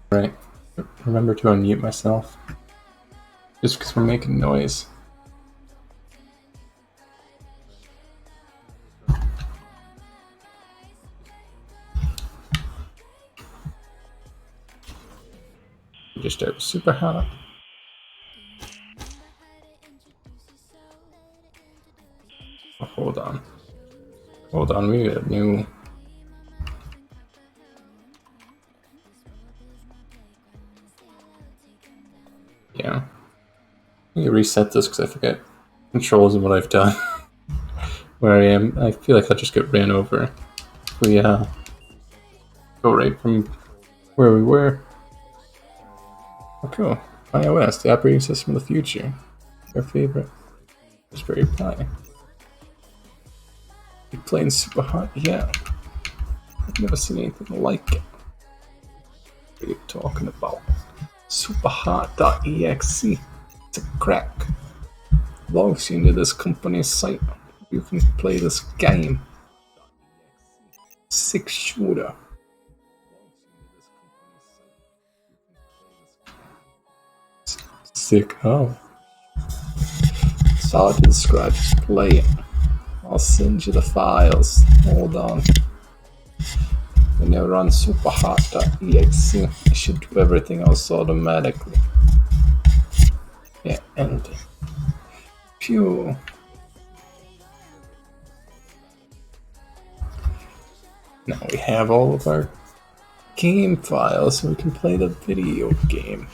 Right. Remember to unmute myself. Just because we're making noise. We just start super hot. Oh, hold on. Hold on, we got a new. Yeah. Let me reset this because I forget controls and what I've done. Where I am, I feel like I'll just get ran over. We go right from where we were. Oh, cool. iOS, the operating system of the future. Our favorite. Raspberry Pi. You playing super hot? Yeah. I've never seen anything like it. What are you talking about? Superhot.exe. It's a crack. Logs you into this company's site. You can play this game. 6 shooter. Sick. Oh. It's hard to describe. Just play it. I'll send you the files. Hold on. When you run superhot.exe, it should do everything else automatically. Yeah, and phew. Now we have all of our game files so we can play the video game.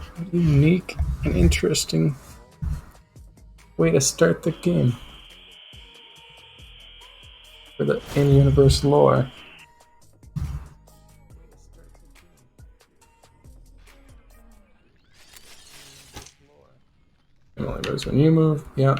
A unique and interesting way to start the game for the in-universe lore. It only moves when you move. Yeah.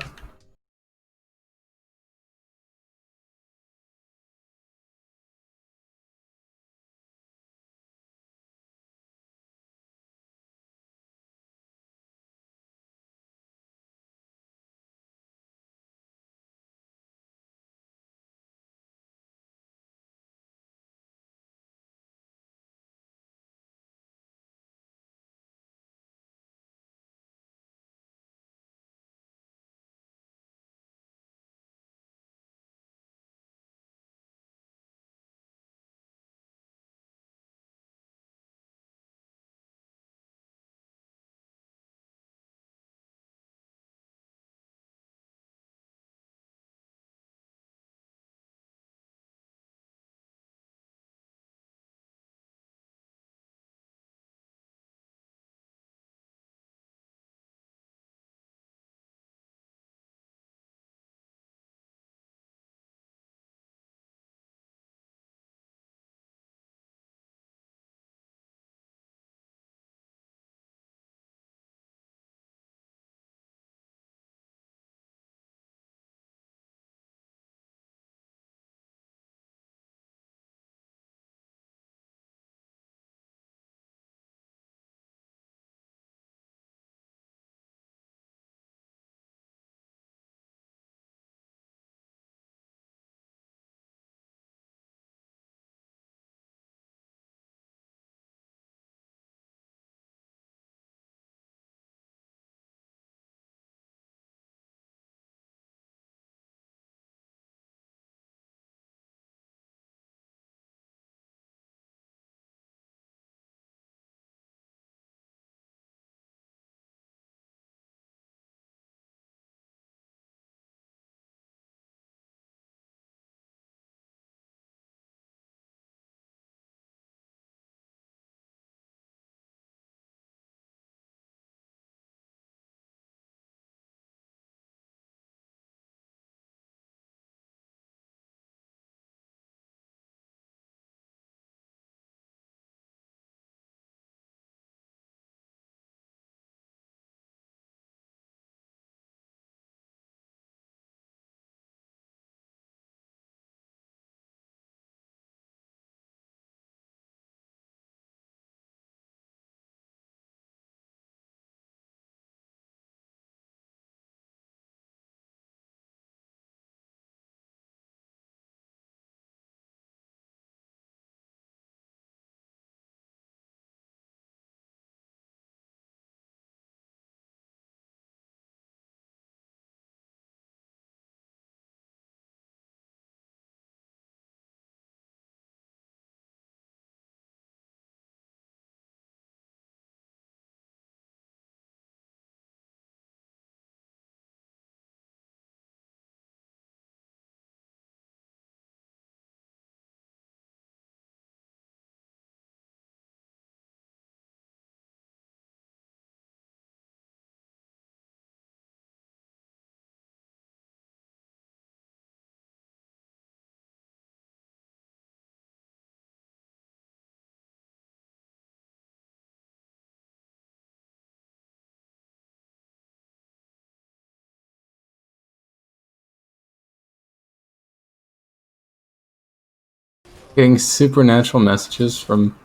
getting supernatural messages from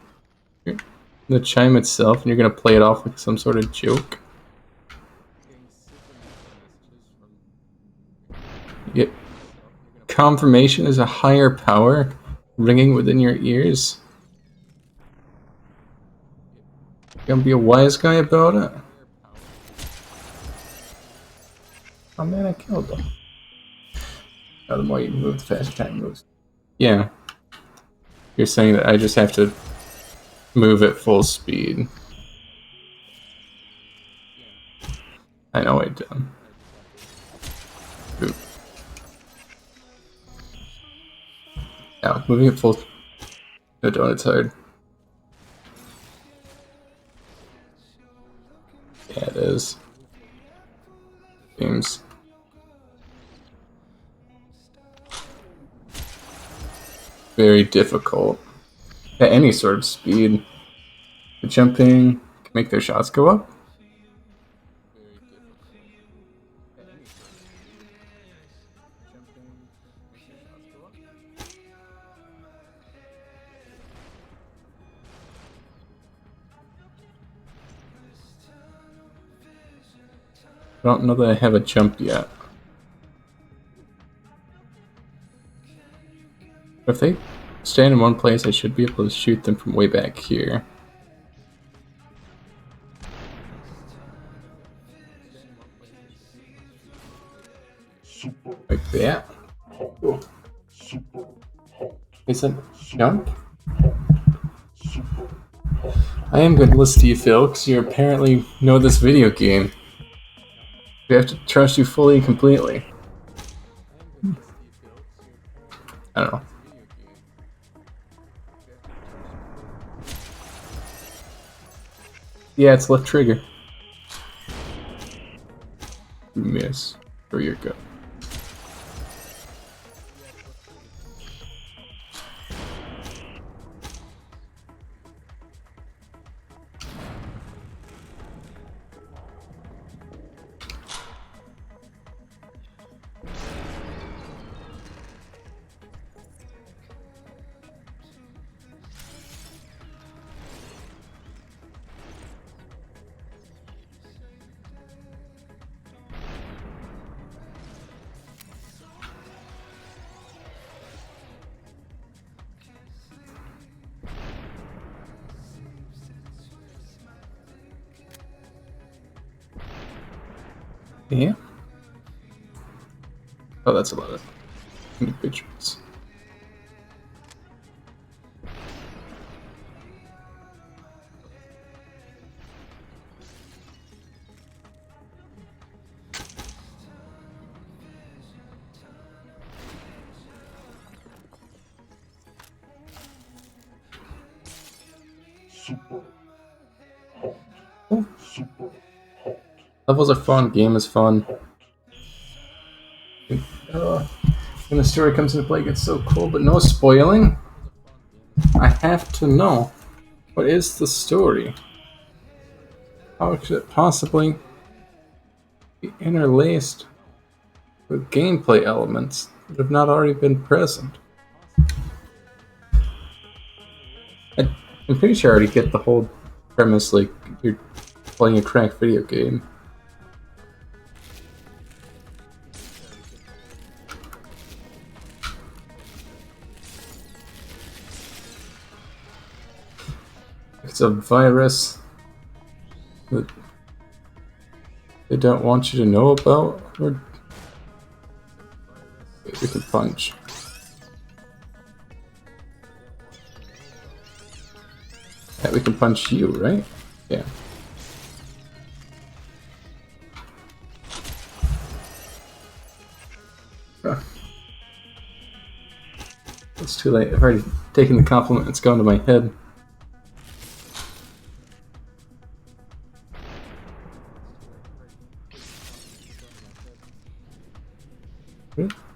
the chime itself, and you're gonna play it off like some sort of joke. You get confirmation is a higher power ringing within your ears. You gonna be a wise guy about it? Oh man, I killed them. Oh, the more you move, the faster time moves. Yeah. You're saying that I just have to move at full speed. I know I did. Oop. Now, moving at full... No, don't, it's hard. Yeah, it is. Seems... very difficult. At any sort of speed. The jumping can make their shots go up. I don't know that I have a jump yet. If they stand in one place, I should be able to shoot them from way back here. Like that. Is it jump? I am going to listen to you, Phil, because you apparently know this video game. We have to trust you fully and completely. I don't know. Yeah, it's left trigger. Miss. Where you go. Yeah. Oh, that's a lot of individuals. Oh. Levels are fun, game is fun. When the story comes into play, it gets so cool, but no spoiling. I have to know. What is the story? How could it possibly be interlaced with gameplay elements that have not already been present? I'm pretty sure I already get the whole premise, like, you're playing a cracked video game. It's a virus that they don't want you to know about, or we can punch. Yeah, we can punch you, right? Yeah. It's too late. I've already taken the compliment. It's gone to my head.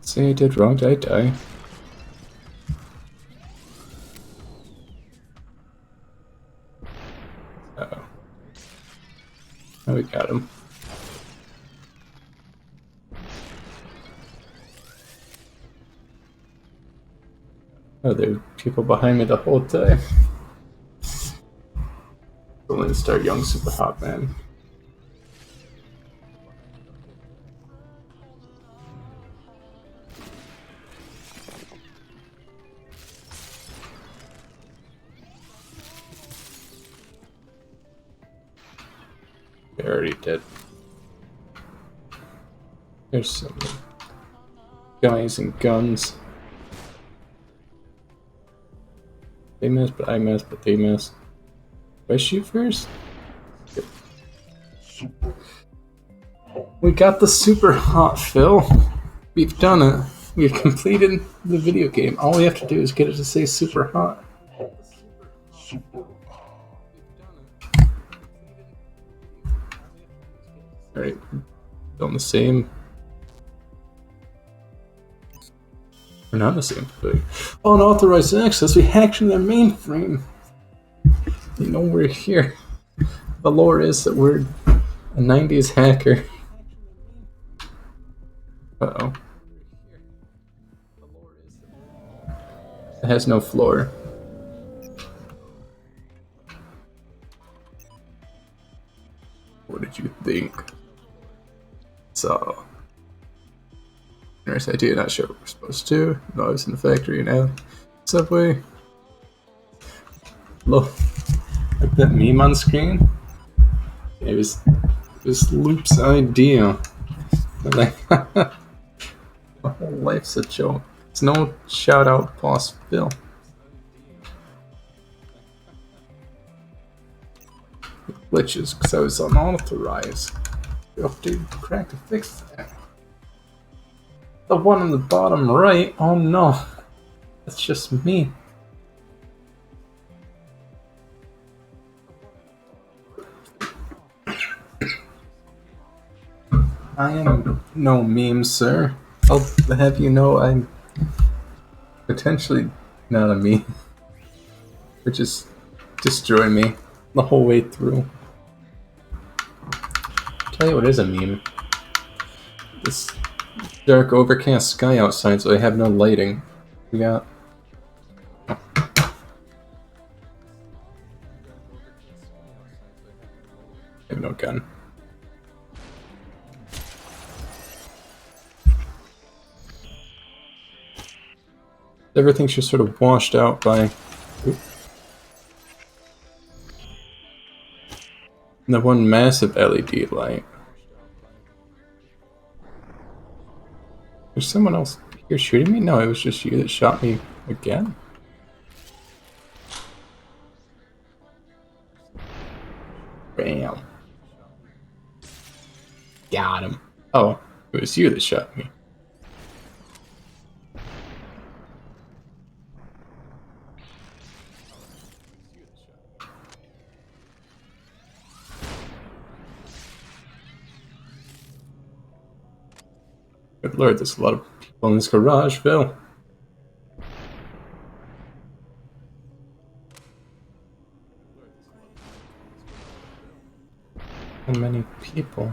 Say I did wrong, did I die? Uh-oh. Oh, we got him. Oh, there were people behind me the whole time. Only to start young super hot man. They already did. There's some guys and guns. They miss, but I miss, but they miss. Do I shoot first? We got the super hot, Phil. We've done it. We've completed the video game. All we have to do is get it to say super hot. Alright, on the same. We're not in the same thing. Unauthorized access, we hacked in their mainframe. You know we're here. The lore is that we're a 90s hacker. Uh-oh. It has no floor. What did you think? So, nice idea, not sure what we're supposed to. No, I was in the factory now. Subway. Look, like that meme on screen? It was Loop's idea. Like, my whole life's a joke. It's no shout out, Boss Phil. Glitches, because I was unauthorized. Update crack to fix that. The one on the bottom right? Oh no. That's just me. I am no meme, sir. I'll have you know I'm potentially not a meme. Which is destroy me the whole way through. Tell you what is a meme. This dark overcast sky outside, so I have no lighting. We got I have no gun. Everything's just sort of washed out by the one massive LED light. There's someone else here shooting me? No, it was just you that shot me again. Bam. Got him. Oh, it was you that shot me. Good lord, there's a lot of people in this garage, Phil. How many people?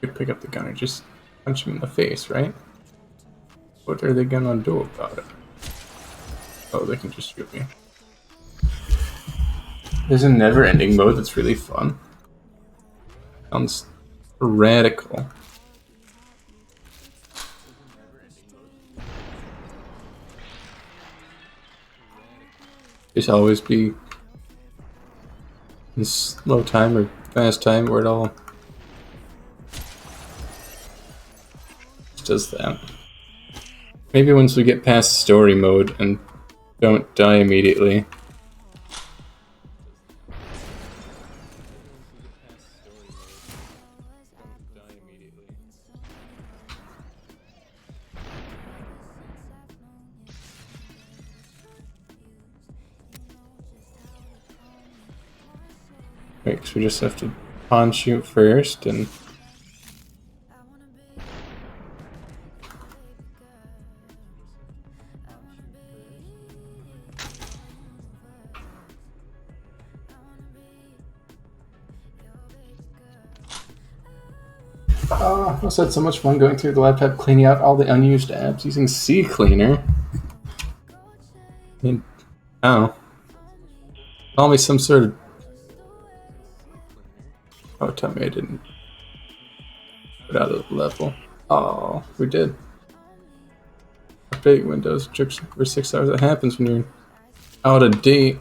Could pick up the gun or just punch him in the face, right? What are they gonna do about it? Oh, they can just shoot me. There's a never-ending mode that's really fun. Sounds radical. Just always be in slow time or fast time where it all does that. Maybe once we get past story mode and don't die immediately. Right, because we just have to pawn shoot first and I also had so much fun going through the laptop, cleaning out all the unused apps using CCleaner. I mean, oh. Call me some sort of... Oh, tell me I didn't put out of the level. Oh, we did. Update Windows took for 6 hours. That happens when you're out of date.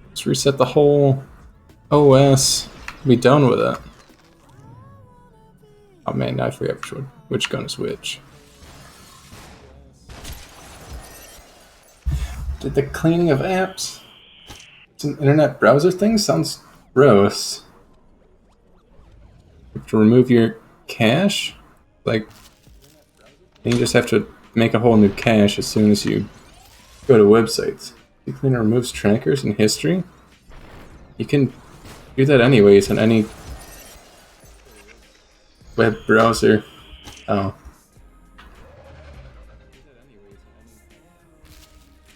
Let's reset the whole OS. Be done with it. Oh man, now I forget which gun is which. Did the cleaning of apps? It's an internet browser thing? Sounds gross. You have to remove your cache? Like, you just have to make a whole new cache as soon as you go to websites. CCleaner removes trackers and history? You can do that anyways on any web browser. Oh.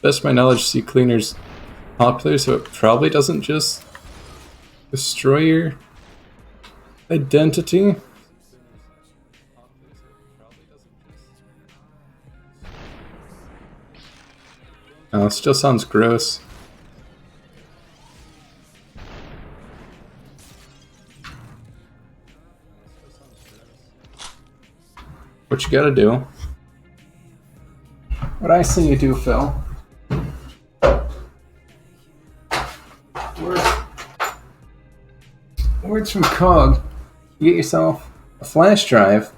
Best of my knowledge, CCleaner's popular, so it probably doesn't just destroy your identity. Oh, it still sounds gross. What you gotta do? What I say you do, Phil. Words from Cog. You get yourself a flash drive.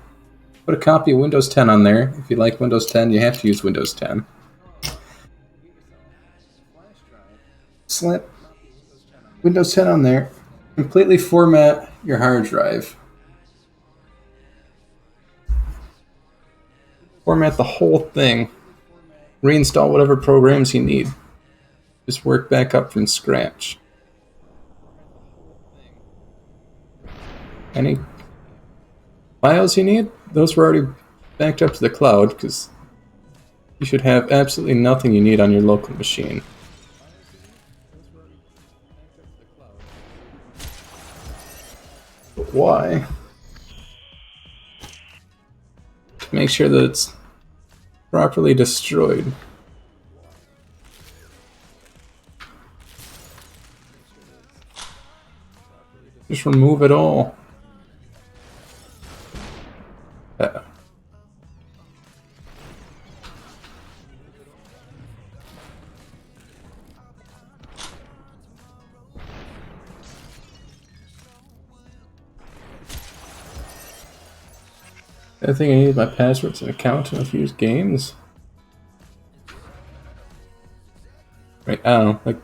Put a copy of Windows 10 on there. If you like Windows 10, you have to use Windows 10. Slap Windows 10 on there. Completely format your hard drive. Format the whole thing. Reinstall whatever programs you need. Just work back up from scratch. Any files you need? Those were already backed up to the cloud, because you should have absolutely nothing you need on your local machine. But why? To make sure that it's properly destroyed. Just remove it all. I think I need my passwords and account and a few games. Right, I don't know, like,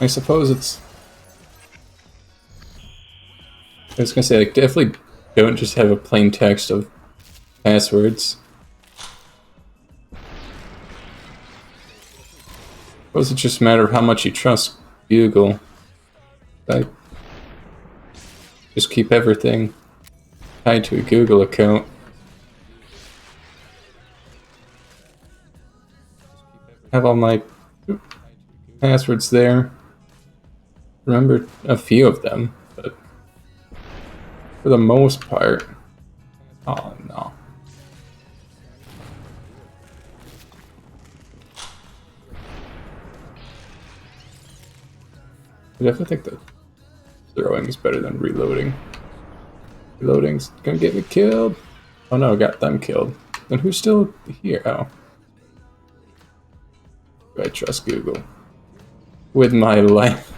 I suppose it's... I was gonna say, like, definitely don't just have a plain text of passwords. I suppose it's just a matter of how much you trust Google. Like, just keep everything tied to a Google account. Have all my passwords there. Remember a few of them, but for the most part, oh no. I definitely think that throwing is better than reloading. Reloading's gonna get me killed. Oh no, got them killed. Then who's still here? Oh. Do I trust Google? With my life.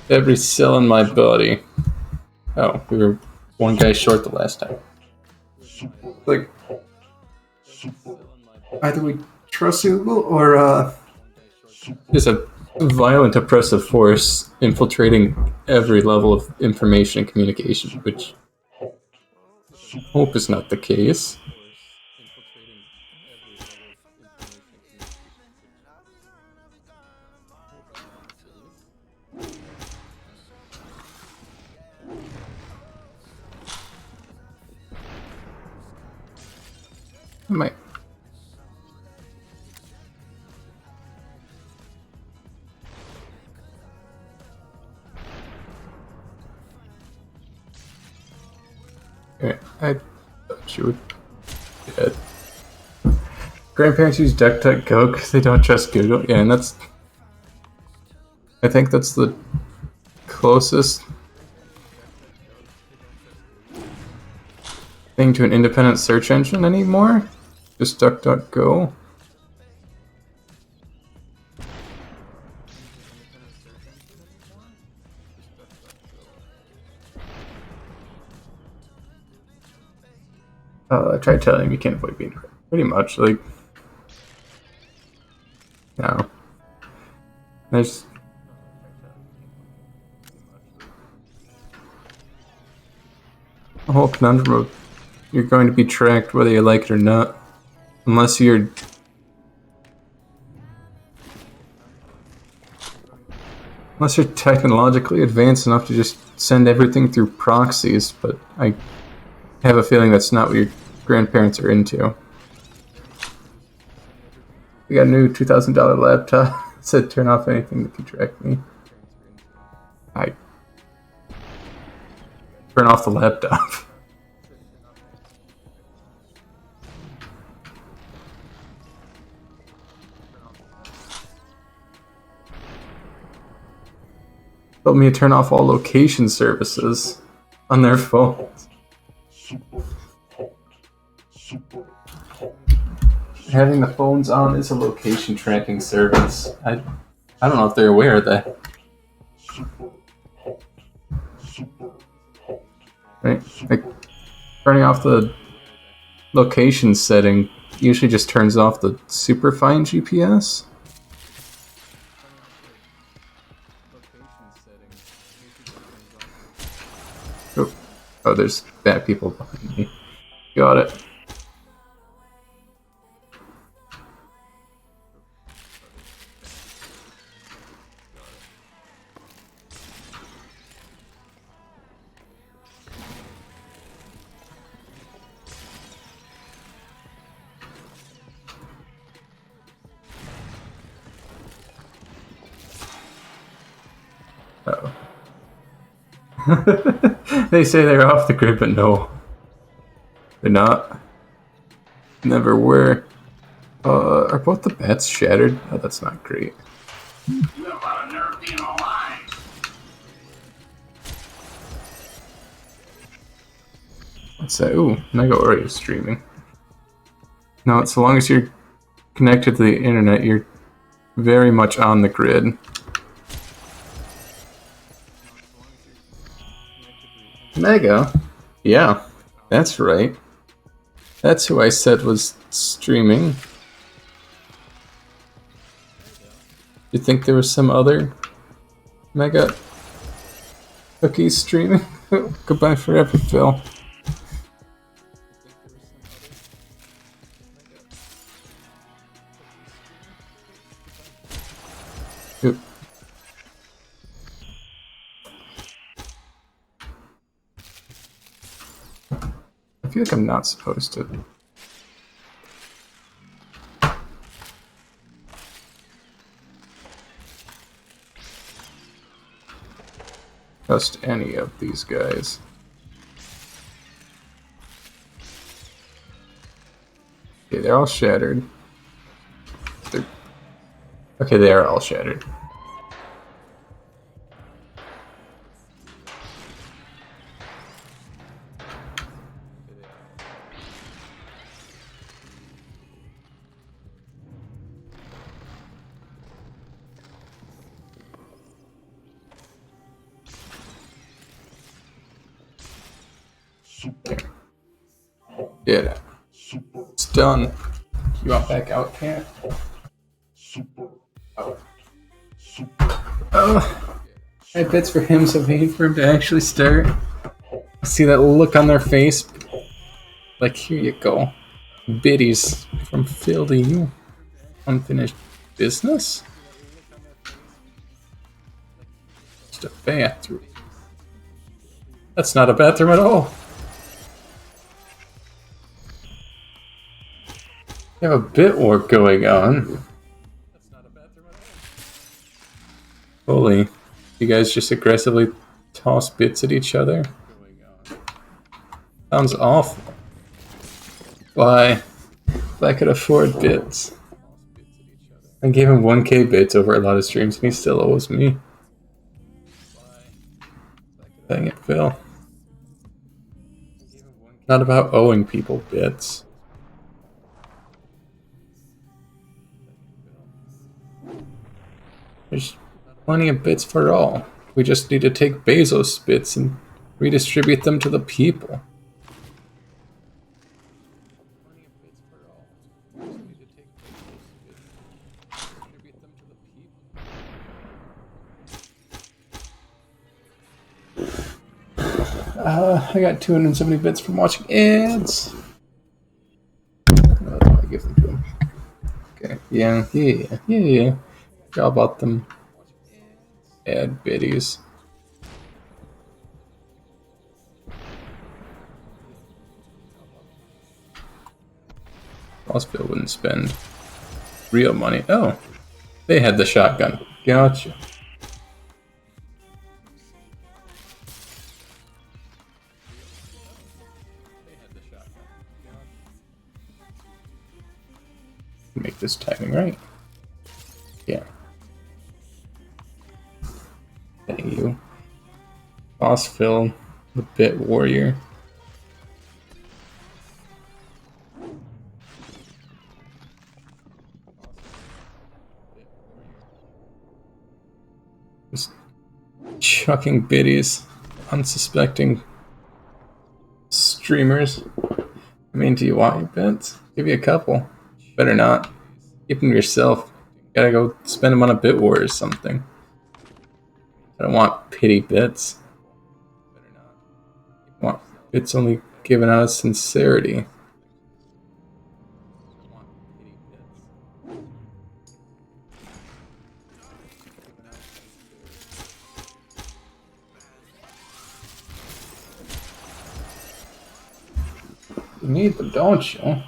Every cell in my body. Oh, we were one guy short the last time. Like, either we trust Google or there's a violent oppressive force infiltrating every level of information and communication, which I hope is not the case. I might trust you with it. Grandparents use DuckDuckGo because they don't trust Google. Yeah, and that's... I think that's the closest thing to an independent search engine anymore. Just DuckDuckGo. I tried telling him you can't avoid being hurt. Pretty much, like... No. There's... a whole conundrum of you're going to be tracked whether you like it or not. Unless you're... unless you're technologically advanced enough to just send everything through proxies, but I have a feeling that's not what your grandparents are into. We got a new $2,000 laptop. It said turn off anything that can track me. I turn off the laptop. Told me to turn off all location services on their phones. Having the phones on is a location tracking service. I don't know if they're aware of that. Right? Like, turning off the location setting usually just turns off the superfine GPS. Oh, there's bad people behind me. Got it. Uh-oh. They say they're off the grid, but no. They're not. Never were. Are both the bats shattered? Oh, that's not great. You have a lot of nerve being alive. What's that? Ooh, Mega Oreo streaming. No, so long as you're connected to the internet, you're very much on the grid. Mega? Yeah, that's right. That's who I said was streaming. You think there was some other Mega cookies streaming? Goodbye forever, Phil. Oop. I feel like I'm not supposed to. Trust any of these guys. Okay, they're all shattered. Okay, they are all shattered. Yeah, it's done. You want back out, Cat? Oh, I have bits for him, so waiting for him to actually start. See that look on their face? Like, here you go. Biddies from Phil to you. Unfinished business? Just a bathroom. That's not a bathroom at all. You have a bit warp going on. Holy, you guys just aggressively toss bits at each other? Sounds awful. Why? If I could afford bits. I gave him 1k bits over a lot of streams and he still owes me. Dang it, Phil. Not about owing people bits. There's plenty of bits for all. We just need to take Bezos' bits and redistribute them to the people. I got 270 bits from watching ads. I give them to him. Okay, yeah. How about them ad biddies? Bossville wouldn't spend real money. Oh, they had the shotgun. Gotcha. Make this timing right. Yeah. Thank you. Bossville, the Bit Warrior. Just chucking biddies, unsuspecting streamers. I mean, do you want your bits? Give you a couple. Better not. Keep them yourself. Gotta go spend them on a bit war or something. I don't want pity bits. I want bits only given out of sincerity. You need them, don't you?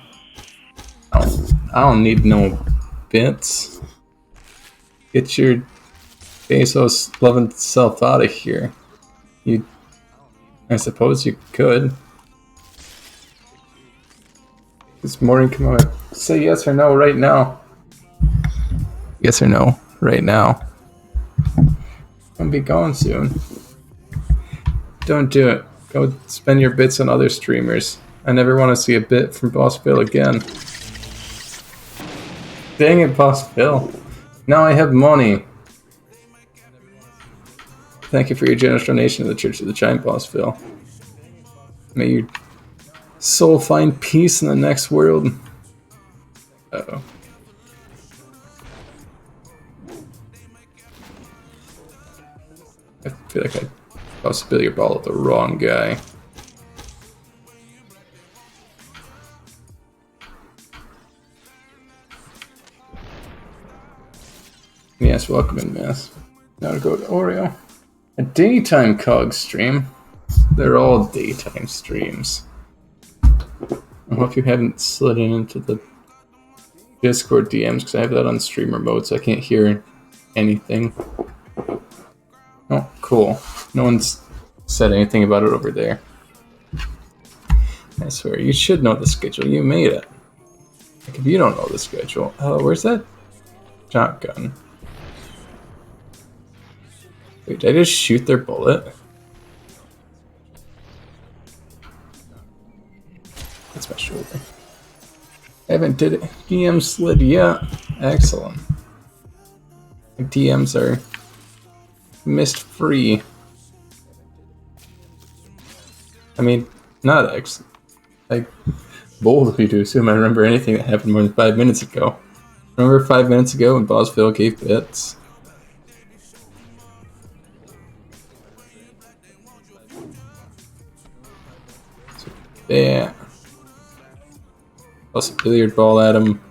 I don't need no bits. Get your Bezos loving self out of here. I suppose you could. This morning, come on, say yes or no right now. Yes or no right now. I'll be gone soon. Don't do it. Go spend your bits on other streamers. I never want to see a bit from Boss Phil again. Dang it, Boss Phil. Now I have money. Thank you for your generous donation to the Church of the Giant, Boss Phil. May your soul find peace in the next world. Uh-oh. I feel like I tossed a billiard ball at the wrong guy. Yes, welcome in, Mass. Now to go to Oreo. A daytime COG stream. They're all daytime streams. I hope you haven't slid into the Discord DMs because I have that on streamer mode, so I can't hear anything. Oh, cool. No one's said anything about it over there. I swear, you should know the schedule. You made it. Like, if you don't know the schedule, where's that shotgun? Wait, did I just shoot their bullet? That's my shoulder. I haven't did it. DM slid yet. Excellent. My DMs are mist free. I mean, not excellent. Like, bold of you to assume I remember anything that happened more than 5 minutes ago. Remember 5 minutes ago when Bossville gave bits? Yeah. Plus a billiard ball at him.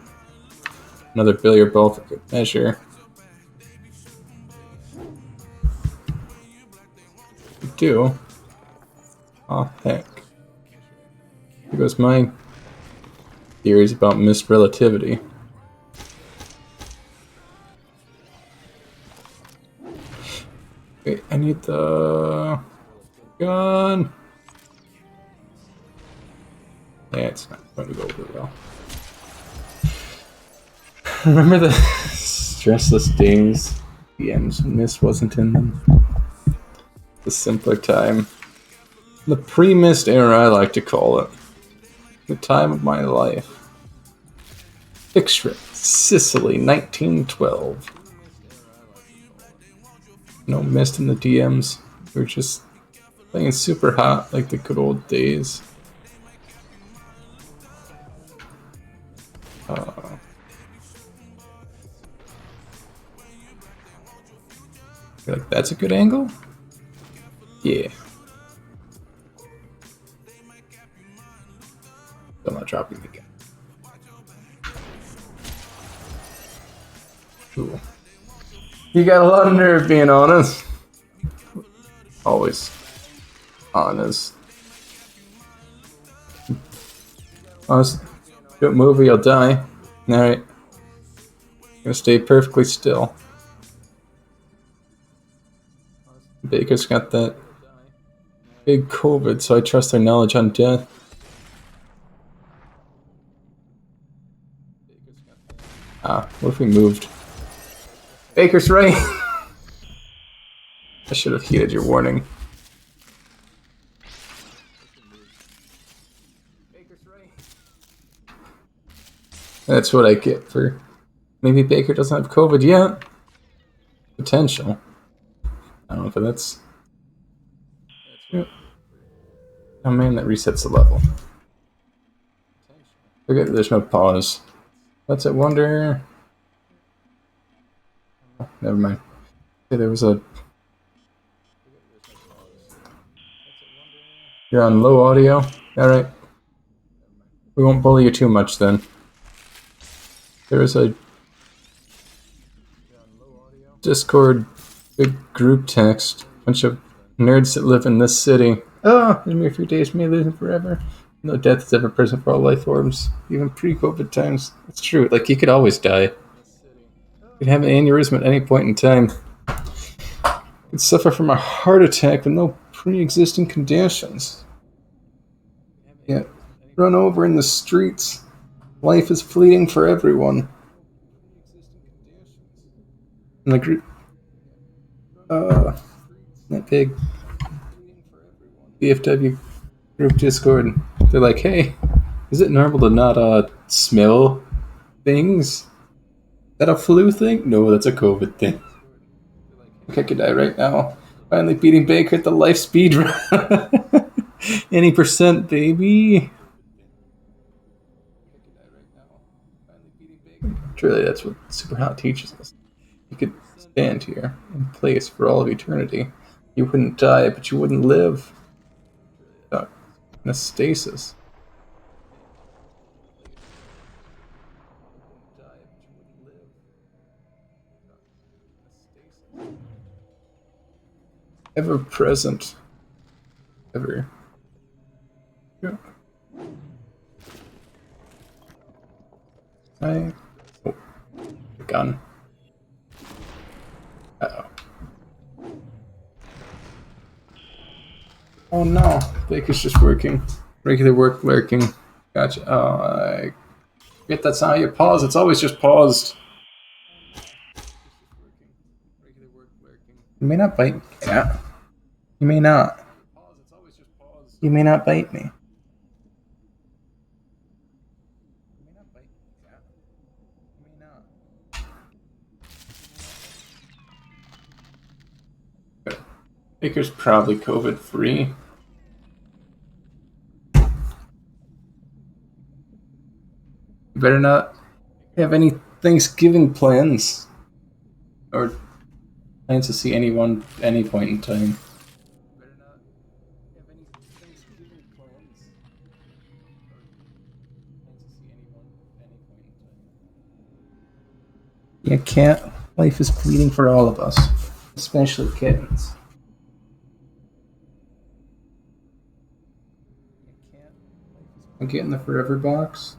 Another billiard ball for good measure. You do. Oh, heck. Here goes my theories about missed relativity. Wait, I need the gun. Yeah, it's not going to go over well. Remember the stressless days? The ends mist wasn't in them. The simpler time. The pre-mist era, I like to call it. The time of my life. Picture it. Sicily, 1912. No mist in the DMs. We were just playing super hot like the good old days. You're like, that's a good angle? Yeah. I'm not dropping again. Ooh. You got a lot of nerve being honest. Always honest. Honest. Don't move or you'll die. Alright. Gonna stay perfectly still. Baker's got that big COVID, so I trust their knowledge on death. Ah, what if we moved? Baker's right! I should have heeded your warning. Baker's right. That's what I get for... Maybe Baker doesn't have COVID yet? Potential. I don't know if that's... Oh man, that resets the level. Okay, there's no pause. Let's wonder... Oh, never mind. Okay, there was a... You're on low audio? Alright. We won't bully you too much then. There was a... Discord big group text. Bunch of nerds that live in this city. Oh, in a mere few days, may lose it forever. No death is ever present for all life forms, even pre-COVID times. It's true. Like, you could always die. You could have an aneurysm at any point in time. You could suffer from a heart attack with no pre-existing conditions. Yeah, run over in the streets. Life is fleeting for everyone. And the group... that big BFW group Discord, they're like, hey, is it normal to not smell things? Is that a flu thing? No, that's a COVID thing. I could die right now. Finally beating Baker at the life speed run. Any percent, baby. Truly, that's what Super Hot teaches us. You could stand here in place for all of eternity. You wouldn't die, but you wouldn't live. In a stasis. Ever present. Ever. Yeah. Oh, gun. Uh-oh. Oh no, Baker's just working. Regular work lurking. Gotcha. Oh, I get that's not how you pause. It's always just paused. You may not bite me. Yeah. You may not. You may not bite me. Baker's probably COVID free. You better not have any Thanksgiving plans or plans to see anyone at any point in time. You can't. Life is fleeting for all of us, especially kittens. I'm getting the forever box.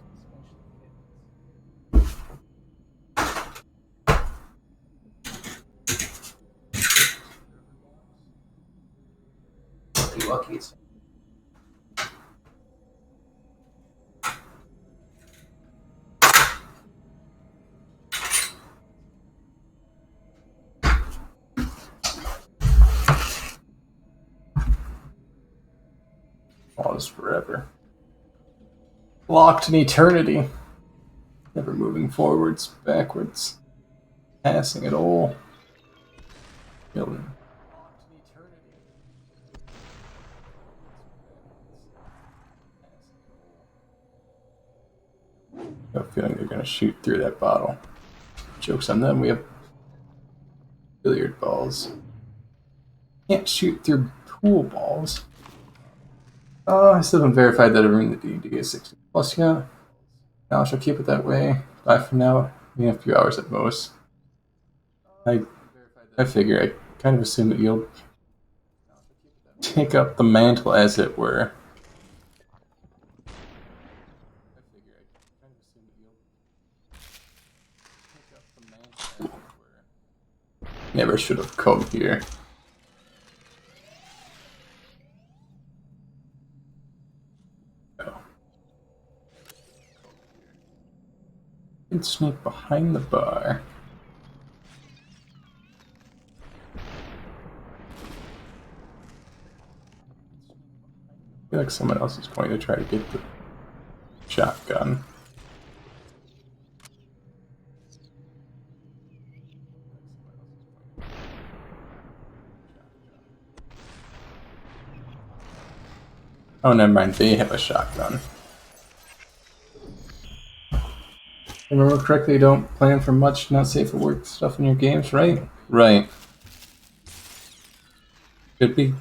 Lucky. paused forever. Locked in eternity. Never moving forwards, backwards. Passing it all. Building. I have a feeling they're going to shoot through that bottle. Joke's on them, we have billiard balls. Can't shoot through pool balls. I still haven't verified that everyone in the D&D is 60 plus yet. Now I shall keep it that way. Bye for now. Maybe a few hours at most. I figure, I kind of assume that you'll take up the mantle, as it were. Never should have come here. No. Can sneak behind the bar. I feel like someone else is going to try to get the shotgun. Oh, never mind. They have a shotgun. If I remember correctly, you don't plan for much not safe for work stuff in your games, right? Right. Could be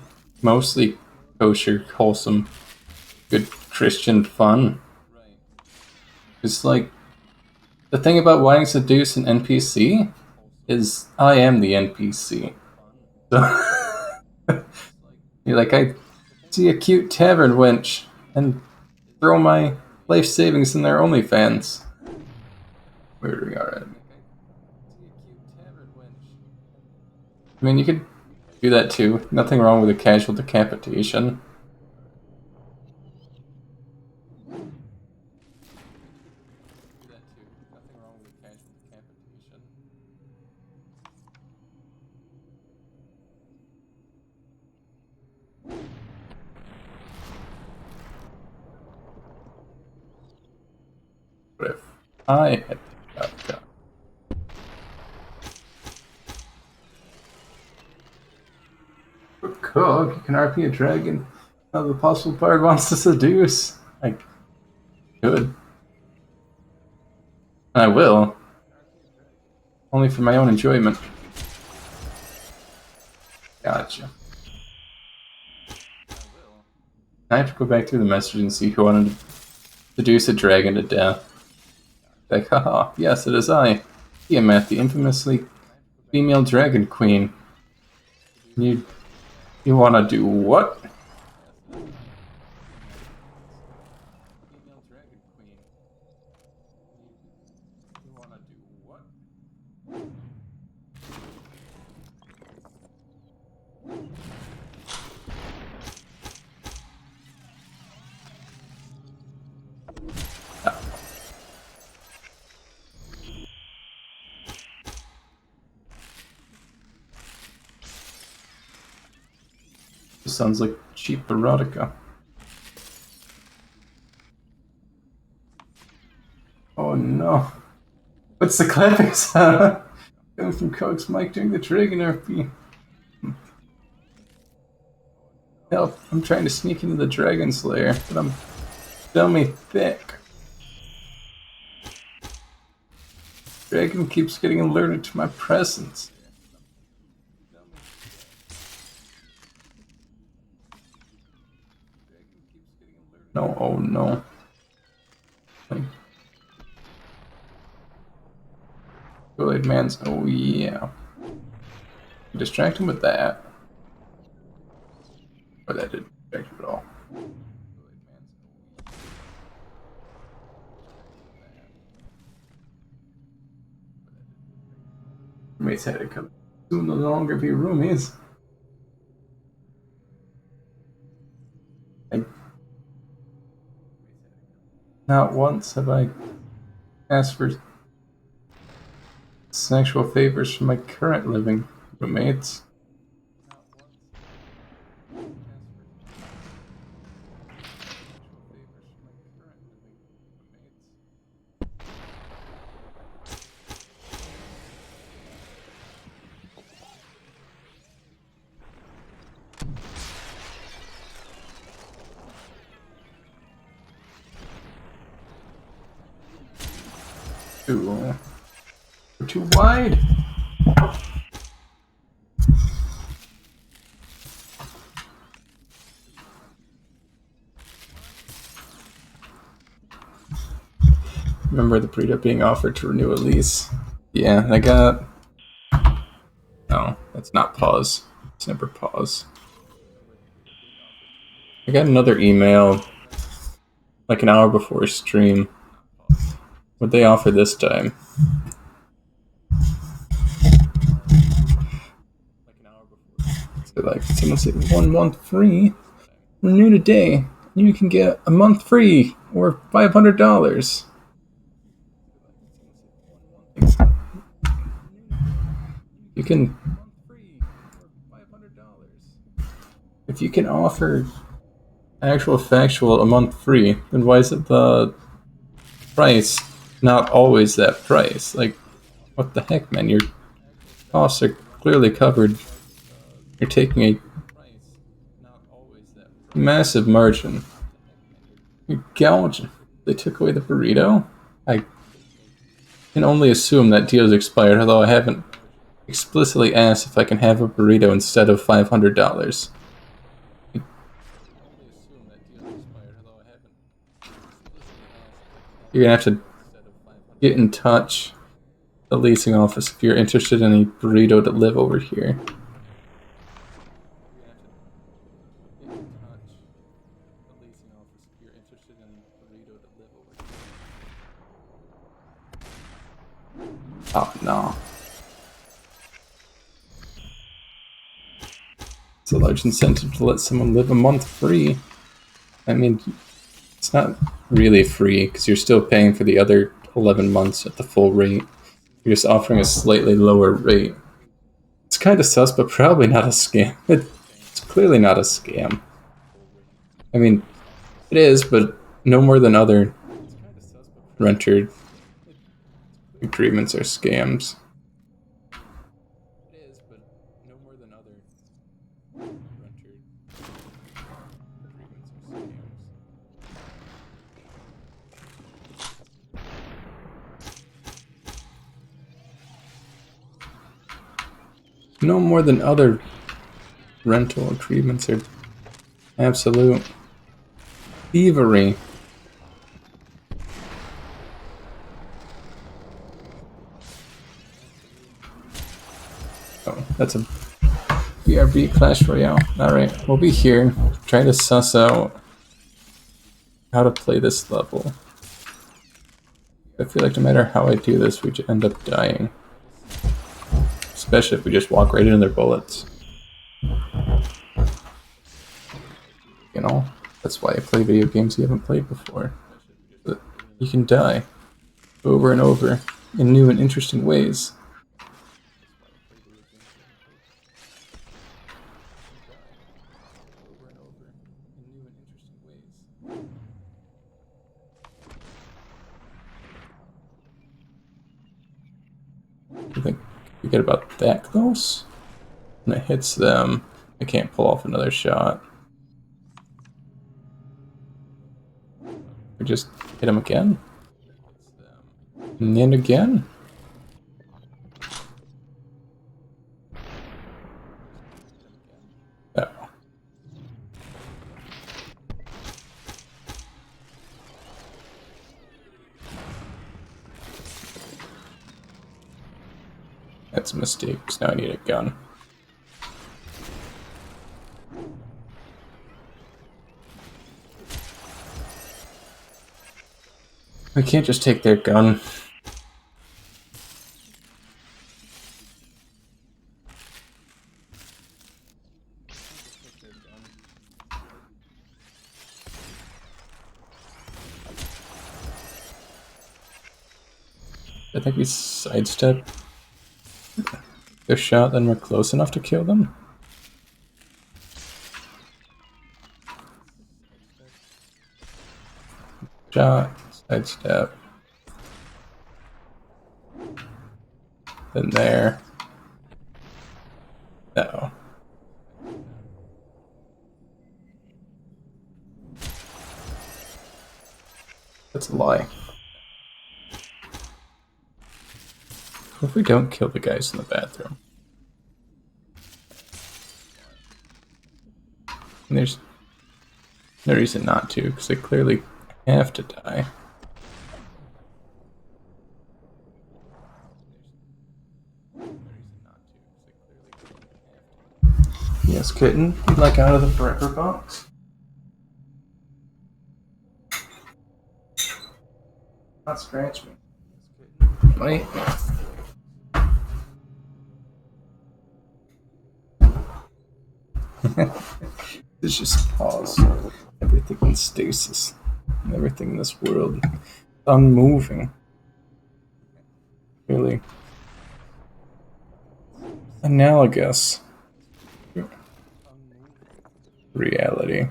mostly kosher, wholesome, good Christian fun. It's like, the thing about wanting to seduce an NPC is I am the NPC. So, you're like, I see a cute tavern wench and throw my life savings in their OnlyFans. Murdering our enemy. I mean, you could do that too. Nothing wrong with a casual decapitation. But if I had the shotgun. Cook, you can RP a dragon. Now the possible bard wants to seduce. I could. And I will. Only for my own enjoyment. Gotcha. I have to go back through the message and see who wanted to seduce a dragon to death. Like, haha, yes, it is I, Tiamat, the infamously female dragon queen. You wanna do what? This sounds like cheap erotica. Oh no. What's the clapping sound? Coming from Coke's mic during the Dragon RP. Help, I'm trying to sneak into the Dragon Slayer, but I'm dummy thick. Dragon keeps getting alerted to my presence. No, oh no. Kool-Aid Man's, oh yeah. Distract him with that. Or that didn't distract him at all. Roommates had to come. Soon no longer be roomies. Not once have I asked for sexual favors from my current living roommates. Ooh. We're too wide. Remember the burrito being offered to renew a lease. Yeah, I got... No, that's not pause. It's never pause. I got another email like an hour before stream. What'd they offer this time? So like someone said 1 month free. Renew today. You can get a month free or $500. You can... If you can offer actual factual a month free, then why is it the price not always that price? Like, what the heck, man? Your costs are clearly covered. You're taking a massive margin. You're gouging. They took away the burrito? I can only assume that deal's expired, although I haven't explicitly asked if I can have a burrito instead of $500. You're gonna have to get in touch with the leasing office if you're interested in a burrito to live over here. Oh no. It's a large incentive to let someone live a month free. I mean, it's not really free because you're still paying for the other 11 months at the full rate. You're just offering a slightly lower rate. It's kind of sus, but probably not a scam. It's clearly not a scam. I mean, it is, but no more than other renter agreements are scams. No more than other rental agreements are absolute thievery. Oh, that's a BRB Clash Royale. Alright, we'll be here. Try to suss out how to play this level. I feel like no matter how I do this, we just end up dying. Especially if we just walk right into their bullets. You know? That's why I play video games you haven't played before. But you can die over and over in new and interesting ways. I think we get about that close. When it hits them, I can't pull off another shot. We just hit him again. And then again. Oh. That's a mistake, because now I need a gun. I can't just take their gun. I think we sidestep their shot, then we're close enough to kill them. Shot, sidestep. Then there. No. That's a lie. What if we don't kill the guys in the bathroom? And there's no reason not to, because they clearly have to die. Yes, kitten, you'd like out of the forever box? Not scratch me. Wait. It's just pause. Everything in stasis. Everything in this world unmoving. Really analogous reality.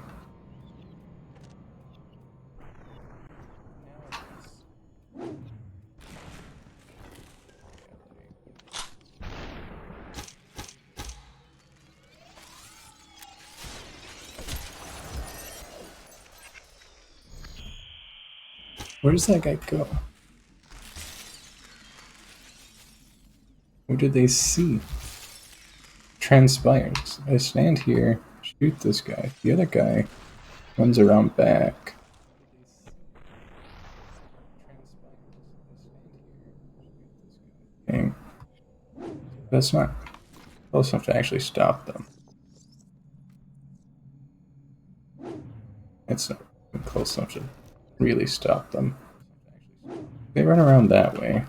Where does that guy go? What did they see? Transpires. I stand here, shoot this guy. The other guy runs around back. Okay. That's not close enough to actually stop them. It's not close enough to really stop them. They run around that way.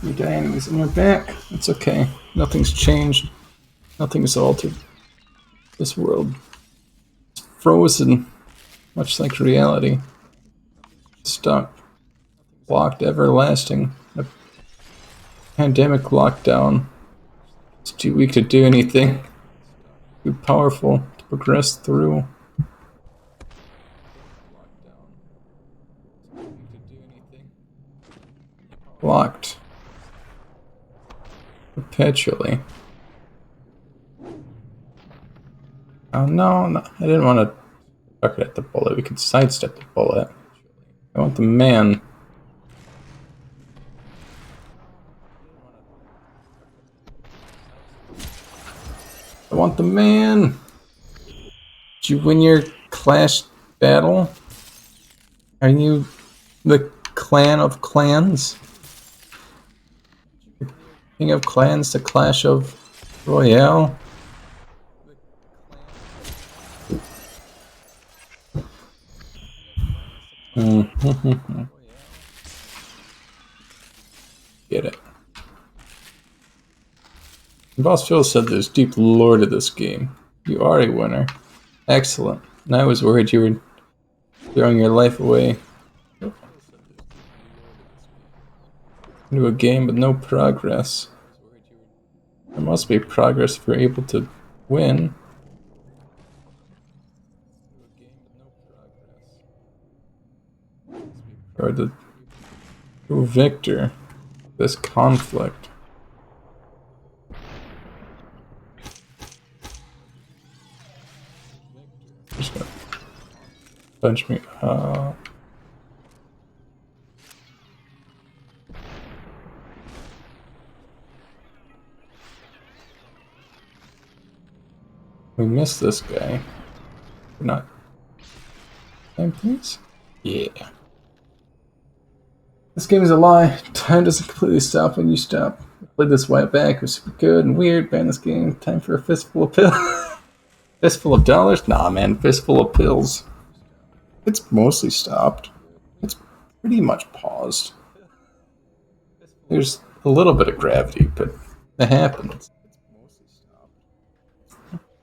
You die enemies in your back. It's okay. Nothing's changed. Nothing's altered. This world is frozen, much like reality. Stuck. Locked everlasting. A pandemic lockdown. It's too weak to do anything. Too powerful to progress through. Locked. Perpetually. Oh no, no, I didn't want to chuck it at the bullet. We could sidestep the bullet. I want the man. I want the man. Did you win your clash battle? Are you the clan of clans? King of clans, the Clash of Royale? Get it. Boss Phil said there's deep lore to this game. You are a winner. Excellent. And I was worried you were throwing your life away into a game with no progress. There must be progress if you're able to win. Or the true victor. This conflict. Just gonna punch me. We missed this guy. We're not. Time, please? Yeah. This game is a lie. Time doesn't completely stop when you stop. I played this a while back. It was super good and weird. Ban this game. Time for a fistful of pills. Fistful of dollars? Nah, man. Fistful of pills. It's mostly stopped. It's pretty much paused. There's a little bit of gravity, but it happens.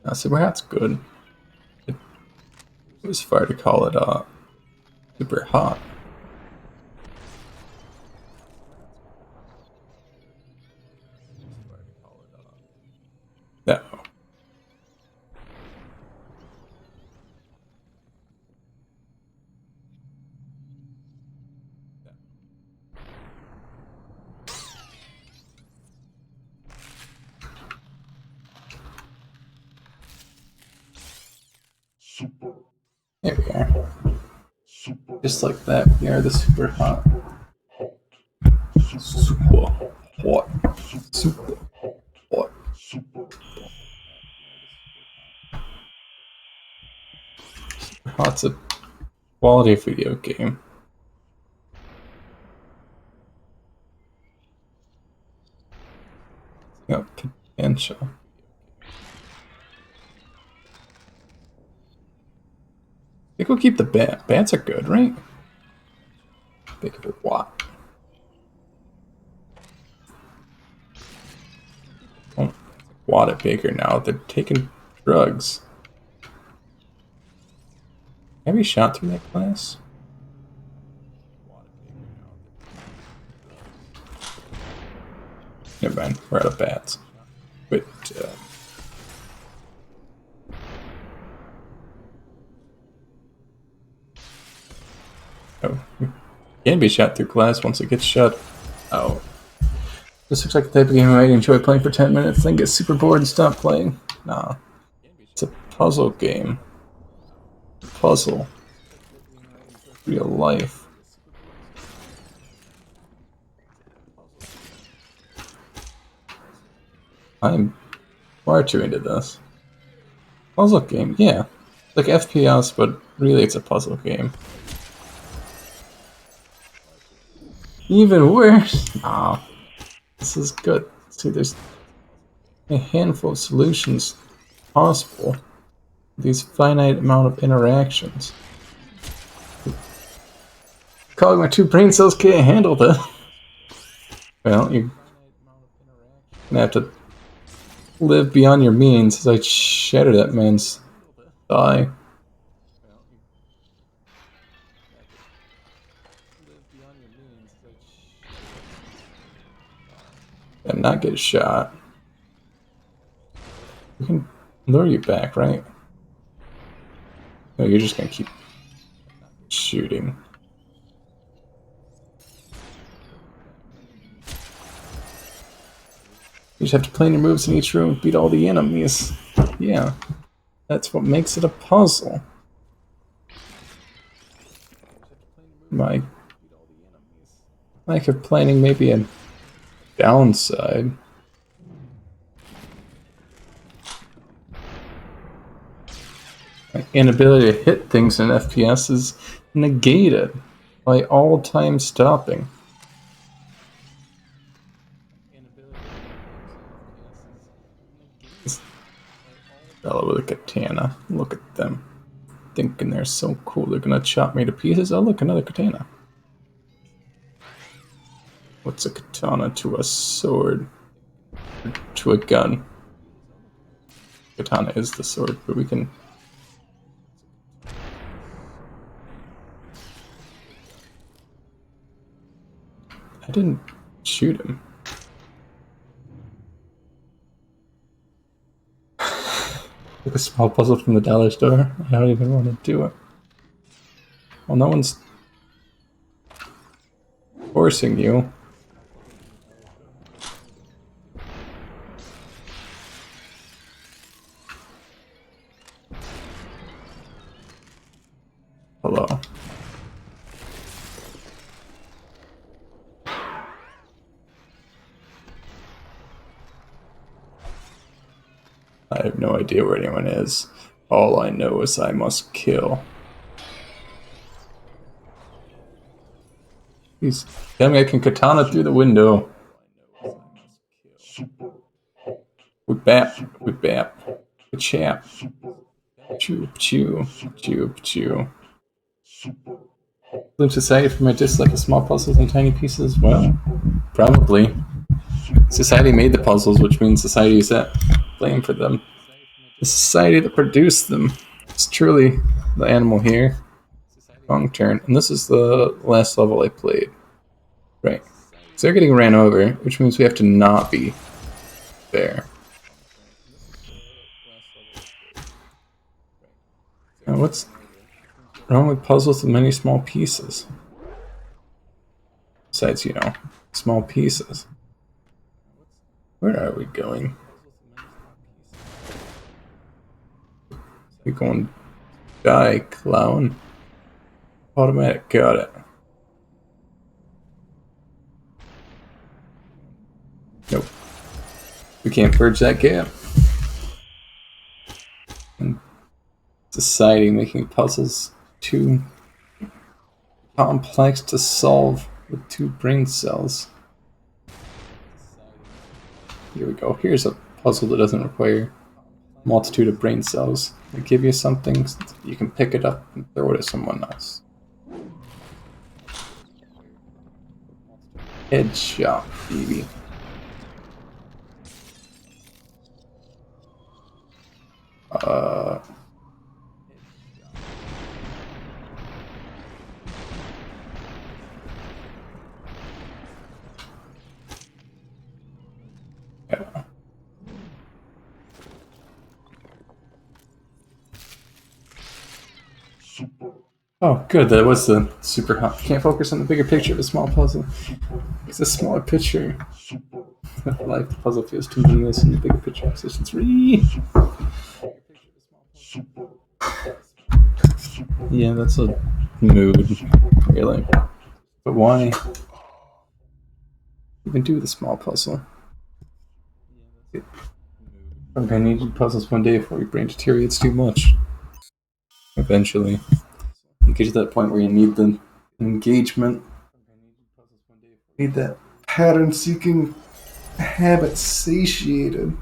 Now, see where that's good. It was far to call it super hot. No. There we are. Just like that, we are the super hot. Super hot. Super hot. Super hot's a quality video game. No potential. I think we'll keep the bat. Bats are good, right? Think of a what? Oh, Watt it bigger now. They're taking drugs. Have you shot through that glass? Never mind. We're out of bats. But oh, can be shot through glass once it gets shut out. This looks like the type of game I might enjoy playing for 10 minutes, then get super bored and stop playing. Nah. It's a puzzle game. Puzzle. Real life. I'm far too into this. Puzzle game, yeah. Like FPS, but really it's a puzzle game. Even worse. Nah. This is good. See, there's a handful of solutions possible. These finite amount of interactions. Calling my 2 brain cells can't handle this. Well, you're gonna have to live beyond your means as I shatter that man's thigh. And not get shot. We can lure you back, right? No, you're just gonna keep shooting. You just have to plan your moves in each room, beat all the enemies. Yeah, that's what makes it a puzzle. My lack of planning may be a downside. My inability to hit things in FPS is negated by all time stopping. Fellow with a katana. Look at them. Thinking they're so cool, they're gonna chop me to pieces. Oh, look, another katana. What's a katana to a sword? To a gun? Katana is the sword, but we can. I didn't shoot him. Like a small puzzle from the dollar store. I don't even want to do it. Well, no one's forcing you. Hello. I have no idea where anyone is. All I know is I must kill. Please tell me I can katana through the window. We bap, chap. Chew, chew, chew, chew. Blame society for my dislike of small puzzles and tiny pieces? Well, probably. Society made the puzzles, which means society is at blame for them. The society that produced them is truly the animal here. Wrong turn. And this is the last level I played. Right. So they're getting ran over, which means we have to not be there. Now what's wrong with puzzles with many small pieces? Besides, you know, small pieces. Where are we going? We going Die, clown. Automatic, got it. Nope. We can't bridge that gap. And society making puzzles too complex to solve with 2 brain cells. Here we go. Here's a puzzle that doesn't require a multitude of brain cells. They give you something, you can pick it up and throw it at someone else. Headshot, baby. Yeah. Oh, good. That was the super hot. Can't focus on the bigger picture of a small puzzle. It's a smaller picture. Life the puzzle feels too meaningless in the bigger picture existence. 3. Yeah, that's a mood, really. But why even do the small puzzle? I'm gonna need to do puzzles one day before your brain deteriorates too much. Eventually. You get to that point where you need the engagement. You need that pattern seeking, habit satiated.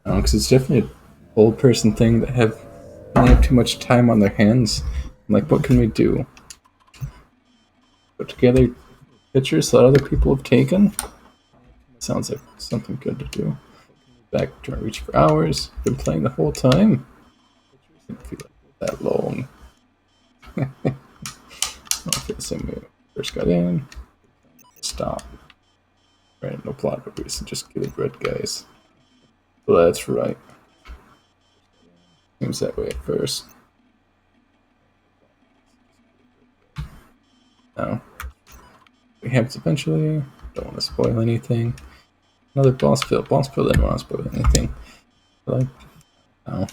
Because it's definitely an old person thing that only have too much time on their hands. Like, what can we do? Put together pictures that other people have taken? Sounds like something good to do. Back to our reach for hours. Been playing the whole time. Didn't feel like that long. Okay, same way. First got in. Stop. Right, no plot of reason, just killing red guys. Well, that's right. Seems that way at first. No. It happens eventually. Don't want to spoil anything. Another boss fill. Boss fill didn't want to spoil anything. Like, no.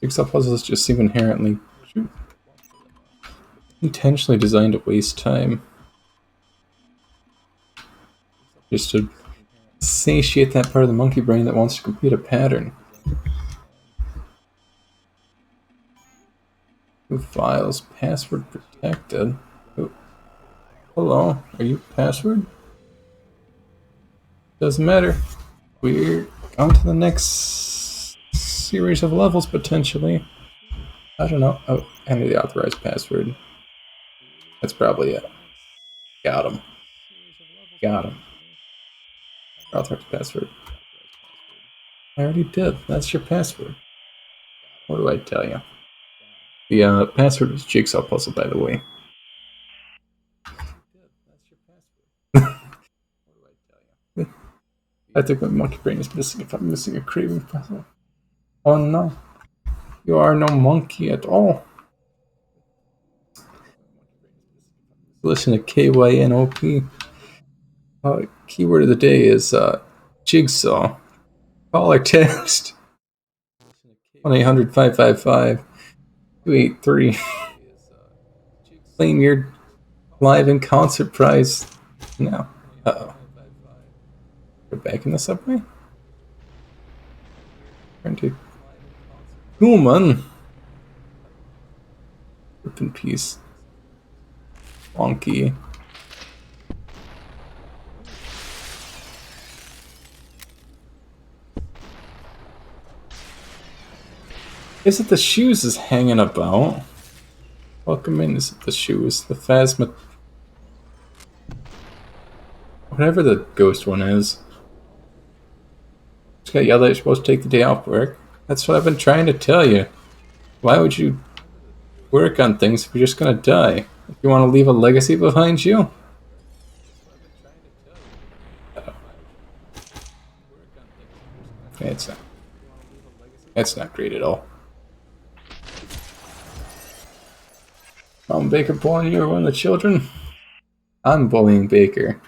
Jigsaw puzzles just seem inherently intentionally designed to waste time. Just to satiate that part of the monkey brain that wants to complete a pattern. New files, password protected. Oh. Hello, are you password? Doesn't matter. We're on to the next series of levels potentially. I don't know. Oh, enter the authorized password. That's probably it. Got him. Got him. Authorized password. I already did. That's your password. What do I tell you? The password was Jigsaw Puzzle, by the way. I think my monkey brain is missing if I'm missing a craving puzzle. Oh no. You are no monkey at all. Listen to KYNOP. Keyword of the day is Jigsaw. Call or text 1-800-555-283. Claim your live in concert prize now. Uh-oh. We're back in the subway? Turn to human. Rip in peace. Wonky. Is it the shoes is hanging about? Welcome in, is it the shoes? The Phasma... Whatever the ghost one is. Just got yelled at you're supposed to take the day off work. That's what I've been trying to tell you. Why would you work on things if you're just gonna die? If you want to leave a legacy behind you? It's not great at all. Baker bullying you or one of the children? I'm bullying Baker.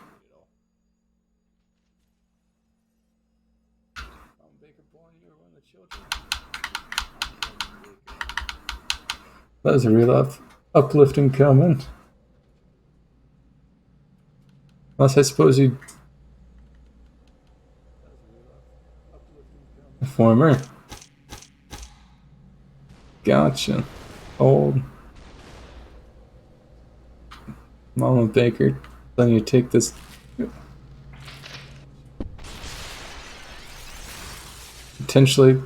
That was a real uplifting comment. Unless I suppose you... A former. Gotcha. Old. Mama Baker. Then you take this... potentially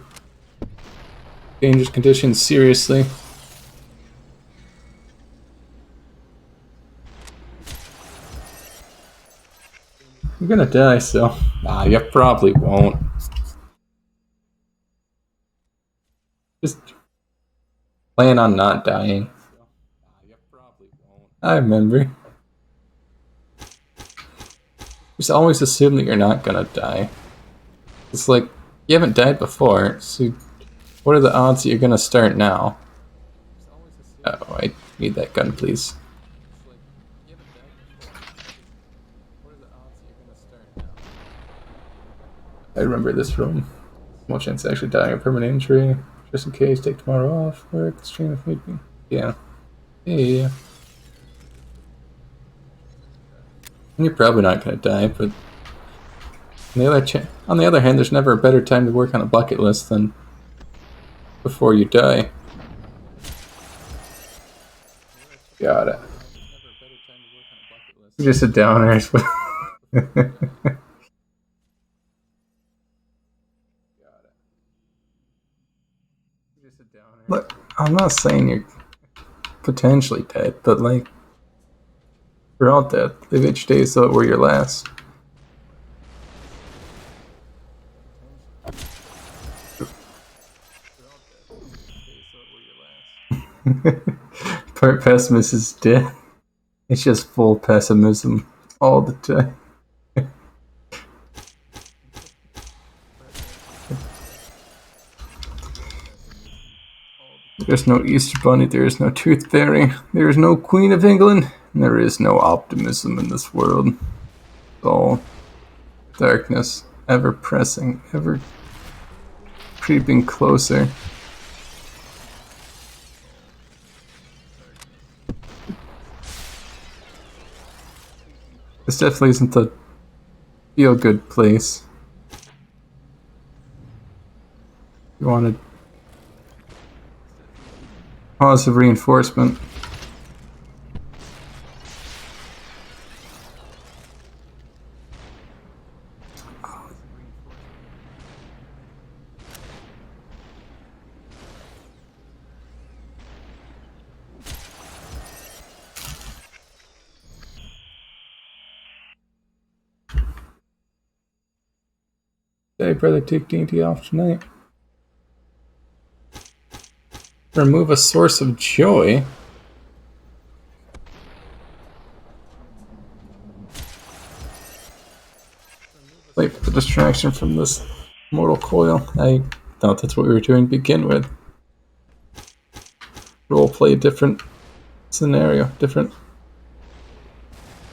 dangerous conditions seriously. You're gonna die, so... Nah, you probably won't. Just plan on not dying. I remember. Just always assume that you're not gonna die. It's like, you haven't died before, so what are the odds that you're gonna start now? Oh, I need that gun, please. I remember this room. Small chance of actually dying of permanent injury. Just in case, take tomorrow off. Work, extreme if need be. Yeah. Yeah. And you're probably not gonna die, but on the other hand, there's never a better time to work on a bucket list than before you die. Got it. Just a downer. Look, I'm not saying you're potentially dead, but like, you're all dead. Live each day as though it were your last. Part pessimist is dead. It's just full pessimism all the time. There's no Easter Bunny, there is no Tooth Fairy, there is no Queen of England, and there is no optimism in this world. It's all darkness, ever pressing, ever creeping closer. This definitely isn't the feel-good place. You wanted positive reinforcement. Hey, brother, take D&D off tonight. Remove a source of joy. Like the distraction from this mortal coil. I thought that's what we were doing to begin with. Roleplay a different scenario, different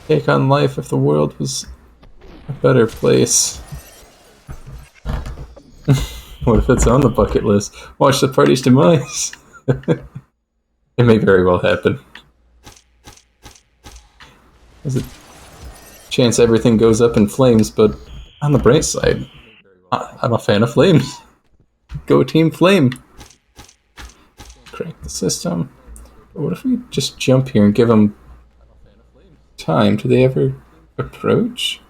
take on life if the world was a better place. What if it's on the bucket list? Watch the party's demise. It may very well happen. There's a chance everything goes up in flames, but on the bright side, I'm a fan of flames. Go Team Flame. Crank the system. But what if we just jump here and give them time? Do they ever approach?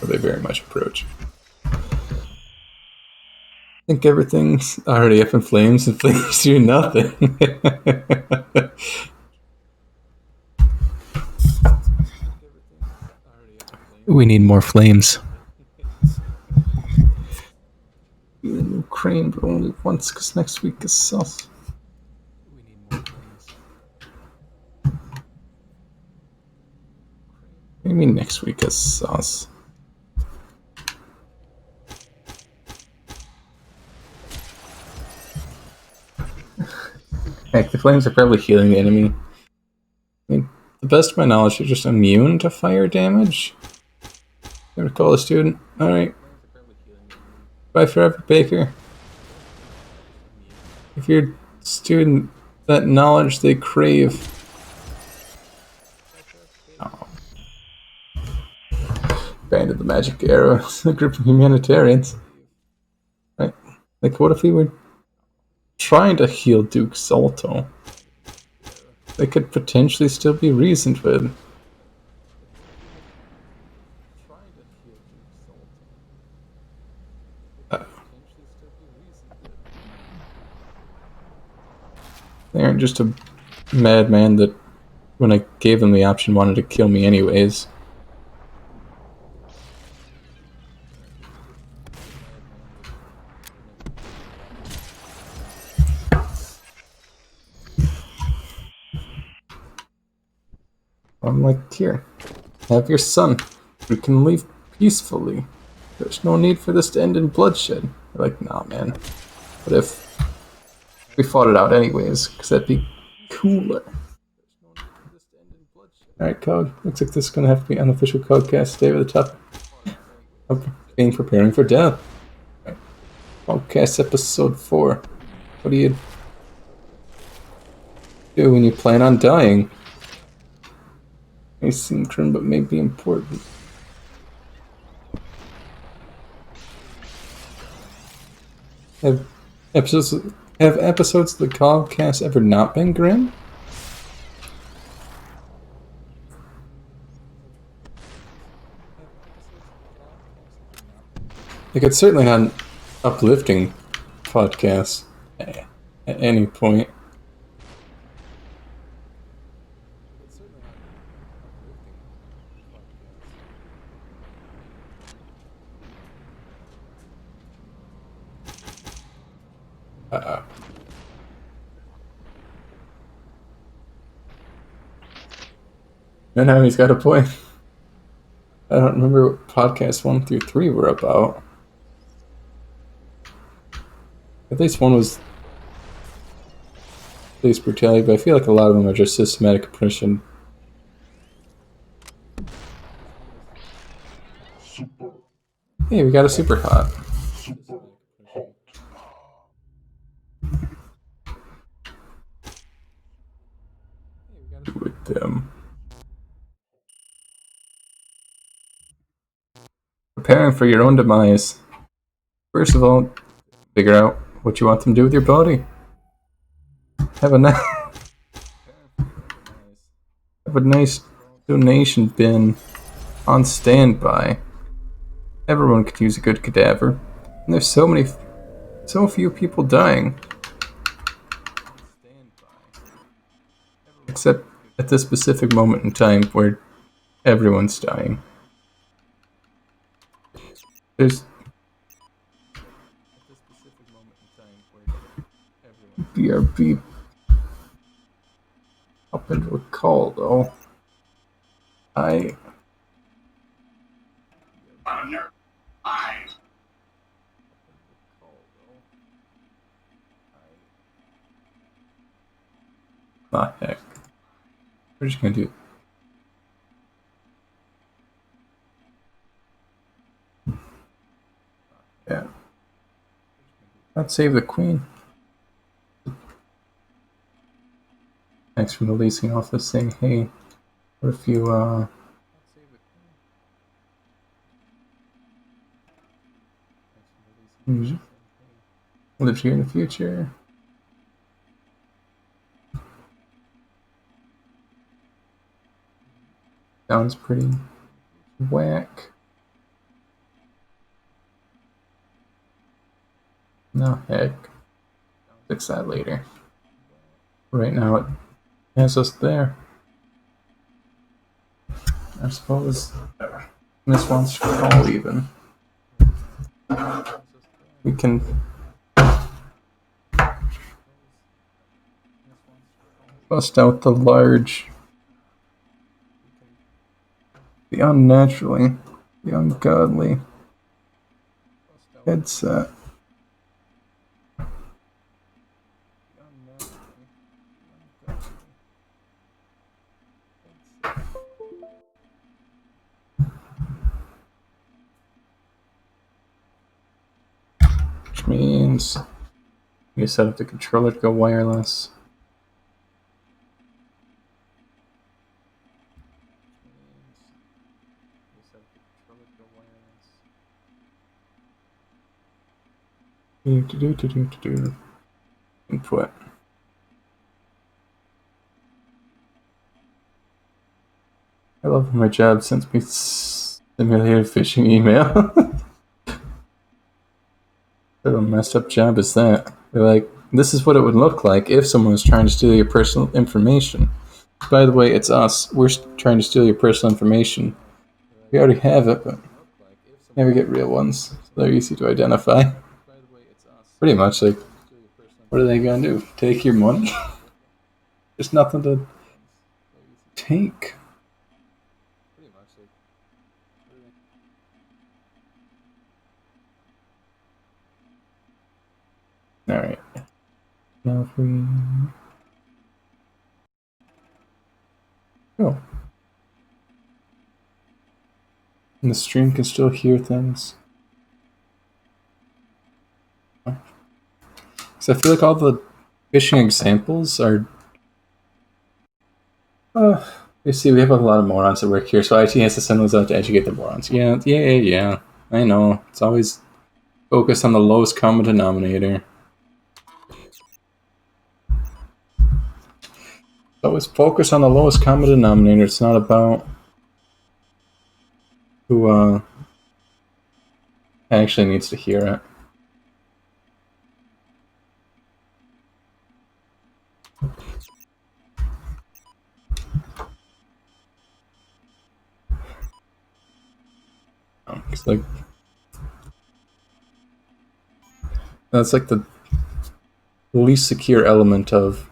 Or they very much approach. I think everything's already up in flames and flames do nothing. We need more flames. Crane, but only once, because next week is sus. We need more flames. What do you mean next week is sus? Heck, the flames are probably healing the enemy. I mean, the best of my knowledge, they're just immune to fire damage. Gonna call a student. Alright. Bye forever, Baker. If you're a student, that knowledge they crave. Oh. Abandoned the magic arrow. A group of humanitarians. Right? Like, what if we were trying to heal Duke Salto? They could potentially still be reasoned with. They aren't just a madman that, when I gave them the option, wanted to kill me anyways. I'm like, here, have your son. We can leave peacefully. There's no need for this to end in bloodshed. They're like, nah, man. What if we fought it out anyways? Because that'd be cooler. Alright, Code. Looks like this is going to have to be unofficial Codecast. Stay with the top of being preparing for death. Right. Codecast episode 4. What do you do when you plan on dying? May seem grim, but may be important. Have episodes of the Codecast ever not been grim? Like, it's certainly not an uplifting podcast at any point. And now he's got a point. I don't remember what podcasts 1 through 3 were about. At least one was police brutality, but I feel like a lot of them are just systematic oppression. Hey, we got a super hot. With them. Preparing for your own demise. First of all, figure out what you want them to do with your body. Have a nice donation bin on standby. Everyone could use a good cadaver. And there's so few people dying. Except at this specific moment in time where everyone's dying. There's BRB up into a call though. Ah, heck. We're just gonna do it. Yeah. Let's save the queen. Thanks from the leasing office saying, hey, what if you, live here in the future? Sounds pretty whack. No, heck. Fix that later. Right now it has us there. I suppose Miss wants to call even. We can bust out the unnaturally, the ungodly headset. which means you set up the controller to go wireless. Input. I love my job sends me simulated phishing email. What a messed up job is that? They're like, this is what it would look like if someone was trying to steal your personal information. By the way, it's us. We're trying to steal your personal information. We already have it, but never get real ones. They're easy to identify. Pretty much, like, what are they gonna do? Take your money? There's nothing to take. Alright. Now if we... Oh. And the stream can still hear things. So I feel like all the phishing examples are... you see, we have a lot of morons that work here, so IT has to send those out to educate the morons. Yeah. I know. It's always focused on the lowest common denominator. Always focus on the lowest common denominator. It's not about who actually needs to hear it. It's like that's like the least secure element of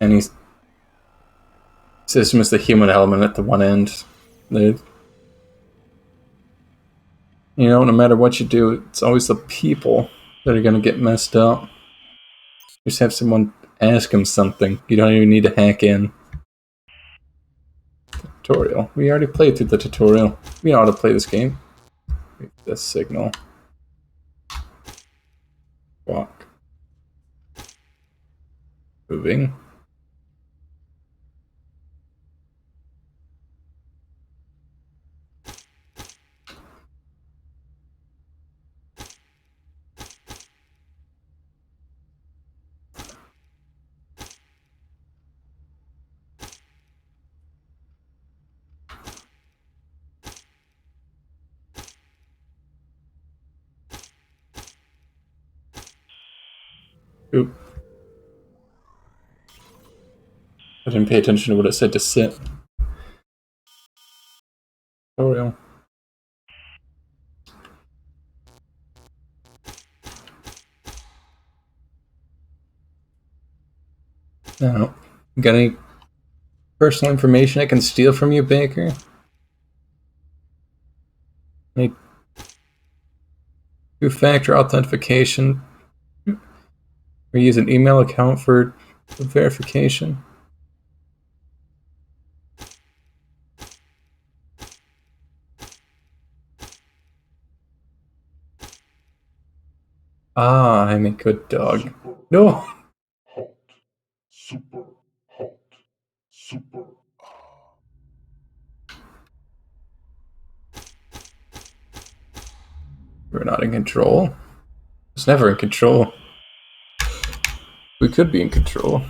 any system is the human element at the one end. You know, no matter what you do, it's always the people that are gonna get messed up. Just have someone ask them something. You don't even need to hack in. Tutorial. We already played through the tutorial. We know how to play this game. This signal. Walk. Moving. Oop. I didn't pay attention to what it said to sit. Tutorial. No. Got any personal information I can steal from you, Baker? Any two-factor authentication? Or use an email account for verification? Ah, I'm a good dog. No! Super hot. Super. We're not in control. It's never in control. We could be in control.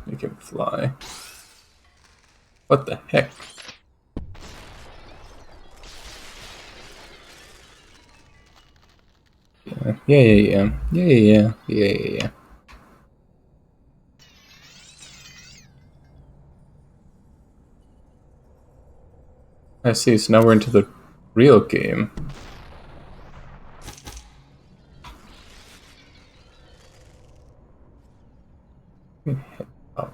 Make him fly. What the heck? Yeah. I see, so now we're into the real game. Oh.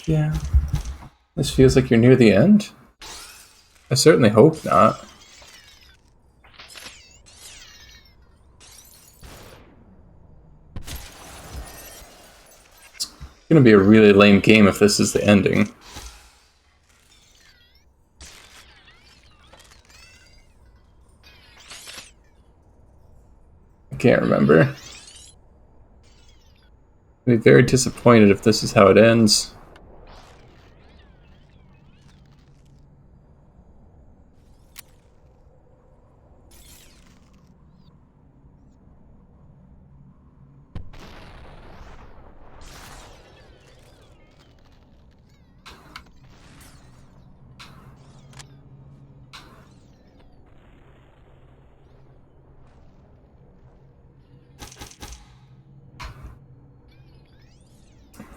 Yeah. This feels like you're near the end? I certainly hope not. It's gonna be a really lame game if this is the ending. I can't remember. I'd be very disappointed if this is how it ends.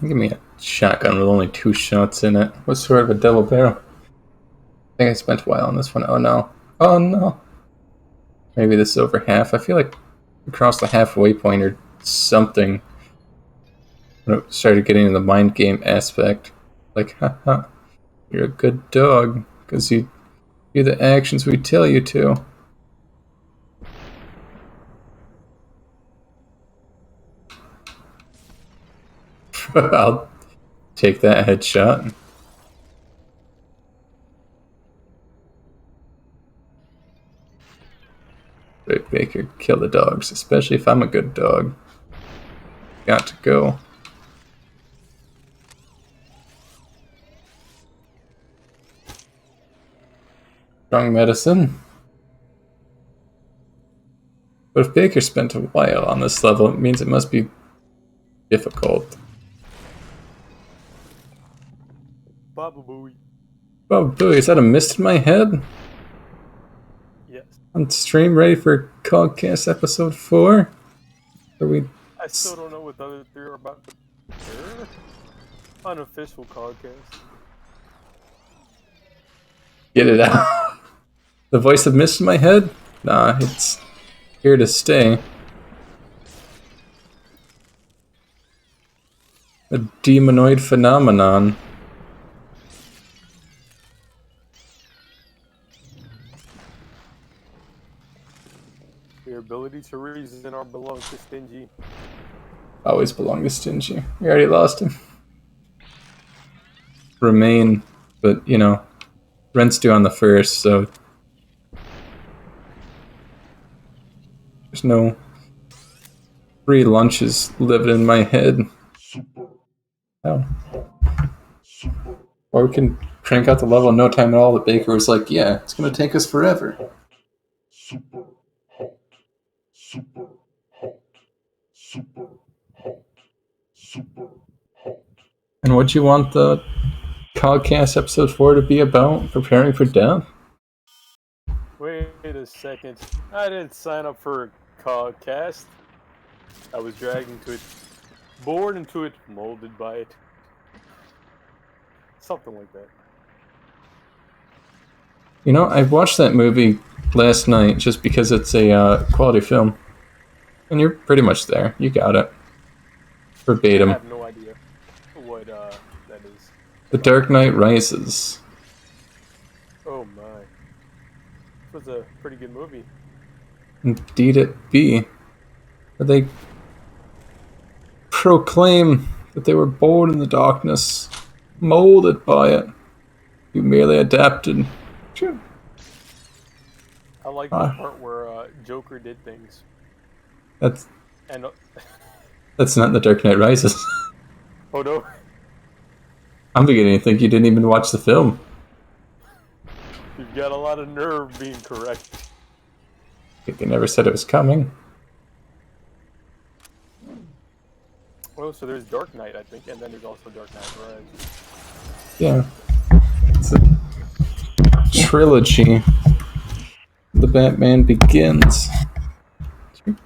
Give me a shotgun with only 2 shots in it. What sort of a double barrel? I think I spent a while on this one. Oh no. Oh no. Maybe this is over half. I feel like we crossed the halfway point or something. When it started getting into the mind game aspect. Like, haha, you're a good dog. Because you do the actions we tell you to. I'll take that headshot. Rick Baker, kill the dogs, especially if I'm a good dog. Got to go. Strong medicine. But if Baker spent a while on this level, it means it must be difficult. Baba Booey. Oh, boy, is that a mist in my head? Yes. On stream, ready for Cogcast episode 4? Are we? I still don't know what the other 3 are about. Unofficial podcast. Get it out. The voice of mist in my head? Nah, it's here to stay. A demonoid phenomenon. Your ability to reason or belong to Stingy. Always belong to Stingy. We already lost him. Remain, but you know, rent's due on the 1st, so there's no free lunches living in my head. Super Oh. hot. Super Or we can crank out the level in no time at all. The baker was like, yeah, it's gonna take us forever. hot. Super hot. Super hot. Super hot. Super hot. And what'd you want the Cogcast episode 4 to be about? Preparing for death? Wait a second. I didn't sign up for a podcast. I was dragged into it, born into it, molded by it. Something like that. You know, I watched that movie last night just because it's a quality film. And you're pretty much there. You got it. I Verbatim. have no idea what that is. The Dark Knight Rises. Oh my. This was a pretty good movie. Indeed it be. Where they proclaim that they were born in the darkness, molded by it. You merely adapted. Sure. I like the part where Joker did things. That's And that's not The Dark Knight Rises. oh no, I'm beginning to think you didn't even watch the film. you've got a lot of nerve being correct. They never said it was coming. Oh, so there's Dark Knight, I think, and then there's also Dark Knight Rises. Yeah. It's a trilogy. The Batman Begins. Oh.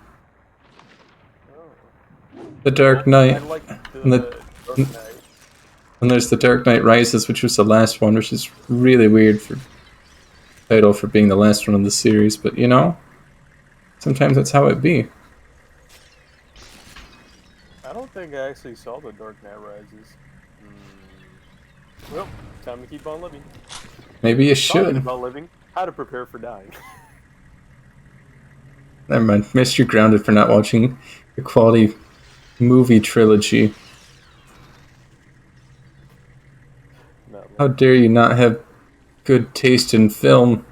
The Dark I Knight. like And the the- Dark Knight. And there's The Dark Knight Rises, which was the last one, which is really weird for title for being the last one in the series, but you know, sometimes that's how it be. I don't think I actually saw the Dark Knight Rises. Well, time to keep on living. Maybe you Talking should. about living, how to prepare for dying. Never mind. Missed you grounded for not watching the quality movie trilogy. Not How like dare you not have good taste in film?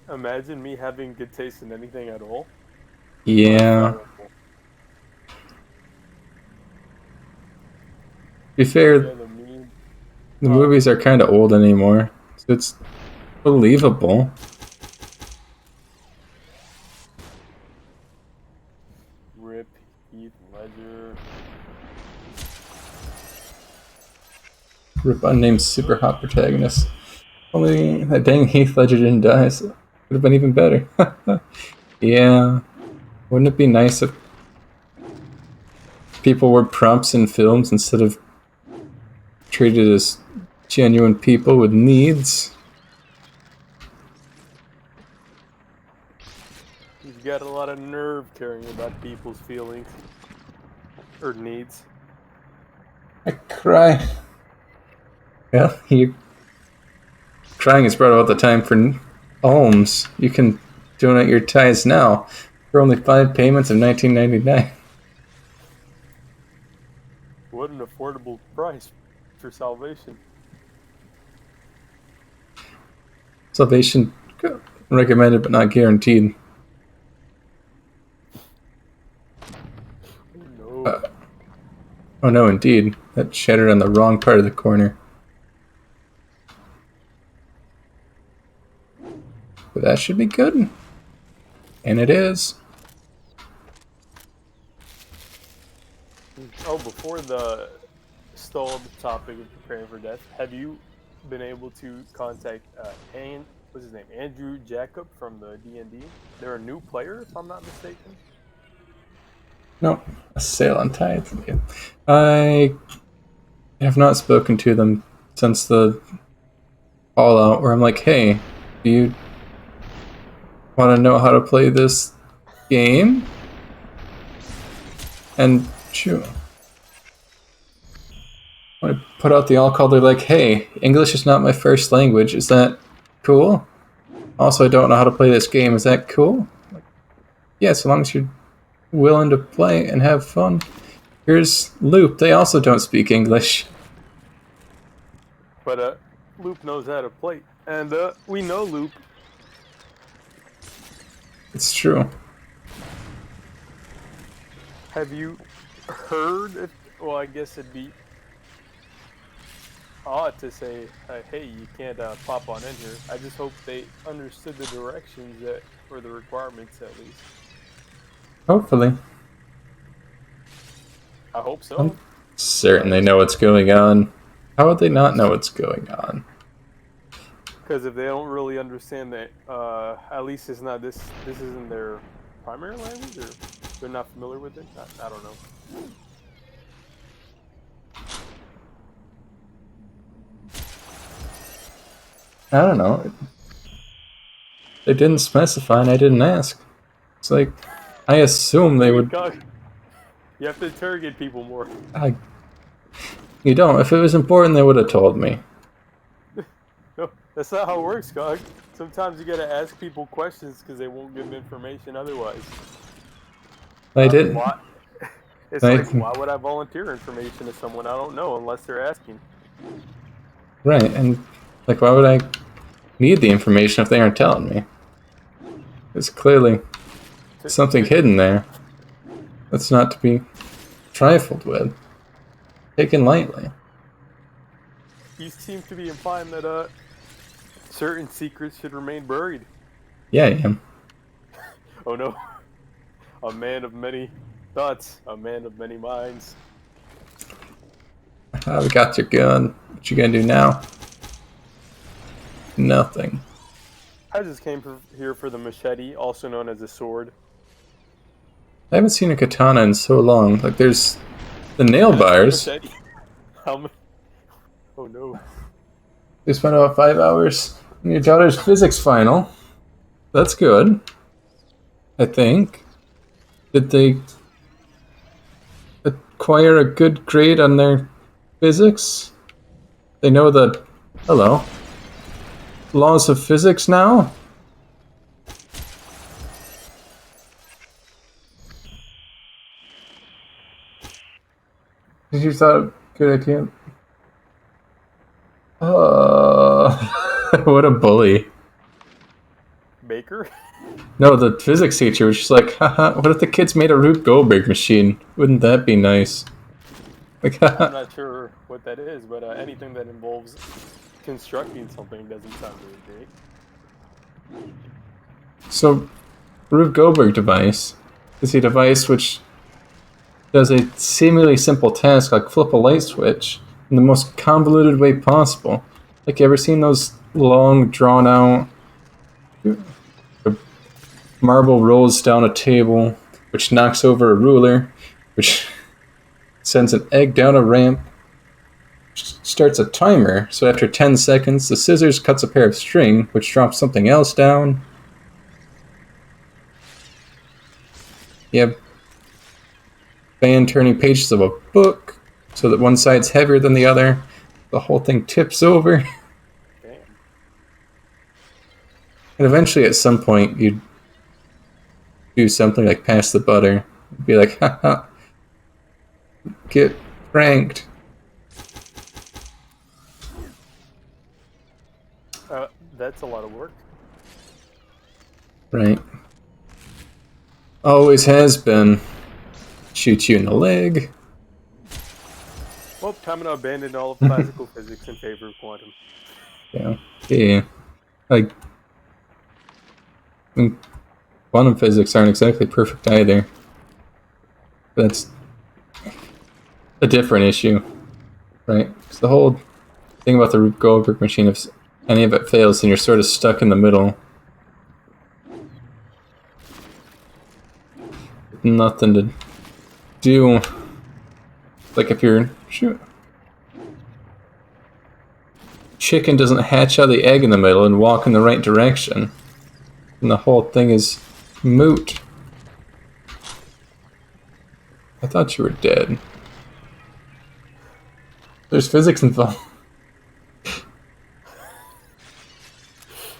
imagine me having good taste in anything at all. Yeah. To Unfathomable. be fair, Yeah, the meme. the movies are kind of old anymore, so it's believable. Rip Heath Ledger. Rip unnamed super hot protagonist. Only that dang Heath Ledger didn't die, so it would have been even better. Yeah. Wouldn't it be nice if people were prompts in films instead of treated as genuine people with needs? He's got a lot of nerve caring about people's feelings or needs. I cry. Well, you crying is brought about the time for alms. You can donate your tithes now for only 5 payments of $19.99. What an affordable price for salvation. Salvation recommended but not guaranteed. No. Oh no, indeed. That shattered on the wrong part of the corner. But that should be good. And it is. Oh, before the stalled topic of preparing for death, have you been able to contact what's his name, Andrew Jacob from the D&D? They're a new player, if I'm not mistaken. No, a sale on tithes. I have not spoken to them since the Fallout, where I'm like, hey, do you want to know how to play this game? And shoot. When I put out the all call, they're like, hey, English is not my first language. Is that cool? Also, I don't know how to play this game. Is that cool? Like, yeah, so long as you're willing to play and have fun. Here's Loop. They also don't speak English. But Loop knows how to play. And we know Loop. It's true. Have you heard it? Well, I guess it'd be odd to say, hey, you can't pop on in here. I just hope they understood the directions or the requirements at least. Hopefully. I hope so. I'm certain they know what's going on. How would they not know what's going on? Because if they don't really understand that, at least it's not this isn't their primary language, or they're not familiar with it. I don't know. I don't know. They didn't specify and I didn't ask. It's like, I assume they would... You have to interrogate people more. You don't. If it was important, they would have told me. No, that's not how it works, Gog. Sometimes you gotta ask people questions because they won't give information otherwise. I didn't. It's like, why would I volunteer information to someone I don't know unless they're asking? Right, and like, why would I need the information if they aren't telling me? There's clearly something hidden there that's not to be trifled with, taken lightly. You seem to be implying that certain secrets should remain buried. Yeah, I am. Oh no. A man of many thoughts, a man of many minds. We got your gun. What you gonna do now? Nothing. I just came here for the machete, also known as a sword. I haven't seen a katana in so long. Like, there's the nail bars. Oh no. They spent about 5 hours in your daughter's physics final. That's good. I think. Did they acquire a good grade on their physics. They know the laws of physics now. Did you thought good idea? What a bully. Baker? No, the physics teacher was just like, haha, what if the kids made a Rube Goldberg machine? Wouldn't that be nice? Like, I'm haha. not sure what that is, but anything that involves constructing something doesn't sound really great. So, Rube Goldberg device is a device which does a seemingly simple task like flip a light switch in the most convoluted way possible. Like, you ever seen those long, drawn out marble rolls down a table, which knocks over a ruler, which sends an egg down a ramp, which starts a timer, so after 10 seconds, the scissors cuts a pair of string, which drops something else down. You have fan turning pages of a book, so that one side's heavier than the other. The whole thing tips over. Damn. And eventually, at some point, you'd do something like pass the butter. Be like, haha, get pranked. That's a lot of work. Right. Always has been. Shoot you in the leg. Well, time to abandon all of classical physics in favor of quantum. Yeah. Like, I mean, quantum physics aren't exactly perfect either. That's a different issue, right? Because the whole thing about the Rube Goldberg machine, if any of it fails, then you're sort of stuck in the middle. Nothing to do. Like if you're chicken doesn't hatch out of the egg in the middle and walk in the right direction, and the whole thing is moot. I thought you were dead. There's physics involved.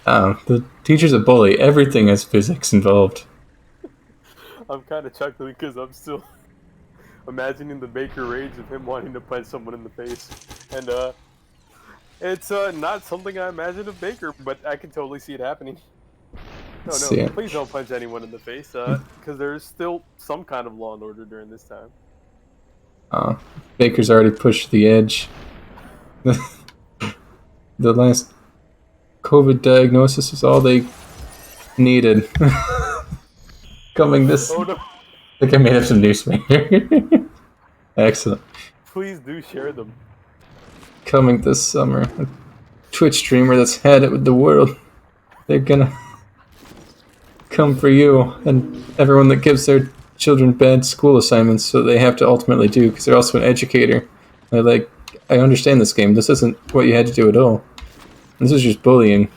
The teacher's a bully. Everything has physics involved. I'm kind of chuckling because I'm still imagining the Baker rage of him wanting to punch someone in the face. And it's not something I imagine of Baker, but I can totally see it happening. No, please don't punch anyone in the face, because there's still some kind of law and order during this time. Baker's already pushed the edge. The last COVID diagnosis is all they needed. Coming this... Oh no! I think I made up some newspaper. Excellent. Please do share them. Coming this summer. A Twitch streamer that's had it with the world. They're gonna come for you and everyone that gives their children bad school assignments so they have to ultimately do, because they're also an educator. They're like, I understand this game. This isn't what you had to do at all. This is just bullying.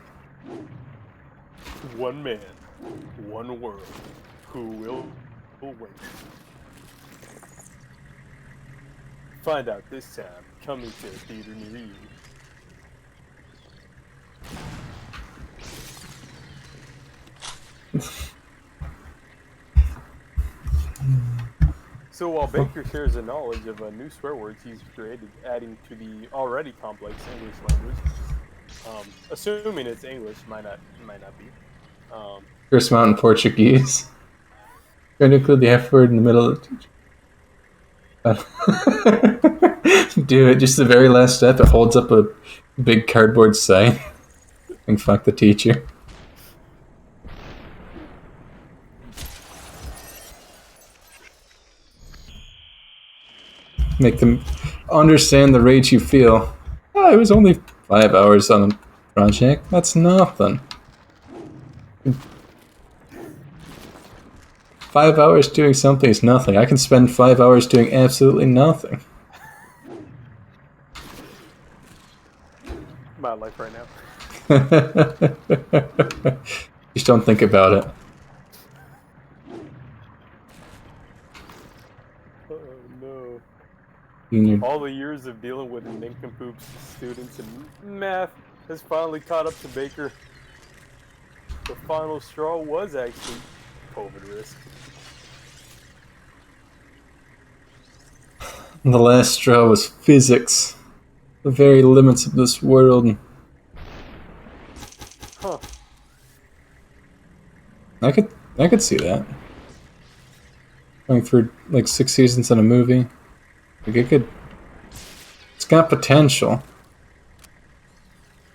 One man, one world. Who will win? Find out this time. Coming to a theater near you. So while Baker shares the knowledge of new swear words he's created, adding to the already complex English language, assuming it's English, might not be. First Mountain Portuguese. Trying to include the F word in the middle of the... Do it, just the very last step, it holds up a big cardboard sign. And fuck the teacher. Make them understand the rage you feel. Oh, it was only 5 hours on a project. That's nothing. 5 hours doing something is nothing. I can spend 5 hours doing absolutely nothing. My life right now. Just don't think about it. Oh no. Junior. All the years of dealing with nincompoops students in math has finally caught up to Baker. The final straw was actually COVID risk. And the last straw was physics. The very limits of this world. Huh. I could see that. Going through like 6 seasons in a movie. Like it could. It's got potential.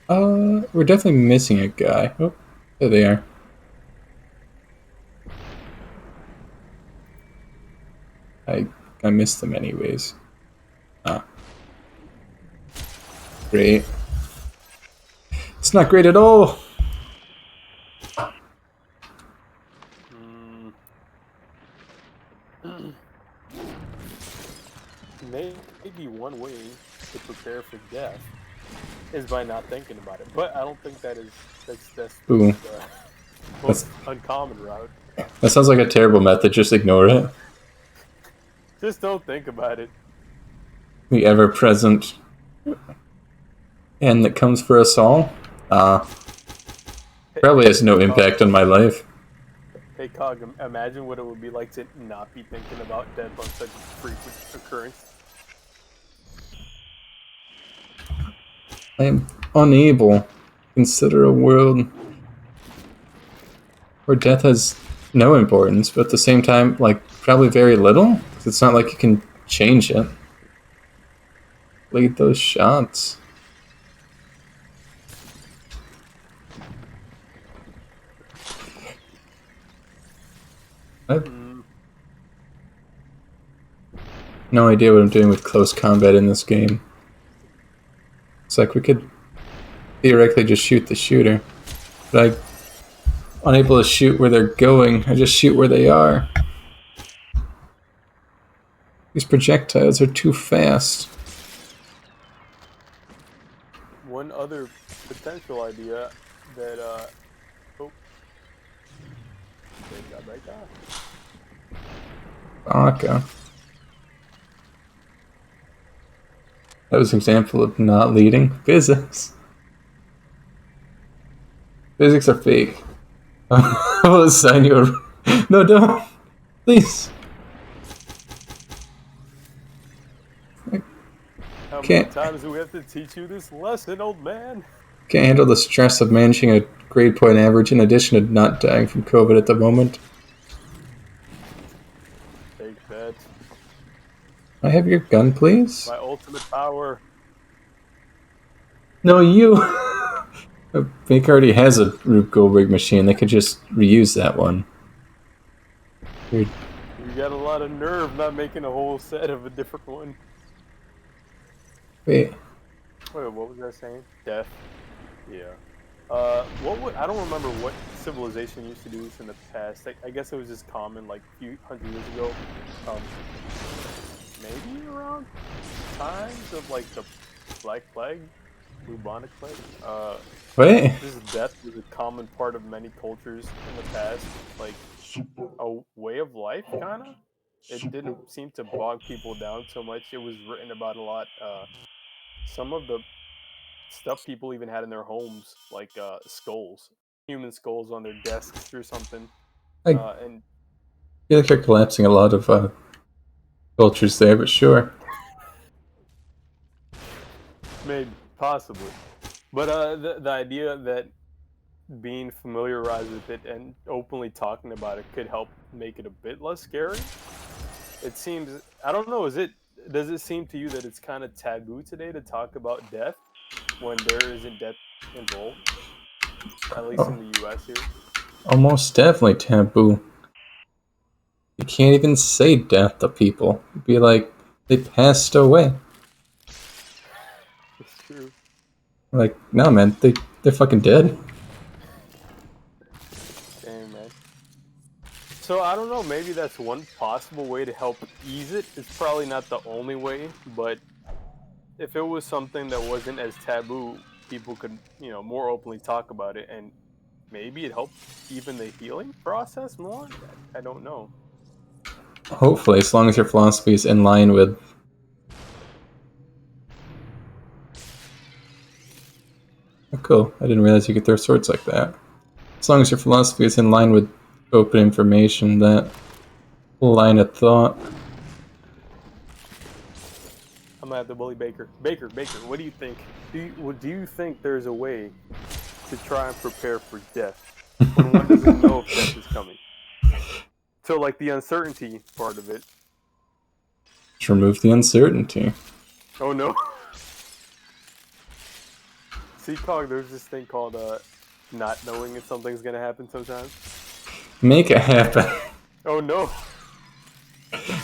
We're definitely missing a guy. Oh, there they are. I missed them anyways. Ah. Great. It's not great at all. Maybe one way to prepare for death is by not thinking about it, but I don't think that's Ooh. the most uncommon route. That sounds like a terrible method. Just ignore it. Just don't think about it. The ever-present end that comes for us all. Probably has no impact on my life. Hey Cog, imagine what it would be like to not be thinking about death on such a frequent occurrence. I am unable to consider a world where death has no importance, but at the same time, like, probably very little. 'Cause it's not like you can change it. Look at those shots. I have no idea what I'm doing with close combat in this game. It's like we could theoretically just shoot the shooter, but I'm unable to shoot where they're going. I just shoot where they are. These projectiles are too fast. One other potential idea that oh, they got right down. Baka. That was an example of not leading. Physics. Physics are fake. I will assign you a... No, don't. Please. How many Can't- times do we have to teach you this lesson, old man? Can't handle the stress of managing a grade point average in addition to not dying from COVID at the moment. Take that. I have your gun, please? My ultimate power. No, you. Baker already has a Rube Goldberg machine. They could just reuse that one. Weird. You got a lot of nerve not making a whole set of a different one. Wait. Wait, what was I saying? Death. Yeah. I don't remember what civilization used to do this in the past. I guess it was just common like a few hundred years ago. Maybe around times of like the Black Plague, bubonic plague. Wait. This death was a common part of many cultures in the past, like a way of life, kind of. It didn't seem to bog people down so much. It was written about a lot. Some of the stuff people even had in their homes, like skulls, human skulls on their desks or something. And I feel like you're collapsing a lot of cultures there, but sure. maybe, possibly. But the idea that being familiarized with it and openly talking about it could help make it a bit less scary. It seems, I don't know, does it seem to you that it's kind of taboo today to talk about death when there isn't death involved? At least in the US here. Almost definitely taboo. You can't even say death to people. You'd be like, they passed away. It's true. Like, no man, they're fucking dead. Damn, man. So I don't know, maybe that's one possible way to help ease it. It's probably not the only way, but if it was something that wasn't as taboo, people could, more openly talk about it, and maybe it helped even the healing process more? I don't know. Hopefully, as long as your philosophy is in line with Oh, cool. I didn't realize you could throw swords like that. As long as your philosophy is in line with open information, that line of thought. I'm gonna have to bully Baker. Baker, what do you think? Do you think there's a way to try and prepare for death when one doesn't know if death is coming? So, like, the uncertainty part of it. Just remove the uncertainty. Oh no. See, Cog, there's this thing called not knowing if something's gonna happen sometimes. Make it happen. Oh no.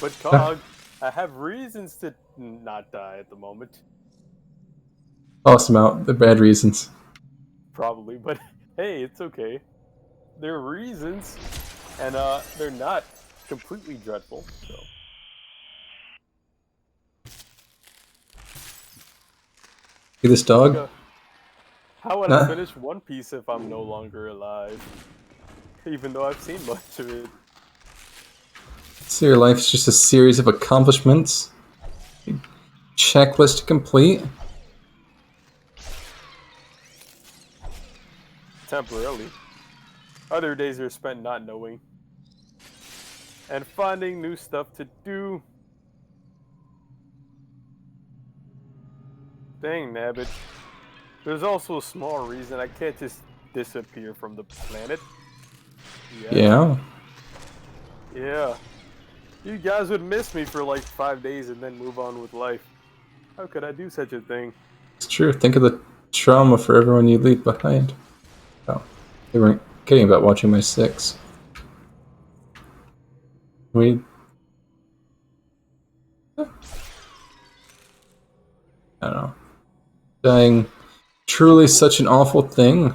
But Cog, I have reasons to not die at the moment. Toss them out. The bad reasons. Probably, but hey, it's okay. They're reasons, and they're not completely dreadful. So. See this dog? How would I finish One Piece if I'm no longer alive? Even though I've seen much of it. So your life is just a series of accomplishments. Checklist to complete. Temporarily. Other days are spent not knowing. And finding new stuff to do. Dang, nabbit. There's also a small reason I can't just disappear from the planet. Yeah. Yeah. You guys would miss me for like 5 days and then move on with life. How could I do such a thing? It's true. Think of the trauma for everyone you leave behind. Oh, they weren't kidding about watching my 6. I don't know. Dying, truly such an awful thing.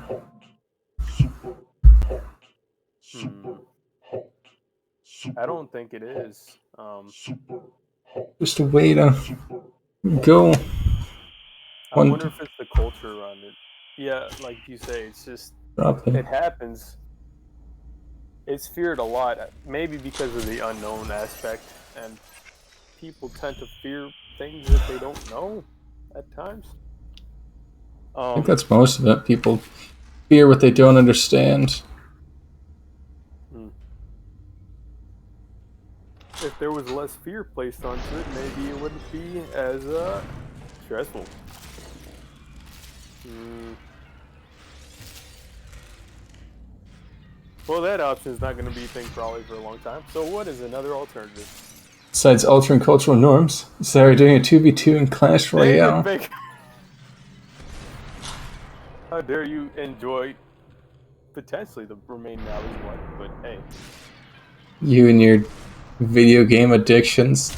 I don't think it is. Just a way to go. I wonder if it's the culture around it. Yeah, like you say, it's just it happens. It's feared a lot, maybe because of the unknown aspect, and people tend to fear things that they don't know at times. I think that's most of it. People fear what they don't understand. If there was less fear placed onto it, maybe it wouldn't be as stressful. Well, that option is not going to be a thing probably for a long time. So what is another alternative? Besides altering cultural norms, Sarah doing a 2v2 in Clash Royale. How dare you enjoy potentially the remaining hours of life, but hey. You and your video game addictions.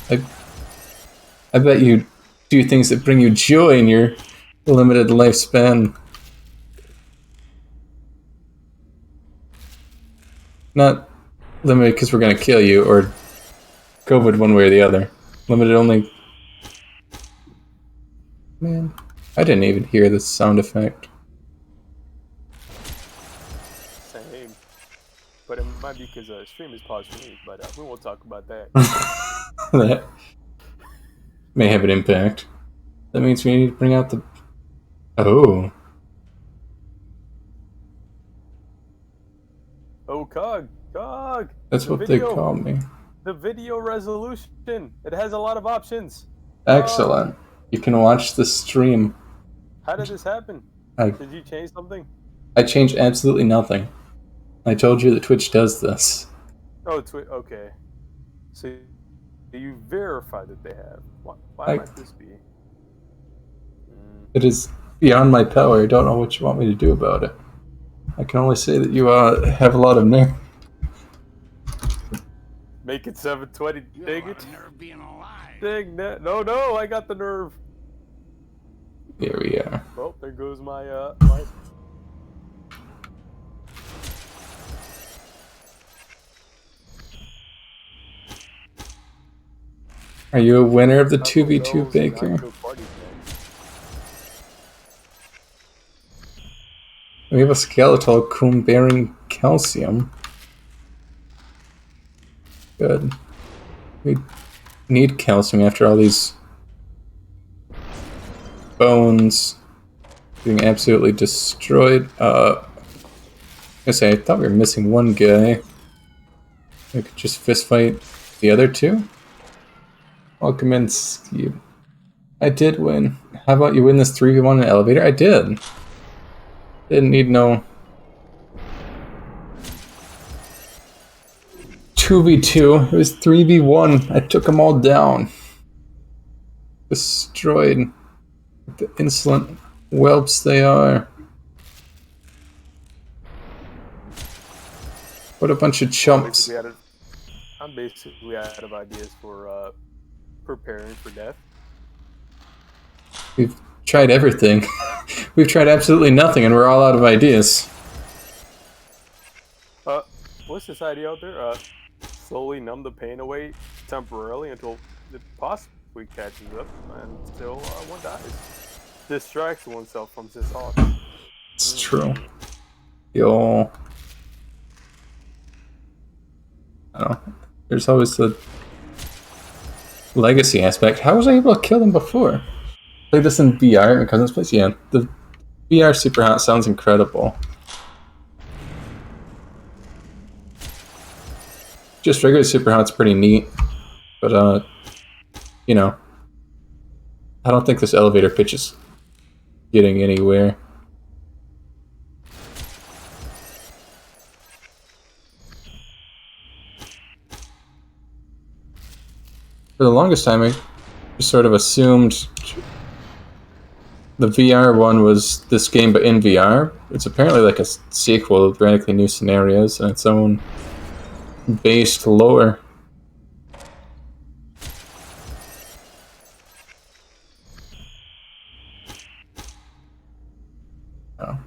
I bet you do things that bring you joy in your limited lifespan. Not limited because we're gonna kill you, or COVID one way or the other. Limited only... Man, I didn't even hear the sound effect. Same. But it might be because stream is paused for me, but we won't talk about that. That may have an impact. That means we need to bring out the... Oh. Oh, Cog! That's what they call me. The video resolution. It has a lot of options. Excellent. You can watch the stream. How did this happen? Did you change something? I changed absolutely nothing. I told you that Twitch does this. Oh, okay. So you verified that they have. Why might this be? It is beyond my power. I don't know what you want me to do about it. I can only say that you have a lot of nerve. Make it 720. Dang it. Dang that. No, I got the nerve. Here we are. Well, there goes my Are you a winner of the 2v2, Baker? We have a skeletal comb bearing calcium. Good. We need calcium after all these bones. Getting absolutely destroyed. I say, I thought we were missing one guy. I could just fist fight the other two. Alcheminsky. I did win. How about you win this 3v1 in the elevator? I did. Didn't need no 2v2. It was 3v1. I took them all down. Destroyed. The insolent whelps they are. What a bunch of chumps. I'm basically out of ideas for preparing for death. We've tried everything. We've tried absolutely nothing, and we're all out of ideas. What's this idea out there? Slowly numb the pain away temporarily until it possibly catches up, and until one dies. Distracts oneself from this thought. It's true. Yo. I don't know. There's always the legacy aspect. How was I able to kill them before? Played this in VR at my cousin's place? Yeah, the VR Super Hot sounds incredible. Just regular Super Hot's pretty neat, but you know, I don't think this elevator pitch is getting anywhere. For the longest time, I just sort of assumed the VR one was this game, but in VR. It's apparently like a sequel with radically new scenarios and its own based lore. Oh.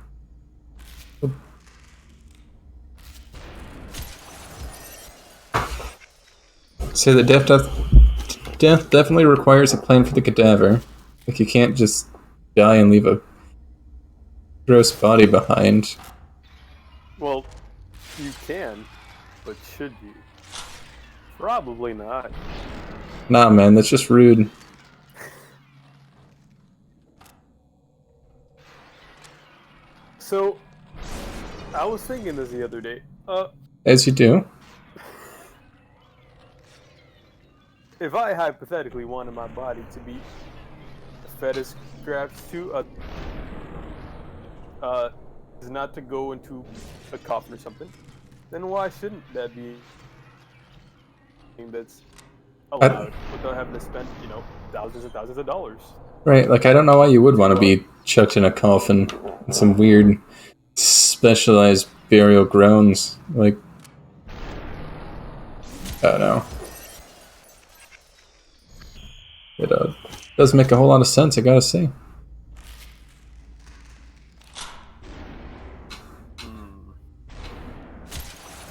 Say that death definitely requires a plan for the cadaver. Like, you can't just die and leave a gross body behind. Well, you can, but should you? Probably not. Nah, man, that's just rude. So, I was thinking this the other day. As you do. If I hypothetically wanted my body to be fetish grafts to is not to go into a coffin or something, then why shouldn't that be that's allowed without having to spend, thousands and thousands of dollars? Right, like, I don't know why you would want to be chucked in a coffin in some weird specialized burial grounds. Like, I don't know. It does make a whole lot of sense, I gotta say.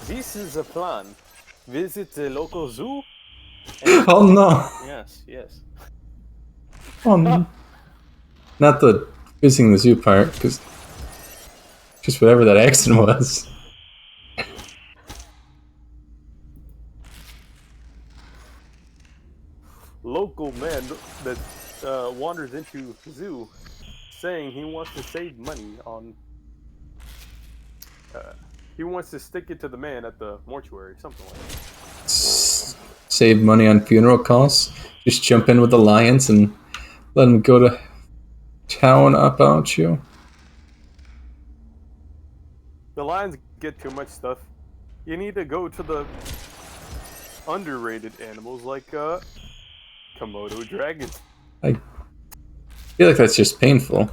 This is a plan. Visit the local zoo. Oh no! Yes. Oh no. Not the visiting the zoo part, because just whatever that accent was. Local man that wanders into zoo saying he wants to save money on he wants to stick it to the man at the mortuary, something like that. Save money on funeral costs. Just jump in with the lions and let them go to town about you. The lions get too much stuff. You need to go to the underrated animals like Komodo dragons. I feel like that's just painful.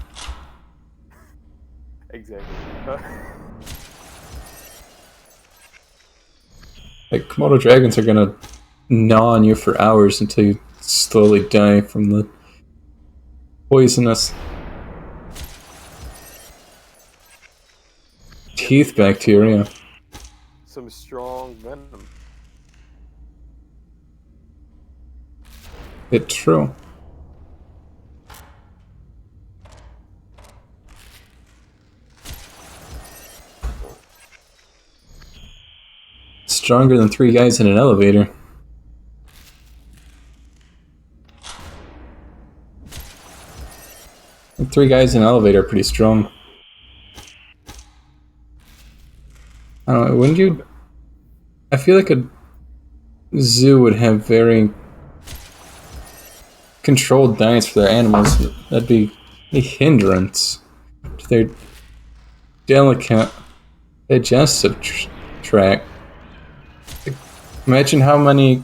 Exactly. Like, Komodo dragons are gonna gnaw on you for hours until you slowly die from the poisonous teeth bacteria. Some strong venom. It's true. Stronger than 3 guys in an elevator. 3 guys in an elevator are pretty strong. I don't know, wouldn't you? I feel like a zoo would have very controlled diets for their animals. That'd be a hindrance to their delicate digestive tract. Imagine how many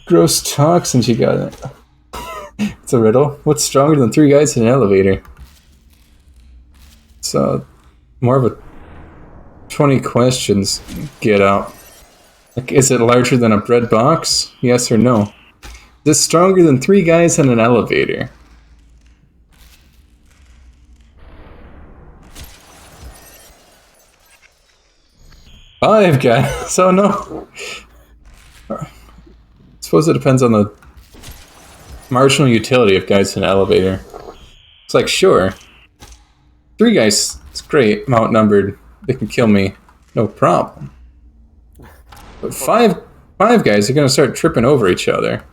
gross toxins you got in it. It's a riddle. What's stronger than 3 guys in an elevator? It's more of a 20 questions get out. Like, is it larger than a bread box? Yes or no? Is it stronger than 3 guys in an elevator? Five guys. Oh no. I suppose it depends on the marginal utility of guys in an elevator. It's like, sure, 3 guys, it's great, I'm outnumbered, they can kill me, no problem. But five guys are gonna start tripping over each other.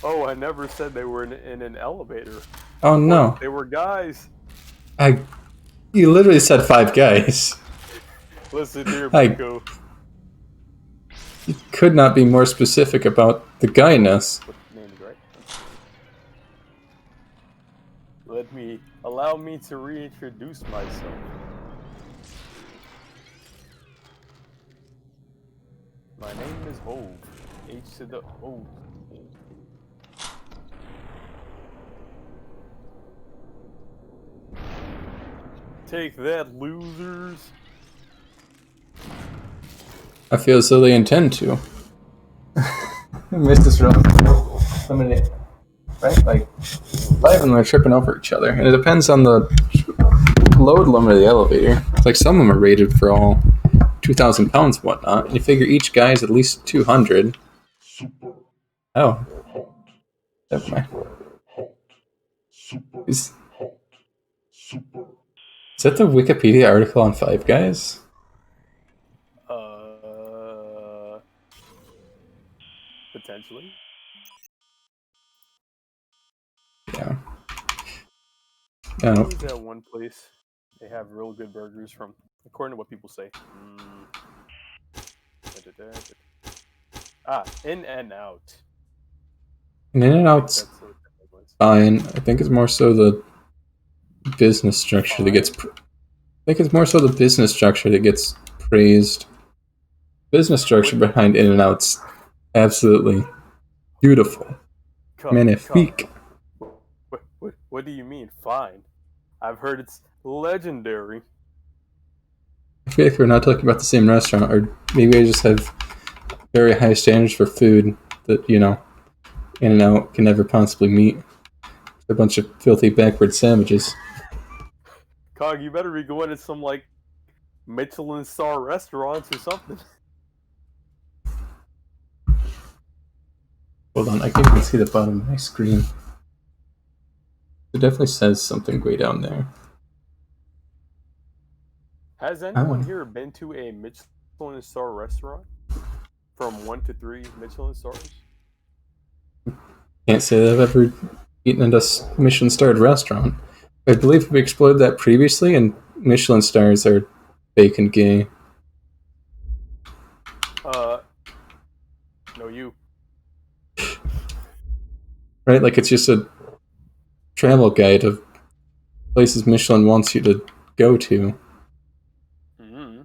Oh, I never said they were in an elevator. Oh no. They were guys. You literally said 5 guys. Listen here, I- Pico. You could not be more specific about the guyness. What name is right? Allow me to reintroduce myself. My name is Hove. H to the O. Take that, losers. I feel as though they intend to. I missed this round. Right? Like, 5 of them are tripping over each other. And it depends on the load limit of the elevator. It's like some of them are rated for all 2,000 pounds and whatnot. And you figure each guy is at least 200. Super Oh, hot. never mind. Hot. Super Is hot. Super that the Wikipedia article on 5 guys? Potentially. Yeah. Oh, Who's that one place they have real good burgers from, according to what people say? In-N-Out. and In-N-Out's That's what that was. fine. I think it's more so the business structure that gets. I think it's more so the business structure that gets praised. Business structure behind In-N-Out's absolutely beautiful, magnifique. What do you mean, fine? I've heard it's legendary. I feel like we're not talking about the same restaurant, or maybe I just have very high standards for food that, In-N-Out can never possibly meet. A bunch of filthy backward sandwiches. Cog, you better be going to some, like, Michelin star restaurants or something. Hold on, I can't even see the bottom of my screen. It definitely says something way down there. Has anyone Oh. here been to a Michelin star restaurant? From 1 to 3 Michelin stars? Can't say that I've ever eaten at a Michelin-starred restaurant. I believe we explored that previously, and Michelin stars are bacon gay. No, you. Right? Like, it's just a travel guide of places Michelin wants you to go to. Mm-hmm.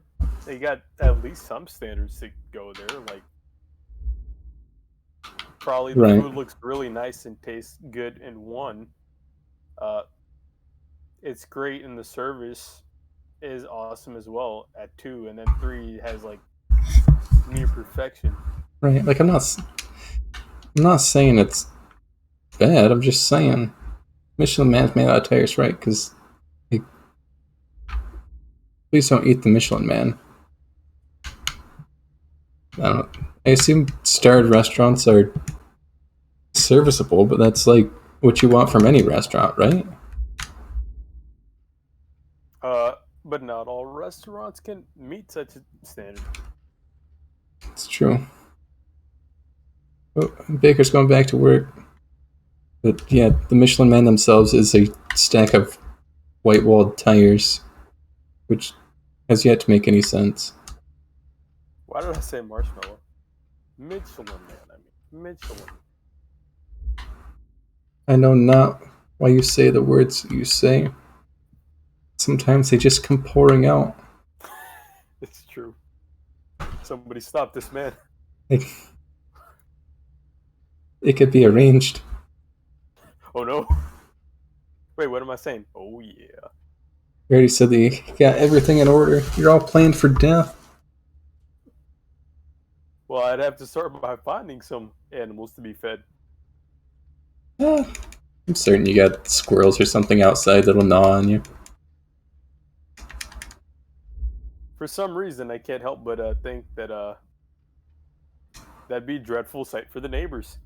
They got at least some standards to go there. Like, probably the Right. food looks really nice and tastes good in 1. It's great, and the service is awesome as well at 2, and then 3 has like near perfection. Right? Like, I'm not saying it's bad. I'm just saying Michelin Man's made out of tires, right? Because please don't eat the Michelin Man. I assume starred restaurants are serviceable, but that's like what you want from any restaurant, right? But not all restaurants can meet such a standard. It's true. Oh, Baker's going back to work. But yeah, the Michelin Man themselves is a stack of white-walled tires, which has yet to make any sense. Why did I say marshmallow? Michelin Man, I mean. Michelin. I know not why you say the words you say. Sometimes they just come pouring out. It's true. Somebody stop this man. It, it could be arranged. Oh no. Wait, what am I saying? Oh yeah. You already said that you got everything in order. You're all planned for death. Well, I'd have to start by finding some animals to be fed. Ah, I'm certain you got squirrels or something outside that'll gnaw on you. For some reason, I can't help but think that that'd be a dreadful sight for the neighbors.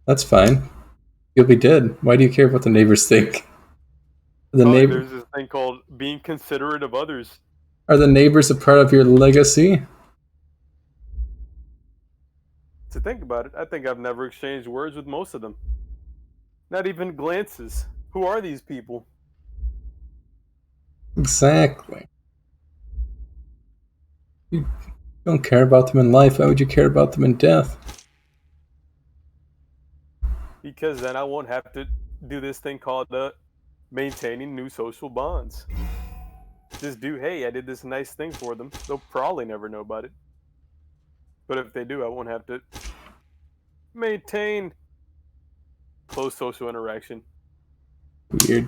That's fine. You'll be dead. Why do you care what the neighbors think? The neighbor There's this thing called being considerate of others. Are the neighbors a part of your legacy? To think about it, I think I've never exchanged words with most of them. Not even glances. Who are these people? Exactly. You don't care about them in life. Why would you care about them in death? Because then I won't have to do this thing called maintaining new social bonds. Just do, hey, I did this nice thing for them. They'll probably never know about it. But if they do, I won't have to maintain close social interaction. Weird.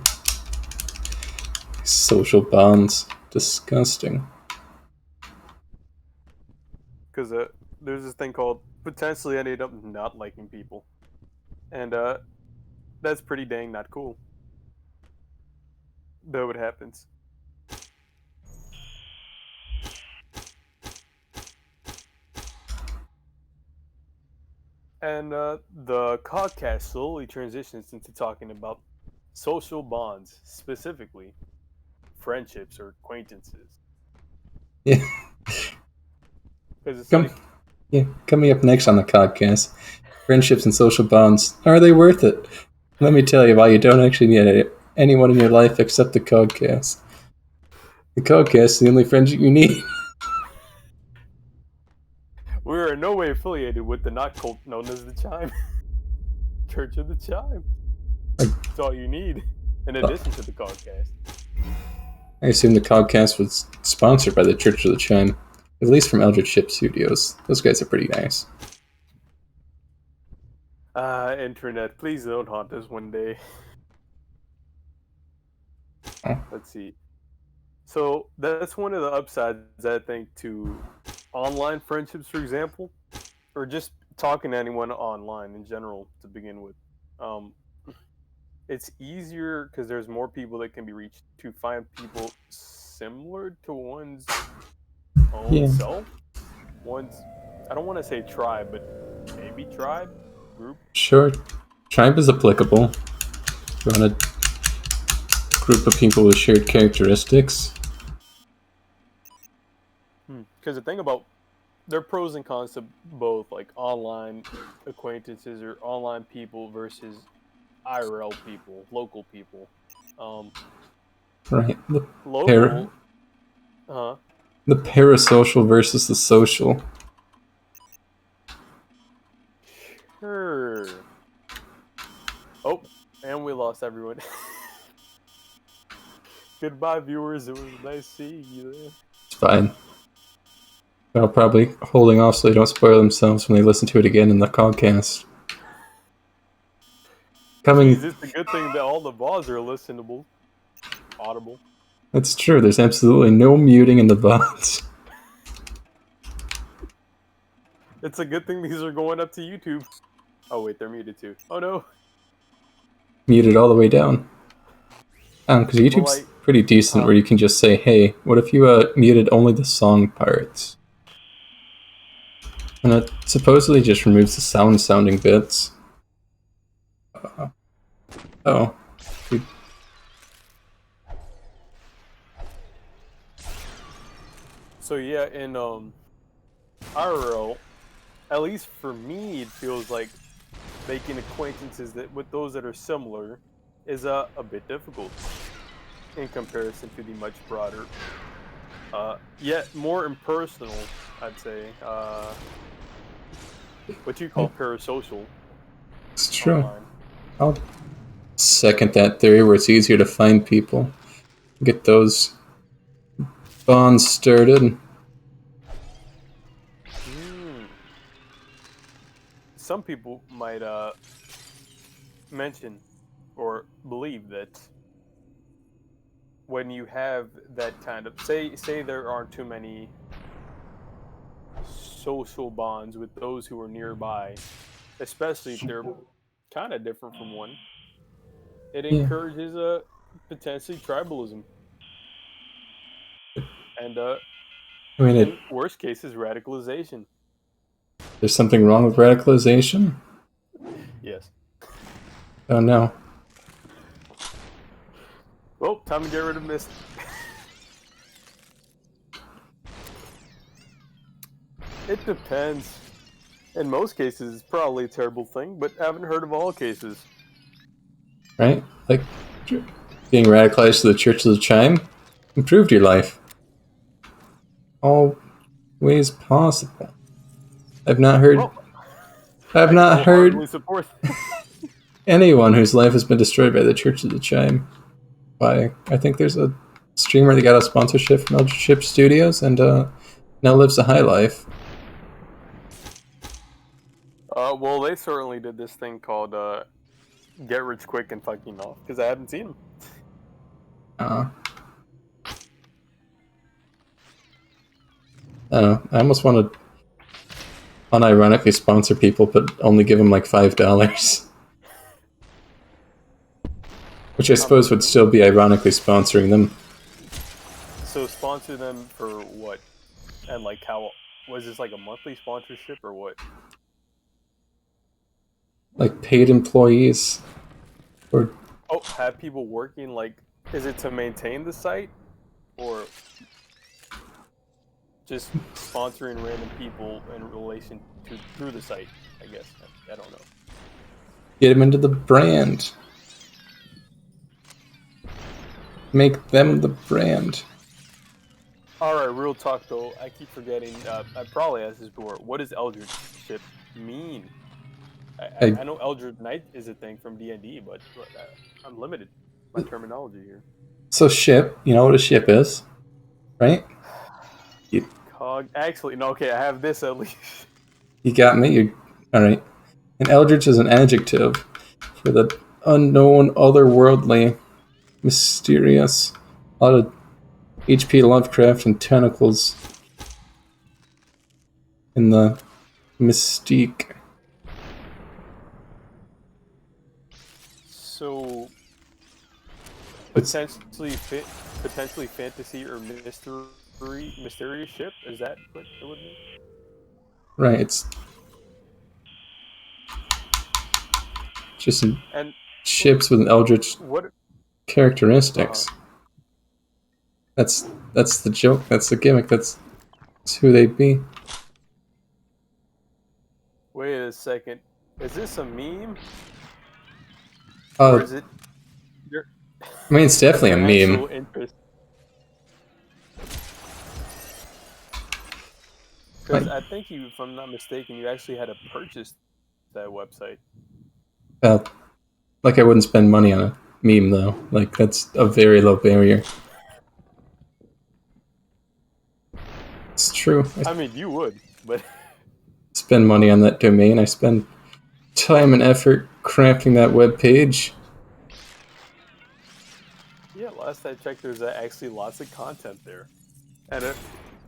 Social bonds. Disgusting. Because there's this thing called potentially ended up not liking people. And that's pretty dang not cool. Though it happens. And the podcast slowly transitions into talking about social bonds, specifically friendships or acquaintances. Yeah. Because it's Come, yeah, coming up next on the podcast, friendships and social bonds. Are they worth it? Let me tell you why you don't actually need anyone in your life except the Codcast. The Codcast is the only friendship you need. we are in no way affiliated with the not cult known as the Chime. Church of the Chime. That's all you need, in addition to the podcast. I assume the Codcast was sponsored by the Church of the Chime, at least from Eldritch Ship Studios. Those guys are pretty nice. Internet, please don't haunt us one day. Let's see. So that's one of the upsides, I think, to online friendships, for example, or just talking to anyone online in general to begin with. It's easier because there's more people that can be reached to find people similar to one's own self. One's, I don't want to say tribe, but maybe tribe, group. Sure, tribe is applicable. You want a group of people with shared characteristics. Because the thing about, there are pros and cons to both, like online acquaintances or online people versus IRL people, local people. Right. Local. The parasocial versus the social. Sure. Oh, and we lost everyone. Goodbye, viewers. It was nice seeing you there. It's fine. They're probably holding off so they don't spoil themselves when they listen to it again in the podcast. Jeez, it's a good thing that all the VODs are listenable. Audible. That's true. There's absolutely no muting in the VODs. It's a good thing these are going up to YouTube. Oh wait, they're muted too. Oh no. Muted all the way down. Because YouTube's pretty decent where you can just say, hey, what if you muted only the song parts? And it supposedly just removes the sounding bits. Oh. Dude. So yeah, in IRL, at least for me, it feels like making acquaintances that with those that are similar is a bit difficult in comparison to the much broader, yet more impersonal, I'd say, what you call parasocial It's true. online. I'll second that theory where it's easier to find people, get those bonds started. Some people might mention or believe that when you have that kind of say there aren't too many social bonds with those who are nearby, especially if they're super, kind of different from one, it Yeah. encourages potentially tribalism and I mean, in worst cases radicalization. there's something wrong with radicalization? Yes. Oh no. Well, time to get rid of Mist. It depends. In most cases, it's probably a terrible thing, but I haven't heard of all cases. Right? Like, being radicalized to the Church of the Chime improved your life. All ways possible. I've not heard. Well, I've I can not heard wholeheartedly support. anyone whose life has been destroyed by the Church of the Chime. Why? I think there's a streamer that got a sponsorship from Eldritch Ship Studios and now lives a high life. Well, they certainly did this thing called "Get Rich Quick and Fucking Off" because I haven't seen them. I don't know. I almost want to unironically sponsor people, but only give them like $5. Which I suppose would still be ironically sponsoring them. So sponsor them for what? And like how was this like a monthly sponsorship or what? Like paid employees. Or Oh, have people working like is it to maintain the site or just sponsoring random people in relation to through the site? I guess I don't know. get them into the brand. Make them the brand. All right, real talk though. I keep forgetting. I probably asked this before. What does Eldritch ship mean? I know Eldritch Knight is a thing from D&D, but I'm limited my terminology here. So ship, you know what a ship is, right? Cog. Actually, no. Okay, I have this at least. You got me. You all right? And eldritch is an adjective for the unknown, otherworldly, mysterious. A lot of H.P. Lovecraft and tentacles in the mystique. So It's potentially fantasy or mysterious ship. Is that what it would be? right. It's just And ships with eldritch what? characteristics. That's the joke. That's the gimmick. That's who they be. Wait a second. Is this a meme or is it your I mean, it's definitely a actual meme. interest? Because Like, I think you, if I'm not mistaken, you actually had to purchase that website. like I wouldn't spend money on a meme though. Like that's a very low barrier. It's true. I mean, you would, but Spend money on that domain. I spend time and effort crafting that web page. yeah, last I checked, there's actually lots of content there, and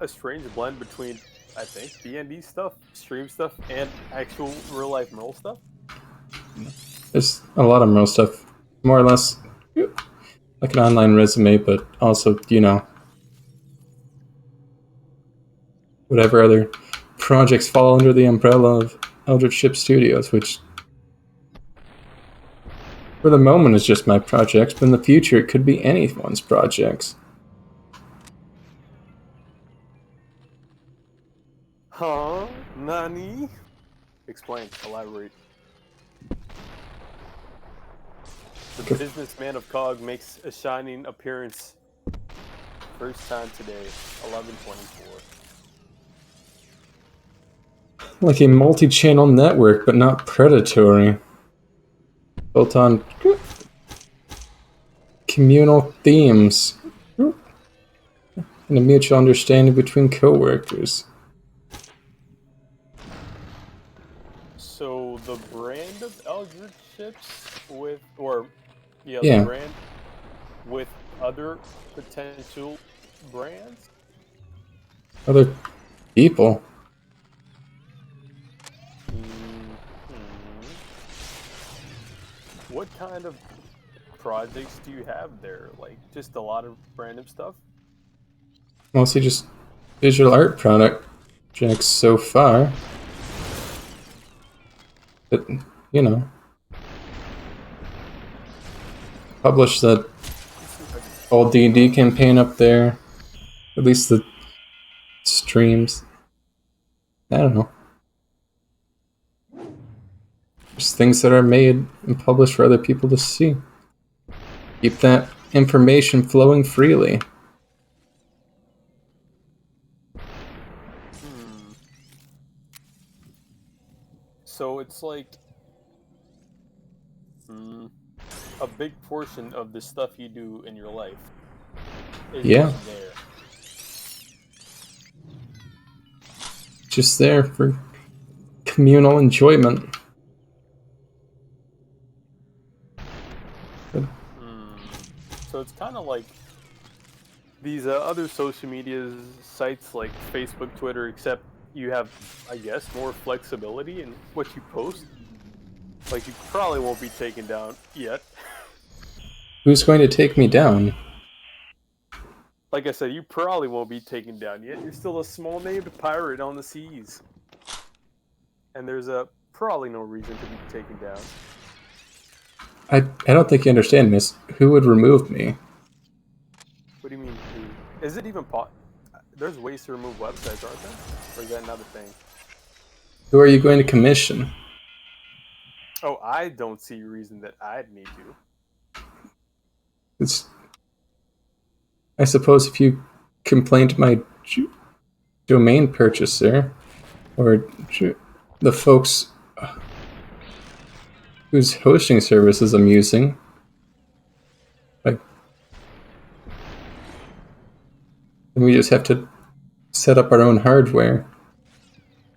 a strange blend between, I think, D&D stuff, stream stuff, and actual real life Merle stuff. There's a lot of Merle stuff, more or less like an online resume, but also, you know, whatever other projects fall under the umbrella of Eldritch Ship Studios, which for the moment is just my projects, but in the future it could be anyone's projects. Huh? Nani? Explain. Elaborate. The businessman of COG makes a shining appearance. First time today, 11:24. Like a multi-channel network, but not predatory. Built on communal themes and a mutual understanding between coworkers. So the brand of Eldritch ships with, Yeah. the brand with other potential brands. Other people. What kind of projects do you have there? Like just a lot of random stuff? Mostly just visual art projects so far. But, you know. Published that old D&D campaign up there. At least the streams. I don't know. Just things that are made and published for other people to see. Keep that information flowing freely. So it's like a big portion of the stuff you do in your life is just there. Just there for communal enjoyment. So it's kind of like these other social media sites like Facebook, Twitter, except you have, I guess, more flexibility in what you post. Like, you probably won't be taken down yet. Who's going to take me down? Like I said, you probably won't be taken down yet. You're still a small-named pirate on the seas. And there's probably no reason to be taken down. I don't think you understand this. Who would remove me? What do you mean, who? Is it even there's ways to remove websites, aren't there? Or is that another thing? Who are you going to commission? Oh, I don't see a reason that I'd need to. I suppose if you complain to my domain purchaser, or the folks whose hosting services I'm using, then we just have to set up our own hardware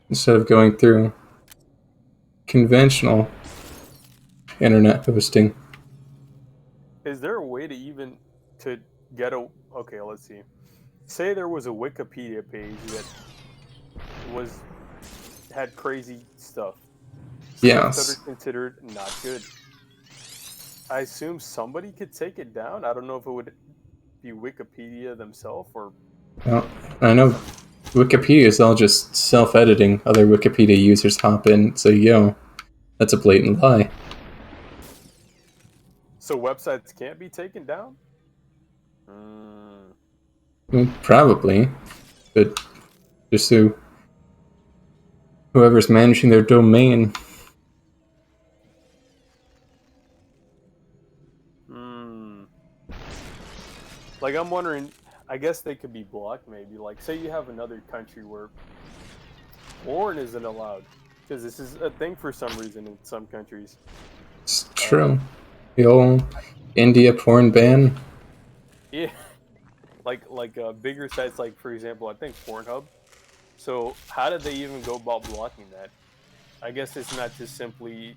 instead of going through conventional internet hosting. Is there a way to even to get a... Okay, let's see. Say there was a Wikipedia page that had crazy stuff. Yes. That are considered not good. I assume somebody could take it down. I don't know if it would be Wikipedia themselves or... Well, I know Wikipedia is all just self-editing. Other Wikipedia users hop in and say, yo, that's a blatant lie. So websites can't be taken down? Well, probably. But just so whoever's managing their domain. Like, I'm wondering, I guess they could be blocked maybe. Like, say you have another country where porn isn't allowed. Because this is a thing for some reason in some countries. It's true. The old India porn ban. Yeah. Like bigger sites, like, for example, I think Pornhub. So how did they even go about blocking that? I guess it's not just simply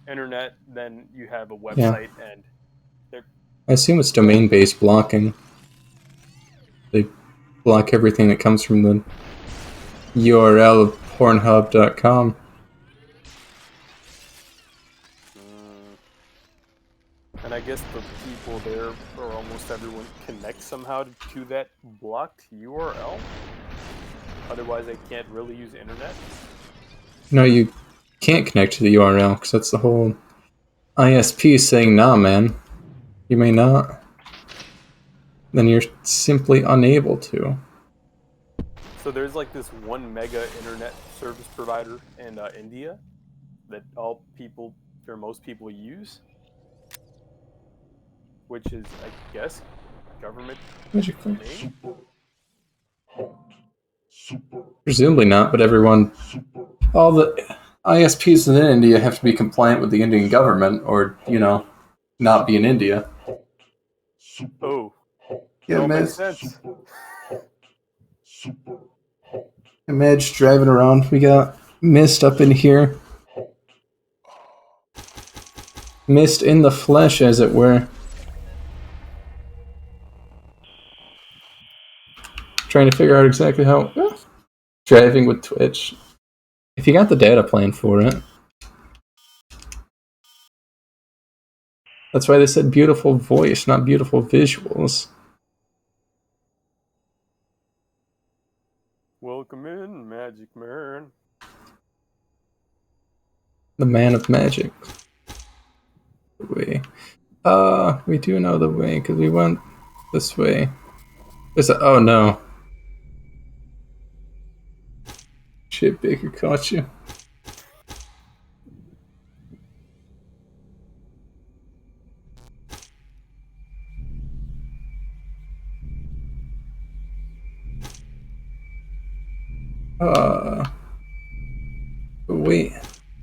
internet, then you have a website and... I assume it's domain-based blocking. They block everything that comes from the URL of Pornhub.com. And I guess the people there, or almost everyone, connects somehow to that blocked URL? Otherwise they can't really use internet? No, you can't connect to the URL, because that's the whole ISP saying, nah, man, you may not. Then you're simply unable to. So there's like this one mega internet service provider in India that all people, or most people, use? which is, I guess, government Magic Flame. name. Super hot. Super Presumably not, but everyone, super all the ISPs in India have to be compliant with the Indian government, or not be in India. hot. Super Oh, hot. it all makes Imagine, sense. Super hot. Super hot. imagine driving around. We got mist up in here, Hot. mist in the flesh, as it were. Trying to figure out exactly how driving with Twitch. If you got the data plan for it, that's why they said beautiful voice, not beautiful visuals. Welcome in, Magic Man. The man of magic. We do know the way because we went this way. Oh no. Shit, Baker caught you. Wait.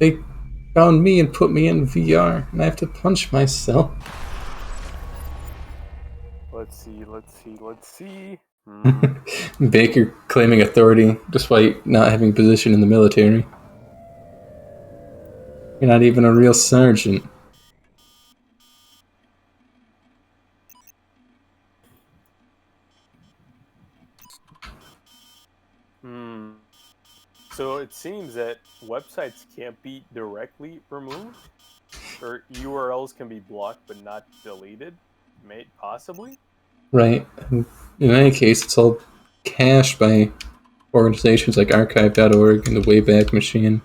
They found me and put me in VR, and I have to punch myself. Let's see. Baker claiming authority despite not having position in the military. You're not even a real sergeant. So it seems that websites can't be directly removed, or URLs can be blocked but not deleted, possibly. Right. In any case, it's all cached by organizations like archive.org and the Wayback Machine.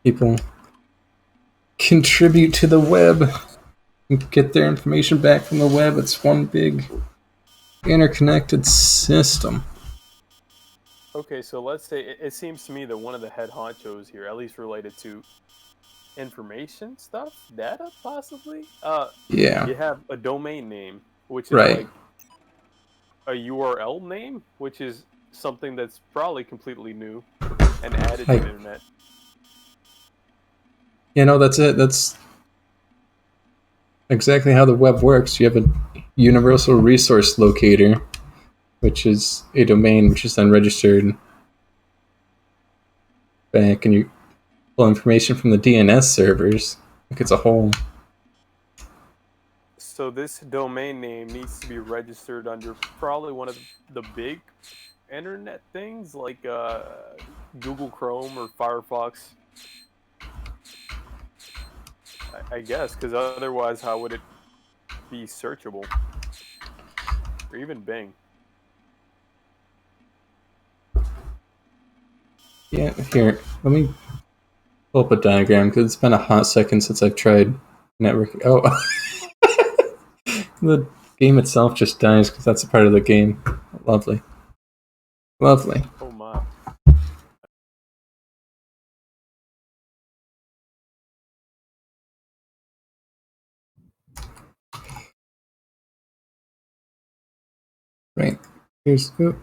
People contribute to the web and get their information back from the web. It's one big interconnected system. Okay, so let's say it seems to me that one of the head honchos here, at least related to information stuff, data possibly. Yeah. You have a domain name, which is Right. like a URL name, which is something that's probably completely new and added to the internet. That's it. That's exactly how the web works. You have a universal resource locator, which is a domain which is then registered back, and you pull information from the DNS servers. Like it's a whole. So this domain name needs to be registered under probably one of the big internet things like Google Chrome or Firefox. I guess, because otherwise how would it be searchable? Or even Bing. Yeah, here, let me pull up a diagram, because it's been a hot second since I've tried networking. Oh, the game itself just dies, because that's a part of the game. Lovely. Lovely. Oh my. Right. Here's... Oh.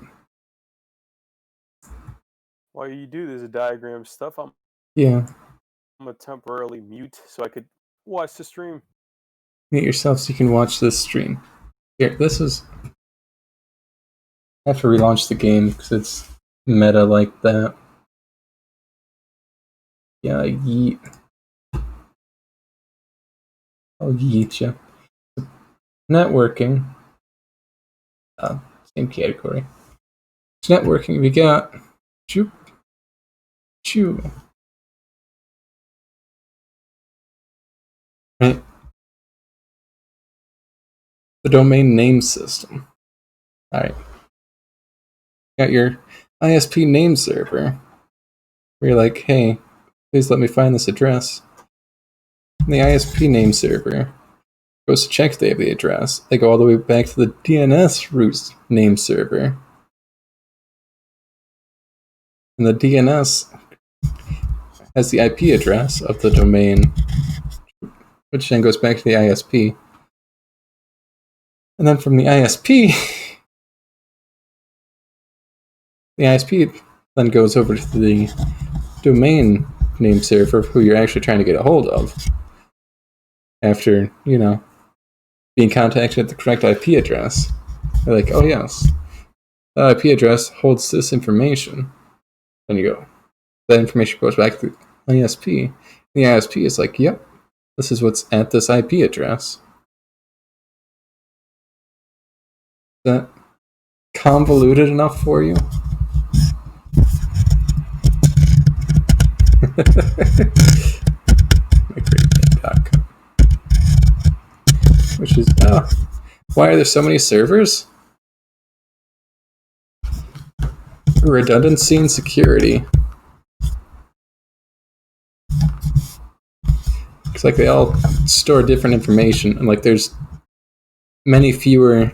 While you do this diagram stuff, I'm gonna temporarily mute so I could watch the stream. Mute yourself so you can watch this stream. Here, this is... I have to relaunch the game because it's meta like that. Yeah, yeet. I'll yeet you. Networking. Same category. It's networking. We got... Choop. Chew. Right. The domain name system. Alright. Got your ISP name server. Where you're like, hey, please let me find this address. And the ISP name server goes to check if they have the address. They go all the way back to the DNS root name server. And the DNS has the IP address of the domain, which then goes back to the ISP. And then from the ISP, the ISP then goes over to the domain name server who you're actually trying to get a hold of. After, being contacted at the correct IP address. They're like, oh yes, that IP address holds this information. Then you go, that information goes back to the ISP. The ISP is like, yep, this is what's at this IP address. Is that convoluted enough for you? MyGreatDane.com. Which is, why are there so many servers? Redundancy and security. It's like they all store different information, and like there's many fewer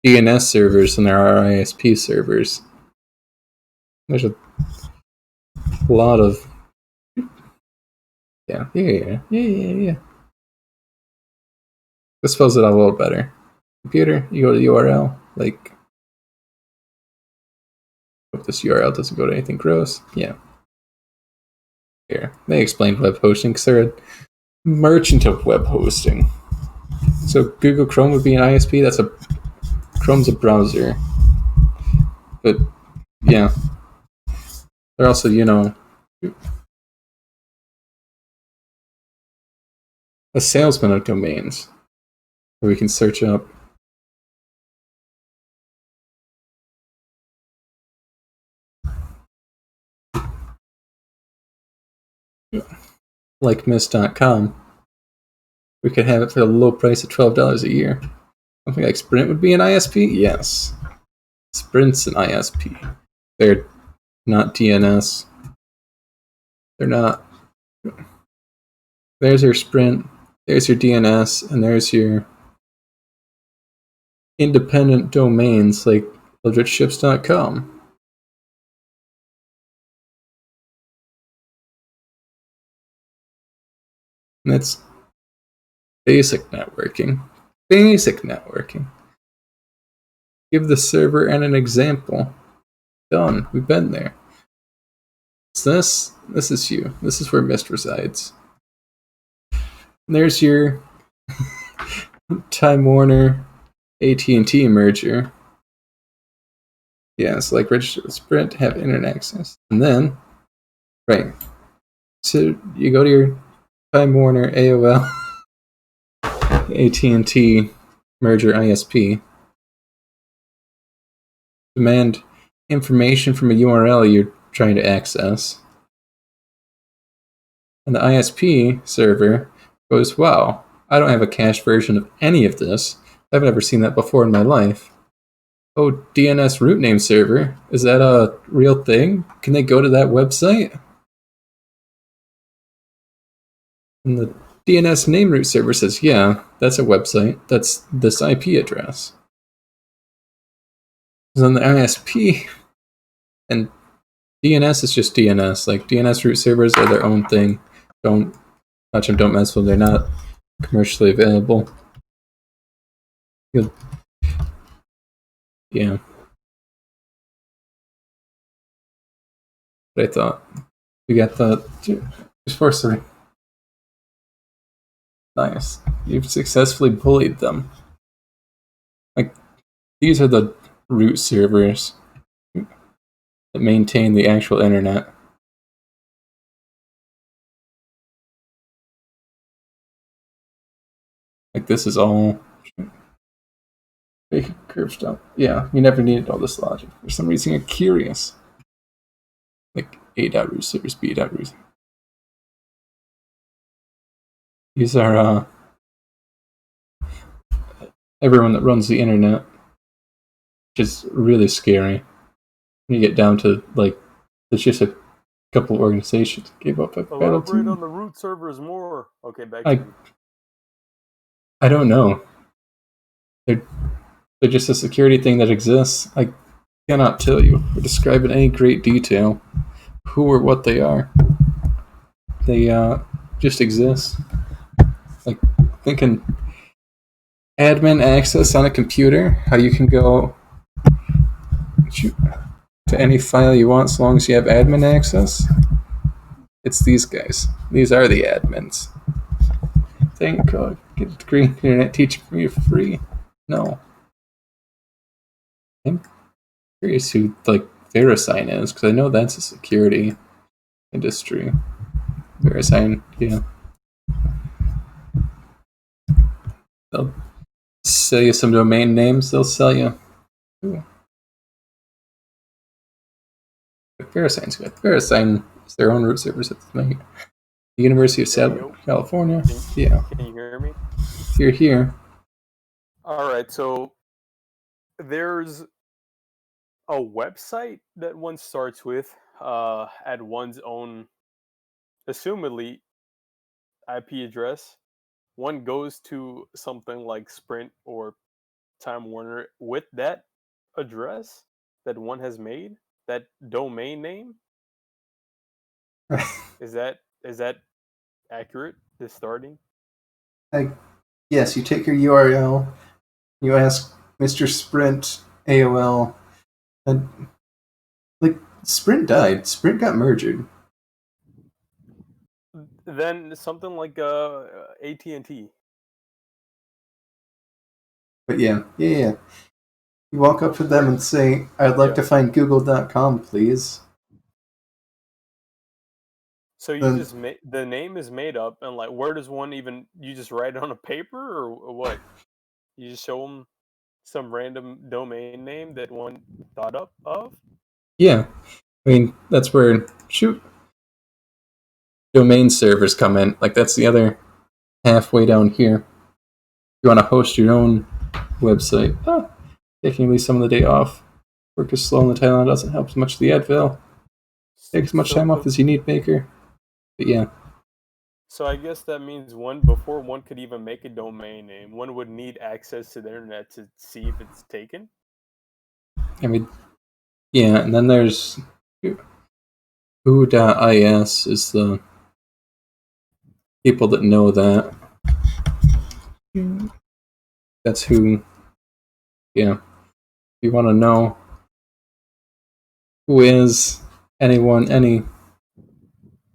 DNS servers than there are ISP servers. There's a lot of yeah. This spells it out a little better. Computer, you go to the URL, like, hope this URL doesn't go to anything gross. Yeah. Here, they explained web hosting because they're a merchant of web hosting. So Google Chrome would be an ISP. Chrome's a browser, but yeah, they're also a salesman of domains, where we can search up like Miss.com. We could have it for the low price of $12 a year. Something like Sprint would be an ISP? Yes. Sprint's an ISP. They're not DNS. They're not. There's your Sprint, there's your DNS, and there's your independent domains like LegitShips.com. And that's basic networking. Basic networking. Give the server an example. Done. We've been there. So this is you. This is where Mist resides. And there's your Time Warner AT&T merger. Yeah, it's like register with Sprint, have internet access. And then, right. So you go to your Time Warner AOL AT&T merger ISP. Demand information from a URL you're trying to access. And the ISP server goes, wow, I don't have a cached version of any of this. I've never seen that before in my life. Oh, DNS root name server, is that a real thing? Can they go to that website? And the DNS name root server says, yeah, that's a website. That's this IP address. So then the ISP and DNS is just DNS. Like, DNS root servers are their own thing. Don't touch them, don't mess with them. They're not commercially available. Yeah. But I thought we got the sorcery. Nice. You've successfully bullied them. Like, these are the root servers that maintain the actual internet. Like, this is all fake curve stuff. Yeah, you never needed all this logic. For some reason, you're curious. Like, A.root servers, B.root. These are everyone that runs the internet, which is really scary. When you get down to, like, there's just a couple of organizations that gave up at Elaborate on the root servers more. Okay, back to you. I don't know. They're just a security thing that exists. I cannot tell you or describe in any great detail who or what they are. They just exist. Like thinking admin access on a computer, how you can go to any file you want so long as you have admin access. It's these guys. These are the admins. Think, get a degree in internet teaching for you for free. No. I'm curious who like VeriSign is, because I know that's a security industry. VeriSign, yeah. They'll sell you some domain names, they'll sell you. Ooh. VeriSign's good. VeriSign is their own root service at the University of Southern California. Yeah. Can you hear me? You're here. Alright, so there's a website that one starts with at one's own, assumedly, IP address. One goes to something like Sprint or Time Warner with that address that one has made, that domain name. Is that accurate? This starting? Yes, you take your URL, you ask Mr. Sprint AOL, and like Sprint died. Sprint got merged. Then something like AT&T. But yeah. You walk up to them and say, "I'd like to find Google.com, please." So you just the name is made up, and like, where does one even? You just write it on a paper, or what? You just show them some random domain name that one thought up of. Yeah, I mean that's where domain servers come in. Like that's the other halfway down here. You want to host your own website. Taking at least some of the day off. Work is slow in the Thailand doesn't help as much as the Advil. Take as much time off as you need, Baker. But yeah. So I guess that means before one could even make a domain name, one would need access to the internet to see if it's taken. I mean, yeah, and then there's who.is is the people that know that. That's who, yeah. If you want to know who is any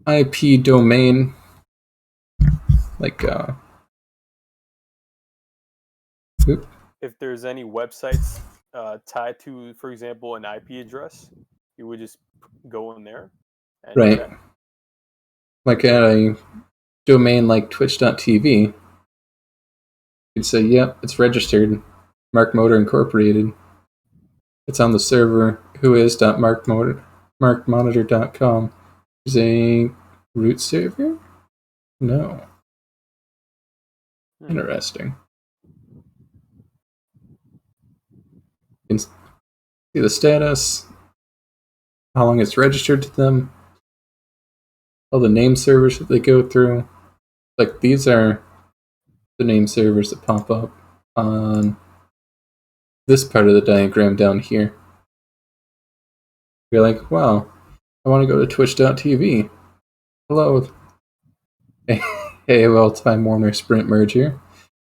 IP domain, like, if there's any websites tied to, for example, an IP address, you would just go in there. And right. Check. Like a domain like twitch.tv, you'd say, yep, it's registered. Mark Motor Incorporated. It's on the server whois.markmonitor.com. Is a root server? No. Interesting. You can see the status, how long it's registered to them, all the name servers that they go through. Like these are the name servers that pop up on this part of the diagram down here. You're like, wow, I want to go to twitch.tv. Hello. AOL Time Warner Sprint merger. Can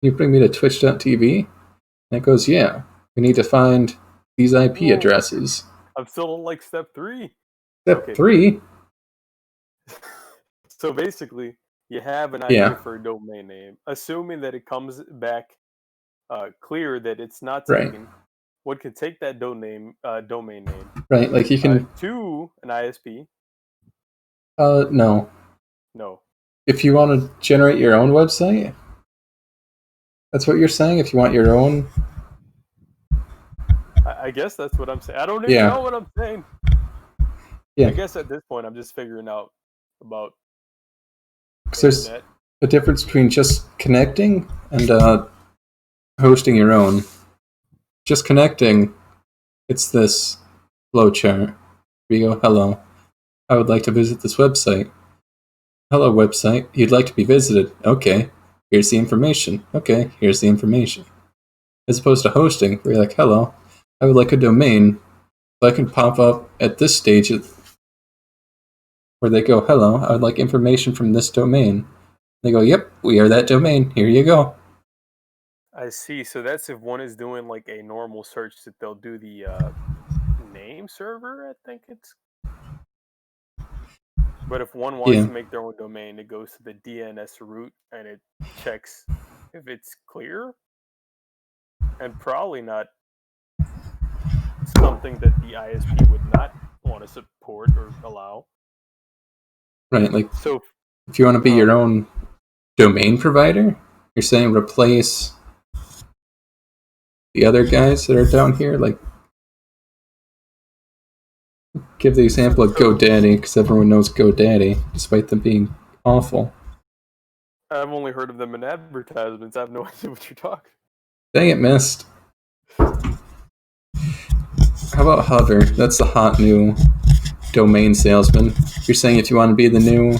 you bring me to twitch.tv? And it goes, yeah, we need to find these IP addresses. I'm still on like step 3. Step 3? So basically, you have an idea for a domain name. Assuming that it comes back clear that it's not taken, one can take that domain name. Right, like you can... to an ISP. No. No. If you want to generate your own website? That's what you're saying? If you want your own... I guess that's what I'm saying. I don't even know what I'm saying. Yeah. I guess at this point I'm just figuring out about... Because there's a difference between just connecting and hosting your own. Just connecting, it's this flowchart. We go, hello, I would like to visit this website. Hello, website, you'd like to be visited. Okay, here's the information. Okay, here's the information. As opposed to hosting, where you're like, hello, I would like a domain. So I can pop up at this stage where they go, "Hello, I would like information from this domain." They go, "Yep, we are that domain. Here you go." I see. So that's if one is doing like a normal search, that they'll do the name server. I think it's. But if one wants Yeah, to make their own domain, it goes to the DNS root and it checks if it's clear, and probably not something that the ISP would not want to support or allow. right. Like So, if you want to be uh, your own domain provider, you're saying replace the other guys that are down here. Like, give the example of so GoDaddy because everyone knows GoDaddy, despite them being awful. I've only heard of them in advertisements. I have no idea what you're talking. Dang it, missed. How about Hover? That's the hot new domain salesman. You're saying if you want to be the new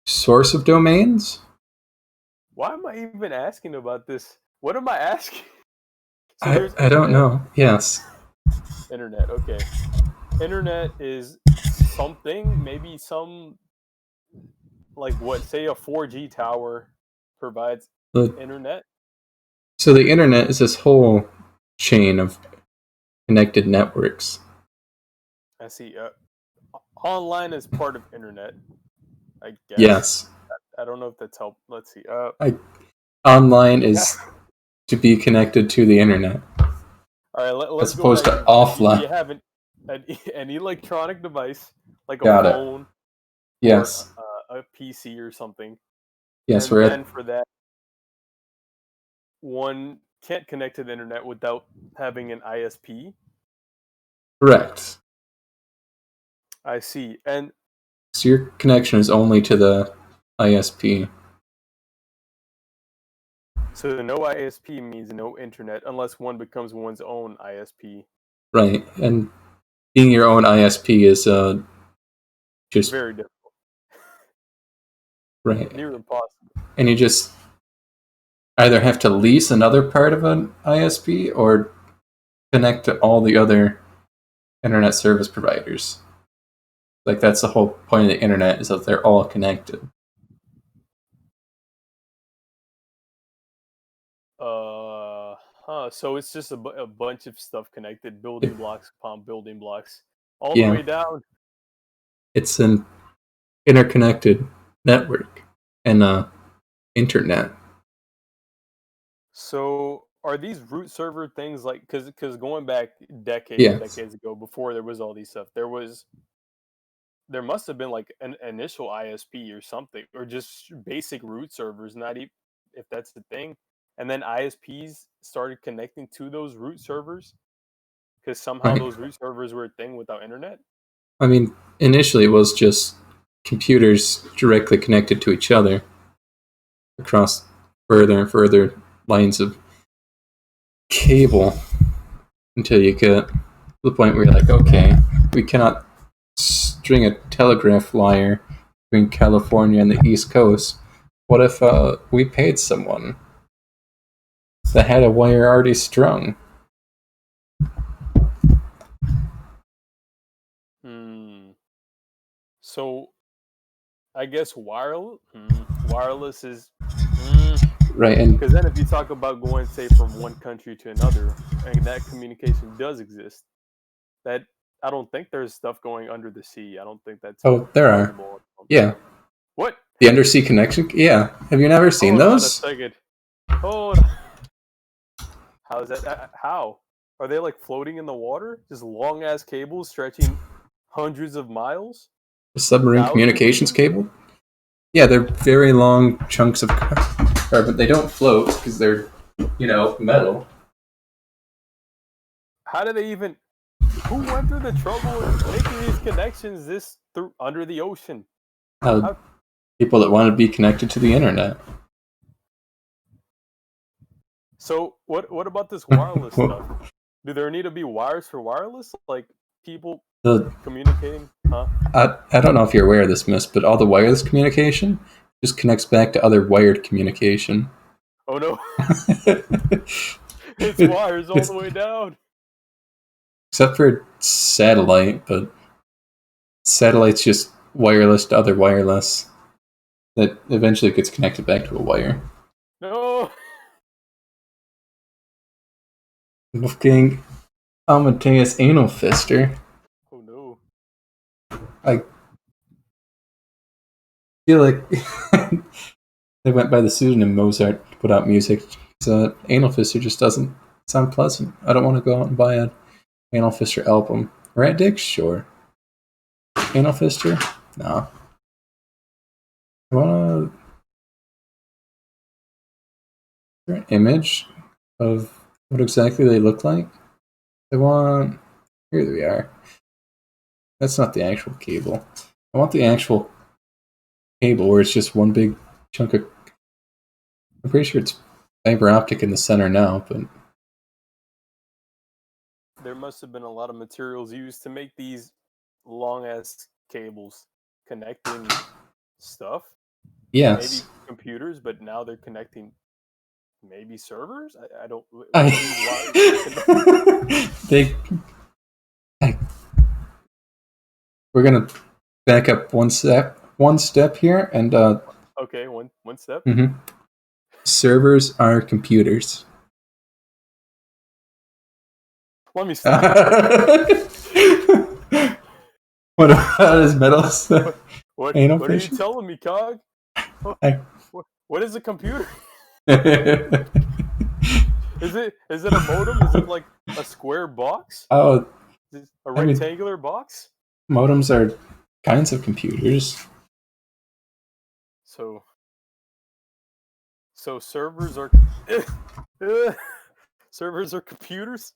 source of domains? Why am I even asking about this? What am I asking? So I there's don't internet. know. Yes. Internet, okay. Internet is something, maybe some, like what, say a 4G tower provides The- internet? So the internet is this whole chain of connected networks. I see. Online is part of internet, I guess. Yes. I don't know if that's helped. Let's see. Online is to be connected to the internet. All right, let's As go opposed back. to offline. You have an electronic device, like a Got it. phone Yes. or a PC or something. Yes, And we're then at for that, one can't connect to the internet without having an ISP. correct. I see. And So your connection is only to the ISP. so no ISP means no internet unless one becomes one's own ISP. Right. And being your own ISP is just Very difficult. right. Near impossible. And you just either have to lease another part of an ISP or connect to all the other internet service providers. Like that's the whole point of the internet is that they're all connected. So it's just a bunch of stuff connected, building blocks upon building blocks, all Yeah. the way down. It's an interconnected network and internet. So are these root server things like because going back decades and Yes. decades ago, before there was all these stuff, there must have been like an initial ISP or something, or just basic root servers, not even if that's the thing. And then ISPs started connecting to those root servers because somehow Right. those root servers were a thing without internet. I mean, initially it was just computers directly connected to each other across further and further lines of cable until you get to the point where you're like, okay, we cannot string a telegraph wire between California and the East Coast. What if we paid someone that had a wire already strung? So I guess wireless is Right, and because then if you talk about going, say, from one country to another, and that communication does exist, that I don't think there's stuff going under the sea. I don't think that's there are. possible. Yeah. What? The undersea connection? Yeah. Have you never seen Hold those? on a second. Hold on. How is that? How? Are they like floating in the water? Just long ass cables stretching hundreds of miles? A submarine Thousands communications of them? cable? Yeah, they're very long chunks of carbon. They don't float because they're, metal. How do they even? Who went through the trouble of making these connections under the ocean? People that want to be connected to the internet. So what about this wireless stuff? Do there need to be wires for wireless? Like people communicating? Huh? I don't know if you're aware of this, Miss, but all the wireless communication just connects back to other wired communication. Oh no. It's wires all the way down. Except for satellite, but satellite's just wireless to other wireless that eventually gets connected back to a wire. No. Wolfgang Amadeus Anal Fister. Oh no. I feel like they went by the pseudonym Mozart to put out music. So Anal Fister just doesn't sound pleasant. I don't want to go out and buy an Anal Fister album. Rat Dick? Sure. Anal Fister? No. I want an image of what exactly they look like. I want... Here we are. That's not the actual cable. I want the actual cable where it's just one big chunk of... I'm pretty sure it's fiber optic in the center now, but... There must have been a lot of materials used to make these long ass cables connecting stuff. Yes. Maybe computers, but now they're connecting maybe servers? I don't. We're gonna back up one step here, and okay, one step. Mm-hmm. Servers are computers. Let me stop. What about his metal stuff? What are you telling me, Cog? What is a computer? Is it a modem? Is it like a square box? Oh, is it a rectangular box? Modems are kinds of computers. So servers are servers are computers?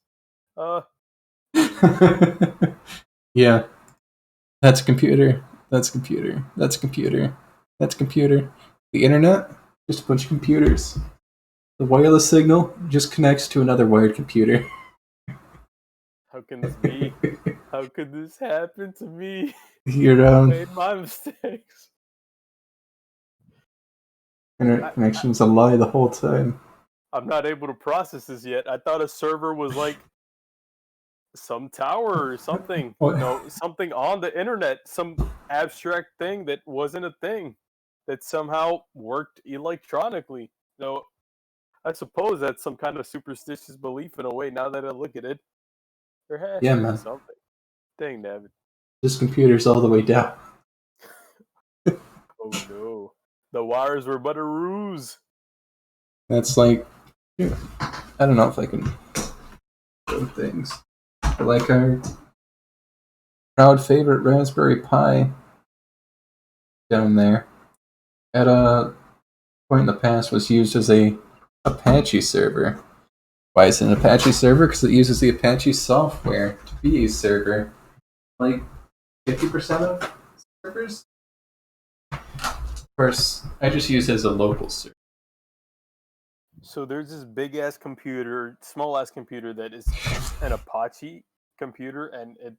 Yeah. That's a computer. That's a computer. That's a computer. That's a computer. The internet, just a bunch of computers. The wireless signal just connects to another wired computer. How can this be? How could this happen to me? I made my mistakes. Internet connection's a lie the whole time. I'm not able to process this yet. I thought a server was like some tower or something. No, something on the internet, some abstract thing that wasn't a thing, that somehow worked electronically. No, I suppose that's some kind of superstitious belief in a way. Now that I look at it, there has to be something. Dang, David. This computer's all the way down. Oh no, the wires were but a ruse. That's like, I don't know if I can show things. But like our proud favorite Raspberry Pi down there, at a point in the past was used as a Apache server. Why is it an Apache server? Because it uses the Apache software to be a server. Like 50% of servers? Of course, I just use it as a local server. So there's this big ass computer, small ass computer that is an Apache computer, and it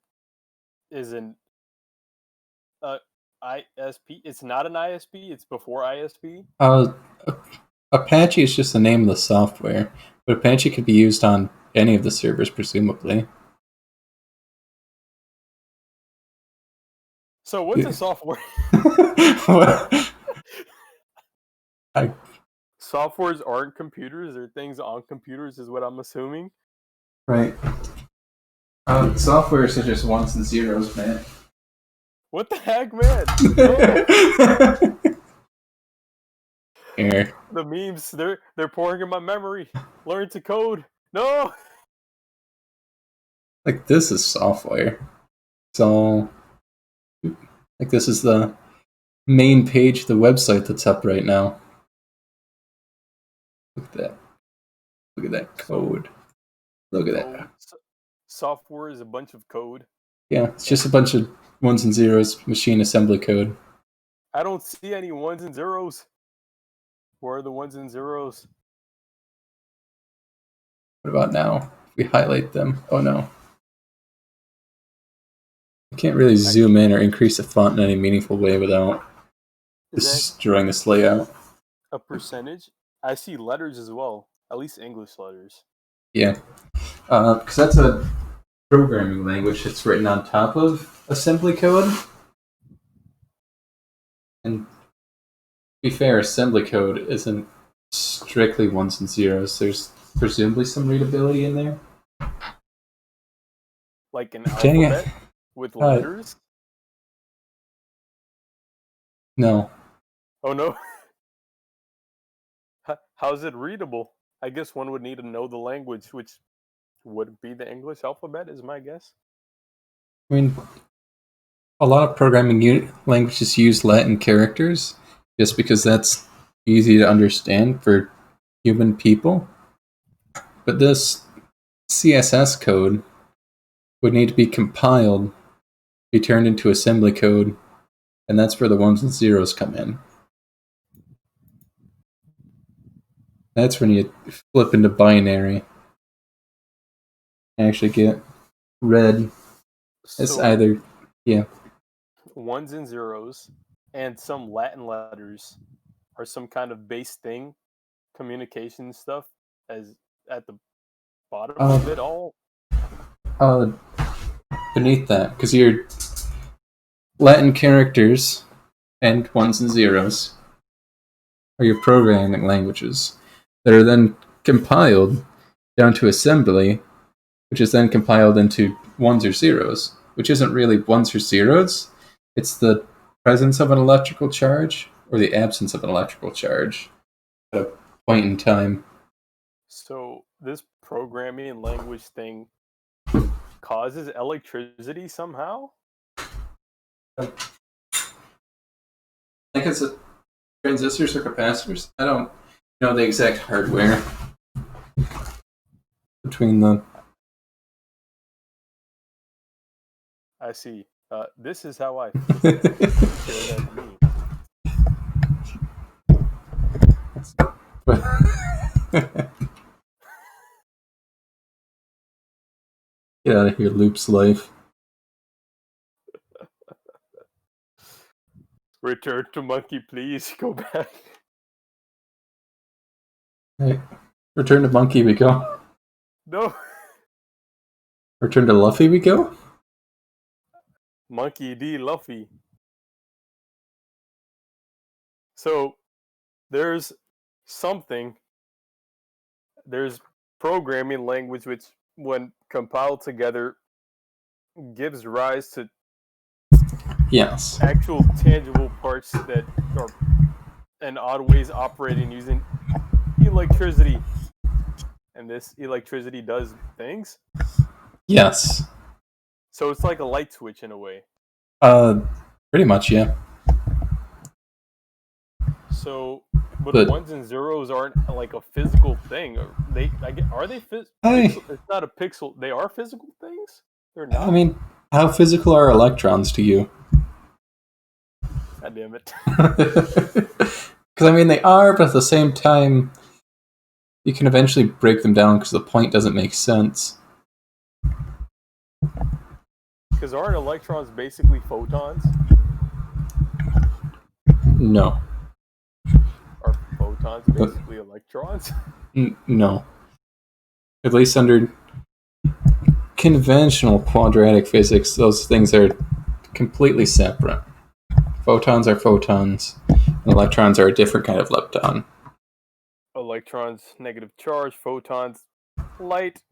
is an ISP. It's not an ISP. It's before ISP. Apache is just the name of the software, but Apache could be used on any of the servers, presumably. So what's the software? Softwares aren't computers. They're things on computers, is what I'm assuming. Right. Softwares are just ones and zeros, man. What the heck, man? Here. The memes, they're pouring in my memory. Learn to code. No! Like, this is software. So, like, this is the main page of the website that's up right now. Look at that. Look at that code. Look at that. Software is a bunch of code. Yeah, it's just a bunch of ones and zeros, machine assembly code. I don't see any ones and zeros. Where are the ones and zeros? What about now? If we highlight them. Oh no. I can't really zoom in or increase the font in any meaningful way without destroying this layout. A percentage? I see letters as well. At least English letters. Yeah. Because that's a programming language that's written on top of assembly code. And to be fair, assembly code isn't strictly ones and zeros. There's presumably some readability in there. Like an Dang it. alphabet with letters? No. Oh no. How's it readable? I guess one would need to know the language, which would be the English alphabet, is my guess. I mean, a lot of programming languages use Latin characters just because that's easy to understand for human people. But this CSS code would need to be compiled, be turned into assembly code, and that's where the ones and zeros come in. That's when you flip into binary and actually get read as either, yeah. Ones and zeros and some Latin letters are some kind of base thing, communication stuff, as at the bottom of it all. Beneath that, because your Latin characters and ones and zeros are your programming languages that are then compiled down to assembly, which is then compiled into ones or zeros, which isn't really ones or zeros. It's the presence of an electrical charge or the absence of an electrical charge at a point in time. So this programming language thing causes electricity somehow? I think it's a transistors or capacitors. I don't know the exact hardware between them. I see. This is how I feel. Share that meme. Get out of here, Loop's life. Return to monkey, please. Go back. Hey, return to monkey we go. No. Return to Luffy we go? Monkey D. Luffy. So, there's programming language which, when compiled together, gives rise to Yes. actual tangible parts that are in odd ways operating using electricity. And this electricity does things? Yes. So it's like a light switch in a way. Pretty much, yeah. So, but ones and zeros aren't like a physical thing. Are they physical? It's not a pixel. They are physical things? They're not? I mean, how physical are electrons to you? God damn it. Because, I mean, they are, but at the same time, you can eventually break them down because the point doesn't make sense. Because aren't electrons basically photons? No. Are photons basically electrons? No. At least under conventional quadratic physics, those things are completely separate. Photons are photons, and electrons are a different kind of lepton. Electrons, negative charge, photons, light.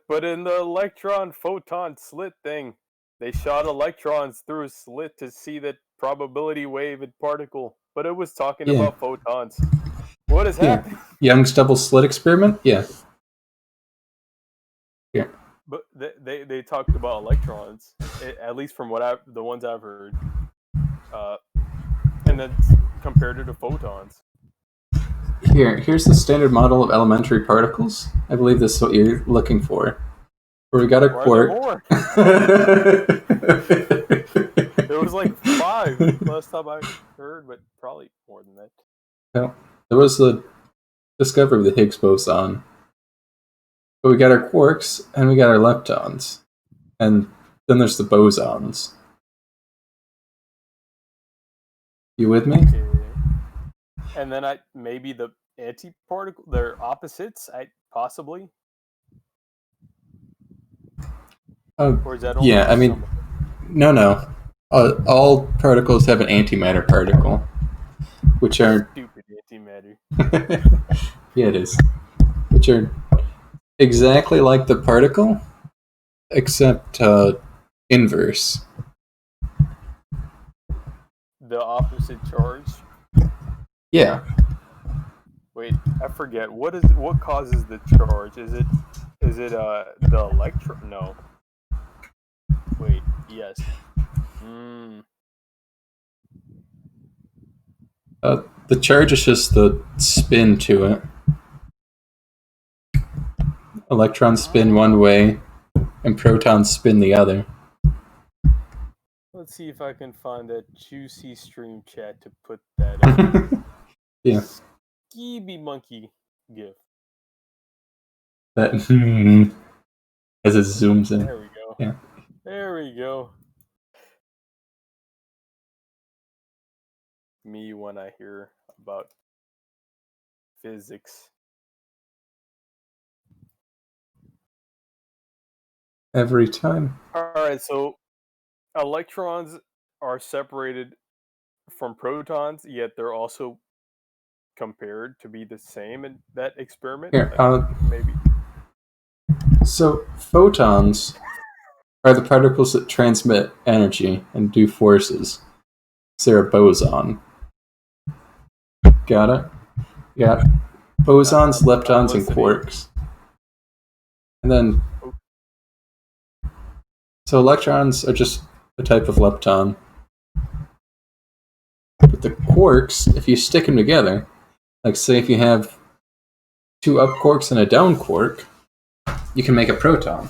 But in the electron photon slit thing, they shot electrons through a slit to see that probability wave and particle. But it was talking about photons. What is happening? Young's double slit experiment? Yeah. Yeah. But they talked about electrons, at least from the ones I've heard, and then compared it to photons. Here's the standard model of elementary particles. I believe this is what you're looking for. Where we got a quark. There was like 5 last time I heard, but probably more than that. No, there was the discovery of the Higgs boson. But we got our quarks, and we got our leptons. And then there's the bosons. You with me? Okay. And then maybe the antiparticle, they're opposites, possibly. Or is that only I mean, no. all particles have an antimatter particle, which are Stupid antimatter. yeah, it is, which are exactly like the particle, except inverse. The opposite charge. Yeah, Wait, I forget. What causes the charge? Is it the electron? No. Wait. Yes. the charge is just the spin to it. Electrons spin one way, and protons spin the other. Let's see if I can find a juicy stream chat to put that in. Yeah. Skeeby monkey gif. That as it zooms in. There we go. Yeah. There we go. Me when I hear about physics. Every time. Alright, so electrons are separated from protons, yet they're also compared to be the same in that experiment. Here, Maybe. So photons are the particles that transmit energy and do forces. So they're a boson. Got it? Yeah. Bosons, leptons, and quarks. And then so electrons are just a type of lepton. But the quarks, if you stick them together, like say if you have two up quarks and a down quark, you can make a proton.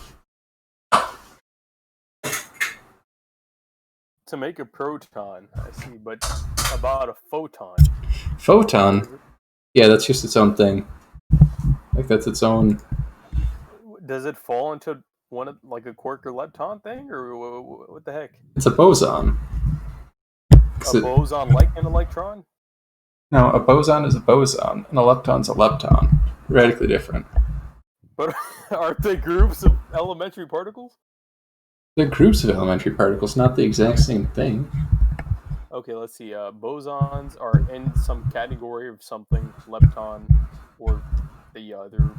To make a proton, I see, but about a photon. Photon? Yeah, that's just its own thing. Like that's its own. Does it fall into one of like a quark or lepton thing, or what the heck? It's a boson. A boson like an electron? No, a boson is a boson, and a lepton's a lepton. Radically different. But aren't they groups of elementary particles? They're groups of elementary particles, not the exact same thing. Okay, let's see. Bosons are in some category of something, lepton or the other.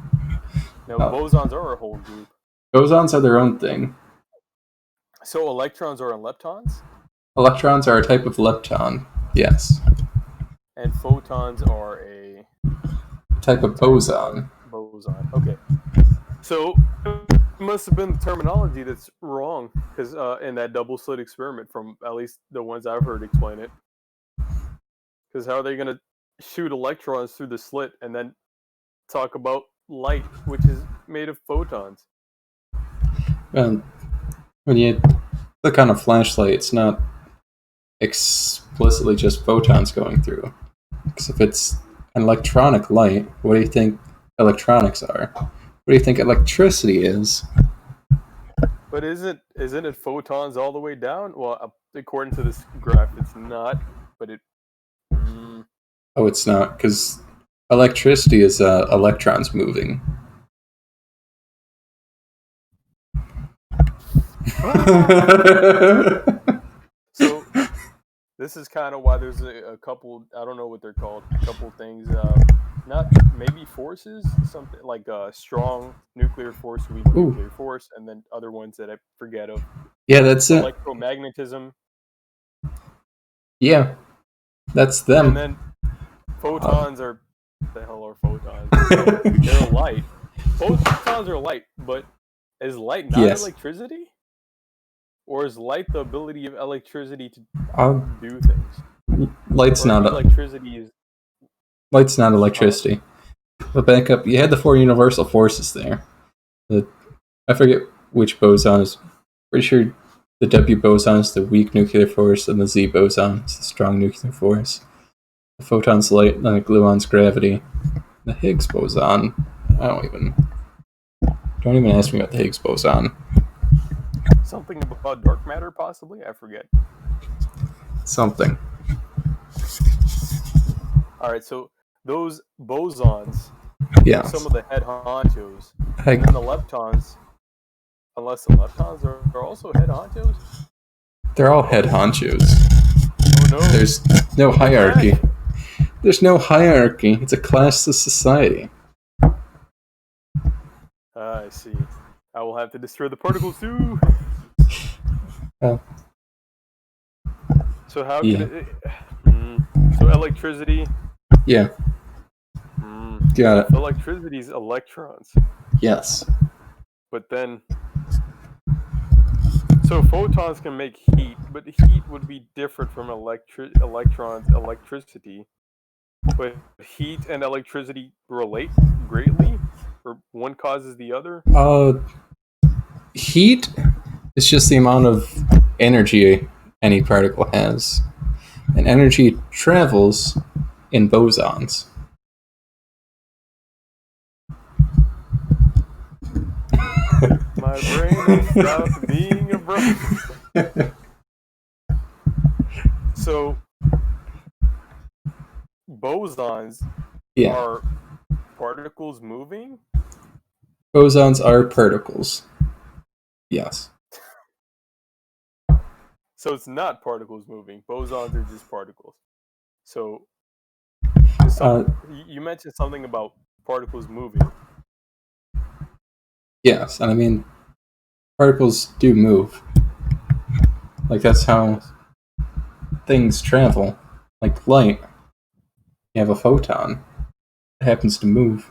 No, bosons are a whole group. Bosons are their own thing. So electrons are in leptons? Electrons are a type of lepton, yes. And photons are a type of boson. Boson, okay. So it must have been the terminology that's wrong, because in that double slit experiment, from at least the ones I've heard explain it. Because how are they going to shoot electrons through the slit and then talk about light, which is made of photons? When you click on a flashlight, it's not explicitly just photons going through. Because if it's an electronic light, what do you think electronics are? What do you think electricity is? But isn't it photons all the way down? Well, according to this graph, it's not. But it. Oh, it's not, because electricity is electrons moving. So this is kind of why there's a couple, I don't know what they're called, a couple things, not maybe forces, something like a strong nuclear force, weak nuclear force, and then other ones that I forget of. Yeah, that's it. Electromagnetism. Yeah, that's them. And then photons are, what the hell are photons? They're light. Photons are light, but is light not electricity? Or is light the ability of electricity to do things? Light's not electricity. Light's not electricity. But back up, you had the four universal forces there. I forget which boson is. Pretty sure the W boson is the weak nuclear force, and the Z boson is the strong nuclear force. The photon's light, and the gluon's gravity. The Higgs boson. Don't even ask me about the Higgs boson. Something about dark matter, possibly? I forget. Something. Alright, so those bosons, some of the head honchos, and then the leptons, unless the leptons are also head honchos? They're all head honchos. Oh no. There's no hierarchy. There's no hierarchy. It's a classless society. I see. I will have to destroy the particles too. Well, So how yeah. can it? So electricity. Yeah, got it. Electricity is electrons, Yes. but then. So photons can make heat, but heat would be different from electrons' electricity. But heat and electricity relate greatly, or one causes the other. Heat is just the amount of energy any particle has, and energy travels in bosons. My brain has stopped being a brain. So bosons Yeah, are particles moving. bosons are particles. Yes. So it's not particles moving. Bosons are just particles. So you mentioned something about particles moving. Yes, and I mean, particles do move. Like, that's how things travel. Like light. You have a photon. It happens to move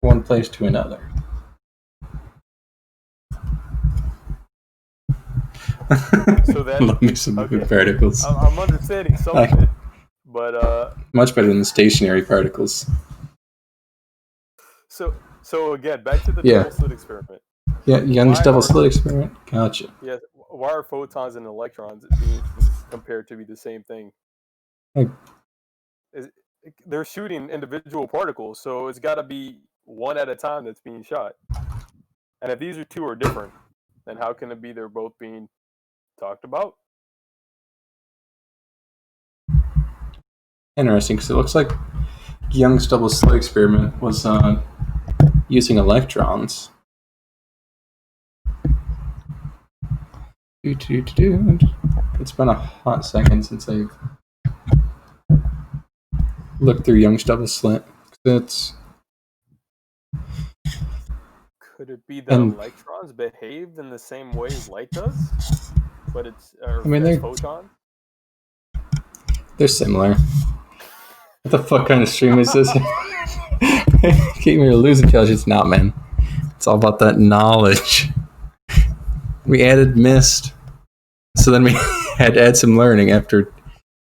from one place to another. So that Love me some moving particles. I'm understanding some of it, but Much better than the stationary particles. So again, back to the Yeah. double slit experiment. Yeah, Young's Why double are- slit experiment. Gotcha. Yes, why are photons and electrons being compared to be the same thing? Like- They're shooting individual particles, so it's got to be one at a time that's being shot. And if these two are different, then how can it be they're both being talked about? Interesting, because it looks like Young's double slit experiment was using electrons. It's been a hot second since I've looked through Young's double slit. It's Could it be that electrons behave in the same way light does, but it's they're photon? They're similar. What the fuck kind of stream is this? Keep me to lose intelligence. Nah, man. It's all about that knowledge. We added mist, so then we had to add some learning after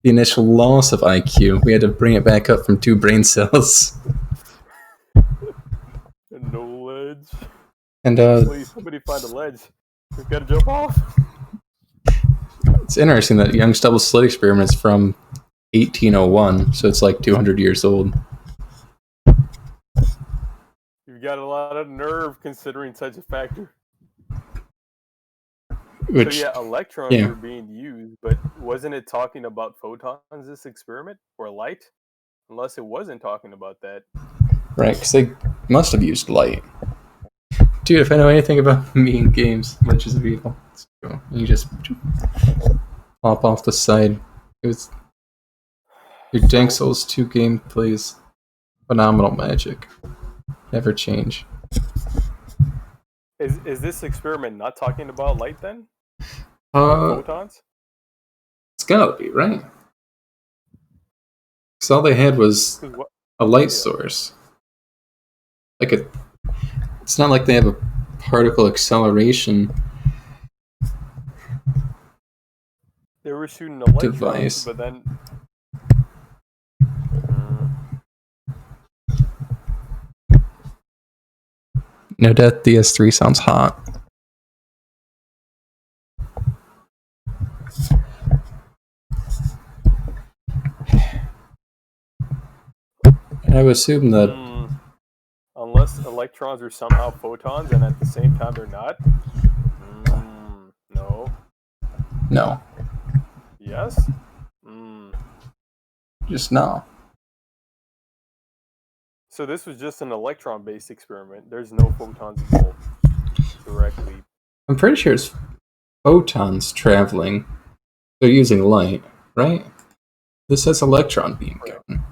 the initial loss of IQ. We had to bring it back up from 2 brain cells. No ledge. And Please, somebody find a ledge. We've got to jump off. It's interesting that Young's double slit experiment is from 1801, so it's like 200 years old. You've got a lot of nerve considering such a factor. Which, so yeah, electrons are being used, but wasn't it talking about photons, this experiment, or light? Unless it wasn't talking about that. Right, because they must have used light. Dude, if I know anything about me in games, Ledges of Evil, you just pop off the side. It was your Dank Souls 2 gameplays, phenomenal magic. Never change. Is this experiment not talking about light then? Photons? It's gotta be, right? Because all they had was a light source. It's not like they have a particle acceleration they were shooting electrons, device. But then No Death DS3 sounds hot. I would assume that unless electrons are somehow photons and at the same time they're not. No. No. Yes? Just no. So this was just an electron-based experiment. There's no photons involved directly. I'm pretty sure it's photons traveling they're using light, right? This has electron beam gun.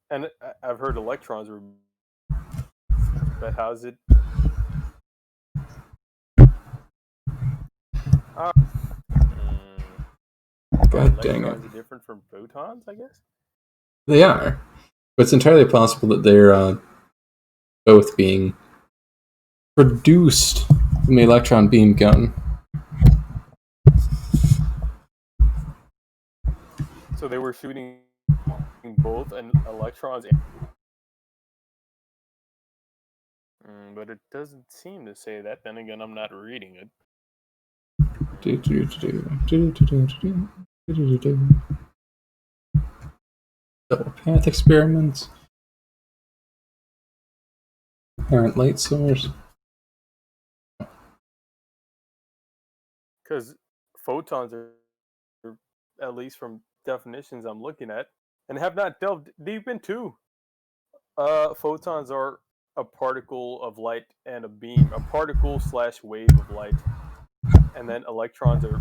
And I've heard electrons are, but how's it? Ah, God dang it. electrons are different from photons, I guess. They are. But it's entirely possible that they're both being produced from the electron beam gun. So they were shooting both and electrons. But it doesn't seem to say that. Then again, I'm not reading it. Double path experiments. Apparent light source. Because photons are, at least from definitions I'm looking at, and have not delved deep into. Photons are a particle of light and a beam, a particle / wave of light, and then electrons are.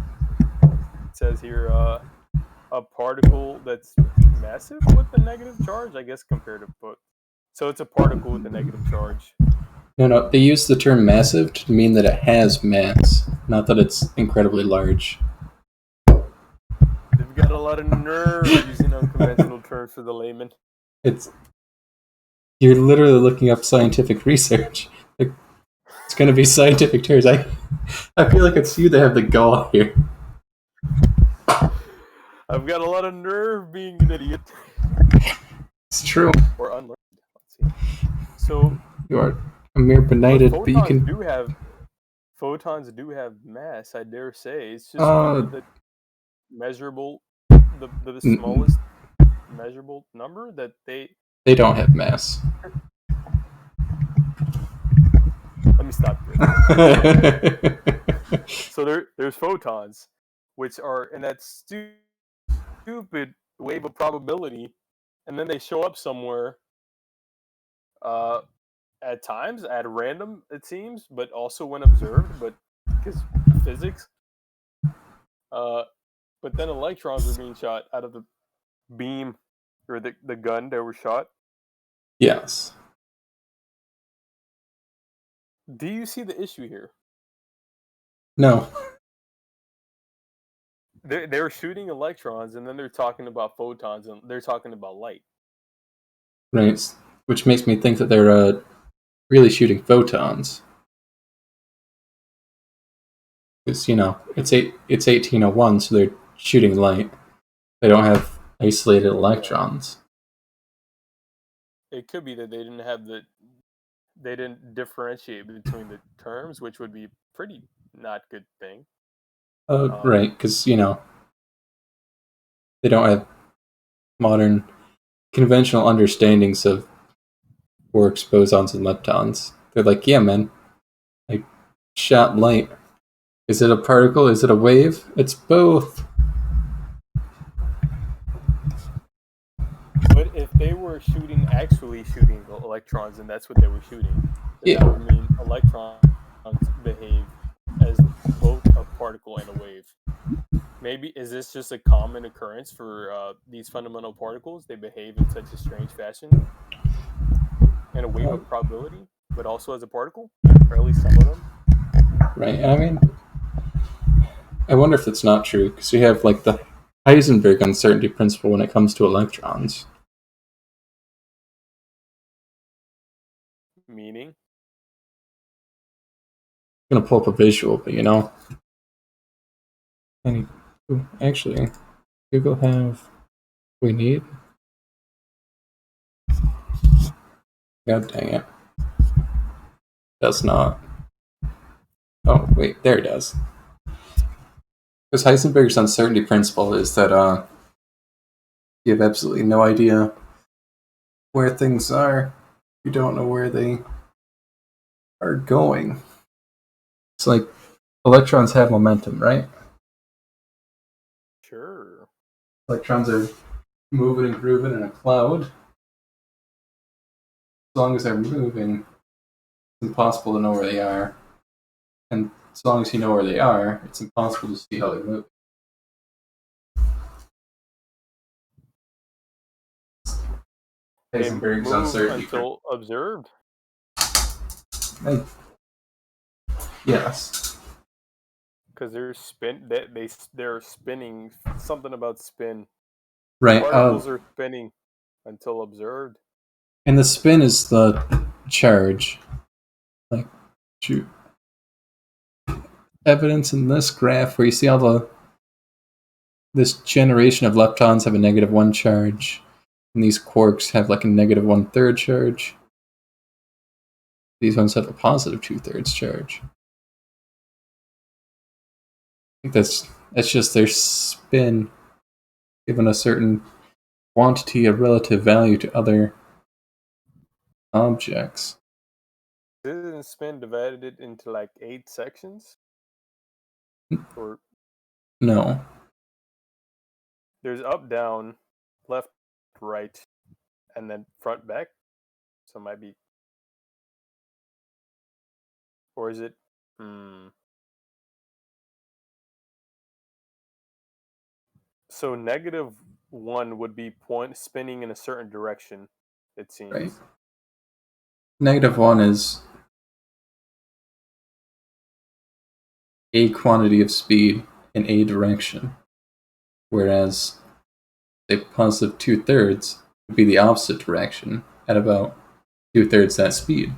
It says here, a particle that's massive with a negative charge, I guess, compared to foot. So it's a particle with a negative charge. No, they use the term massive to mean that it has mass, not that it's incredibly large. They've got a lot of nerve using unconventional terms for the layman. You're literally looking up scientific research. Like, it's going to be scientific terms. I feel like it's you that have the gall here. I've got a lot of nerve being an idiot. It's true. Or unlearned. Let's see. So You are a mere benighted, but you can. Photons do have mass, I dare say. It's just the measurable, the smallest measurable number that they don't have mass. Let me stop here. So there's photons, which are in that stupid wave of probability, and then they show up somewhere. At times, at random, it seems, but also when observed, but because physics. But then electrons were being shot out of the beam or the gun that were shot. Yes. Do you see the issue here? No. They're shooting electrons, and then they're talking about photons, and they're talking about light. Right. Which makes me think that they're really shooting photons. Because, it's 1801, so they're shooting light. They don't have isolated electrons. It could be that they didn't differentiate between the terms, which would be a pretty not good thing. Right, because, they don't have modern conventional understandings of quarks, bosons, and leptons. They're like, yeah, man, I shot light. Is it a particle? Is it a wave? It's both. But if they were actually shooting the electrons, and that's what they were shooting, Yeah. That would mean electrons behave as both a particle and a wave. Maybe is this just a common occurrence for these fundamental particles? They behave in such a strange fashion, and a wave of probability, but also as a particle, or at least some of them. Right. I mean, I wonder if that's not true because we have like the Heisenberg uncertainty principle when it comes to electrons. Meaning? I'm gonna pull up a visual, but actually, Google have we need? God dang it. Does not. Oh, wait, there it does. Because Heisenberg's uncertainty principle is that you have absolutely no idea where things are. You don't know where they are going. It's like electrons have momentum, right? Sure. Electrons are moving and grooving in a cloud. As long as they're moving, it's impossible to know where they are. And as long as you know where they are, it's impossible to see how they move. They Heisenberg's move uncertainty. until observed. Yes. Because they're they're spinning. Something about spin. Right. Particles are spinning until observed. And the spin is the charge. Like, evidence in this graph where you see all this generation of leptons have a -1 charge, and these quarks have like a -1/3 charge. These ones have a positive 2/3 charge. I think that's just their spin given a certain quantity of relative value to other objects. Isn't spin divided into like 8 sections? Or No. there's up, down, left, right, and then front, back. So it might be, or is it? So -1 would be spinning in a certain direction. It seems. Right. -1 is a quantity of speed in a direction, whereas a positive 2/3 would be the opposite direction at about 2/3 that speed.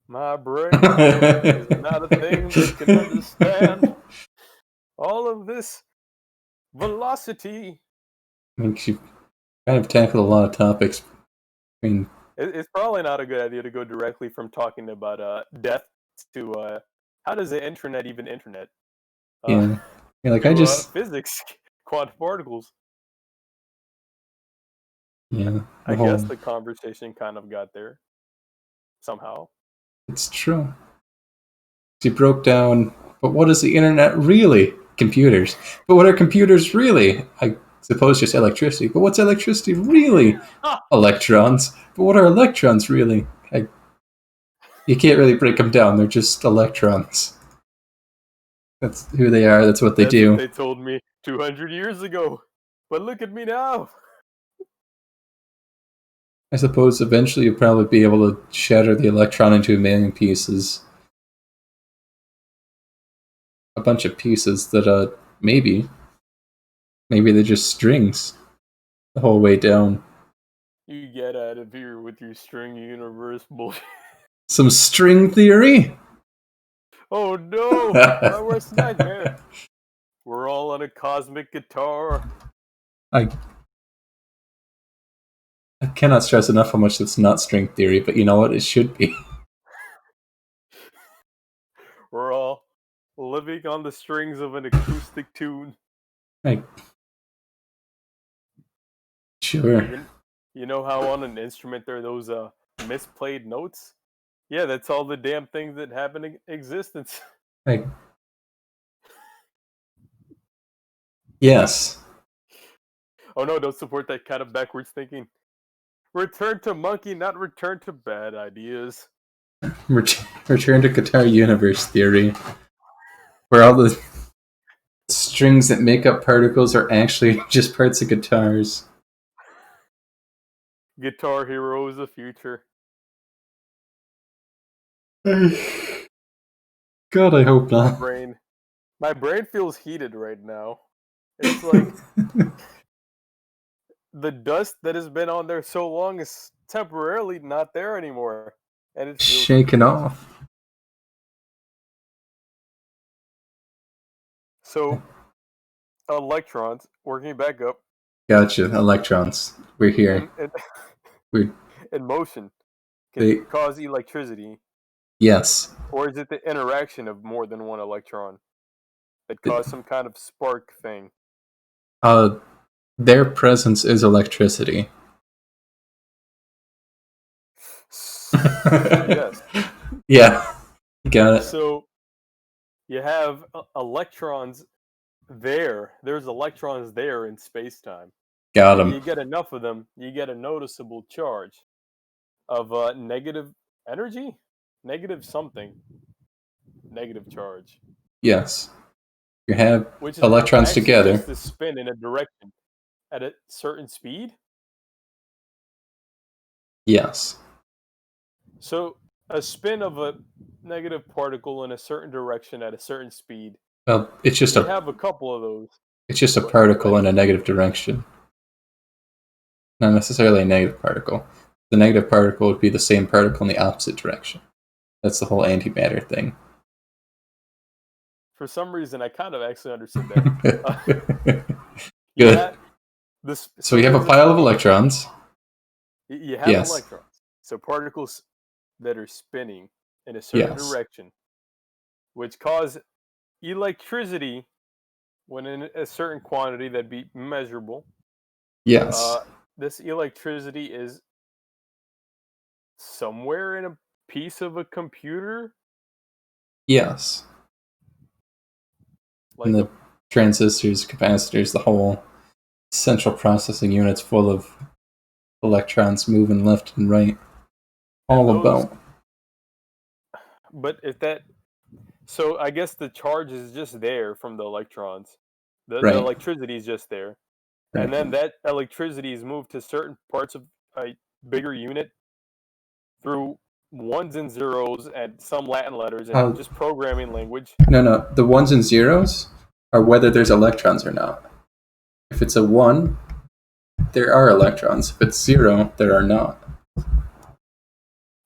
My brain is not a thing that can understand all of this velocity. Makes you kind of tackle a lot of topics. I mean, It's probably not a good idea to go directly from talking about death to how does the internet even internet? yeah. Like to, I just physics, quantum particles. yeah. I guess the conversation kind of got there somehow. It's true. She broke down, but what is the internet really? Computers. But what are computers really? I suppose just electricity. But what's electricity really? Electrons. But what are electrons really? You can't really break them down. They're just electrons. That's who they are. That's what they do. What they told me 200 years ago. But look at me now. I suppose eventually you'll probably be able to shatter the electron into a million pieces. A bunch of pieces that, maybe they're just strings the whole way down. You get out of here with your string universe bullshit. Some string theory? Oh no! My worst nightmare. We're all on a cosmic guitar. I cannot stress enough how much it's not string theory, but you know what? It should be. We're all living on the strings of an acoustic tune. Sure. You know how on an instrument there are those misplayed notes? Yeah, that's all the damn things that happen in existence. Yes. Oh no, don't support that kind of backwards thinking. Return to monkey, not return to bad ideas. Return to guitar universe theory, where all the strings that make up particles are actually just parts of guitars. Guitar Hero is the future. God, I hope not. My brain feels heated right now. It's like the dust that has been on there so long is temporarily not there anymore, and it's shaken off. So, electrons working back up. Gotcha. Electrons. We're here. We're in motion. Can it cause electricity? Yes. Or is it the interaction of more than one electron that cause some kind of spark thing? Their presence is electricity. Yes. Yeah. Got it. So you have electrons there. There's electrons there in space-time. Got them. You get enough of them, you get a noticeable charge of energy, negative something, negative charge, Yes. You have which is electrons actually together. just the spin in a direction at a certain speed. Yes. So a spin of a negative particle in a certain direction at a certain speed. Well, it's just We a have a couple of those. Go particle ahead. in a negative direction. Not necessarily a negative particle. The negative particle would be the same particle in the opposite direction. That's the whole antimatter thing. For some reason, I kind of actually understood that. Good. So we have a there's pile of thing- electrons. You have Yes. electrons, so particles that are spinning in a certain Yes. direction, which cause electricity when in a certain quantity that'd be measurable. Yes. This electricity is somewhere in a piece of a computer, Yes. like And the transistors, capacitors, the whole central processing unit's full of electrons moving left and right. All those- about. But if that, so I guess the charge is just there from the electrons. The Right. electricity is just there, and then that electricity is moved to certain parts of a bigger unit through ones and zeros and some Latin letters and just programming language. No. The ones and zeros are whether there's electrons or not. If it's a 1, there are electrons. If it's 0, there are not.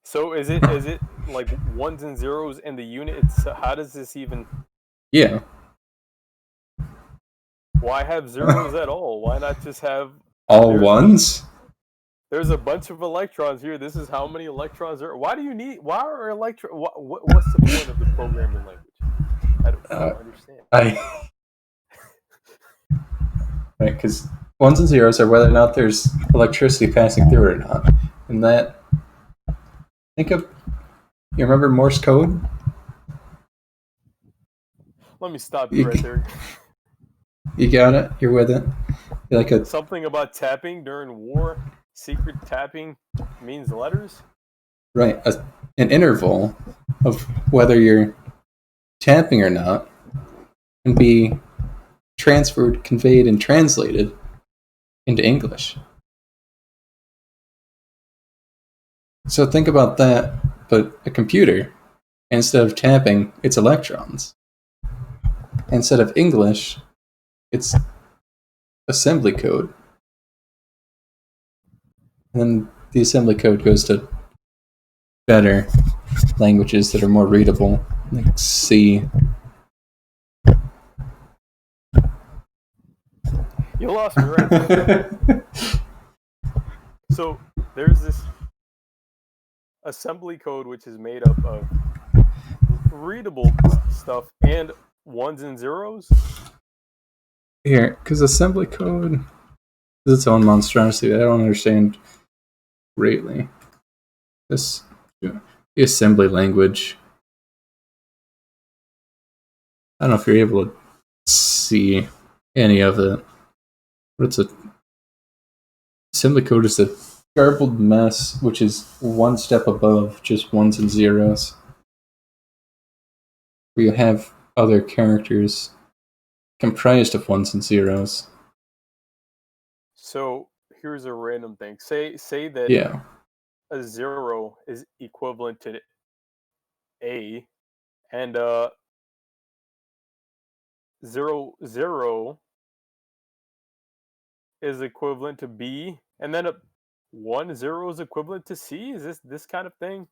So is it like ones and zeros in the unit? How does this even? Yeah. Why have zeros at all? Why not just have All There's- ones? There's a bunch of electrons here. This is how many electrons there are. Why do you need? Why are electron? What's the point of the programming language? I don't understand. Right, because ones and zeros are whether or not there's electricity passing through it or not. And that. Think of. You remember Morse code? Let me stop you right there. You got it? You're with it? You're like a. Something about tapping during war. Secret tapping means letters. Right, an interval of whether you're tapping or not can be transferred, conveyed, and translated into English. So think about that, but a computer, instead of tapping, it's electrons. Instead of English, it's assembly code. And then the assembly code goes to better languages that are more readable, like C. You lost me right there. So there's this assembly code which is made up of readable stuff and ones and zeros. Here, because assembly code is its own monstrosity that I don't understand greatly. The assembly language. I don't know if you're able to see any of it. But it's a assembly code is a garbled mess, which is one step above just ones and zeros. Where you have other characters comprised of ones and zeros. So here's a random thing. Say that Yeah. a 0 is equivalent to A, and 0 is equivalent to B, and then a 1 0 is equivalent to C. Is this kind of thing?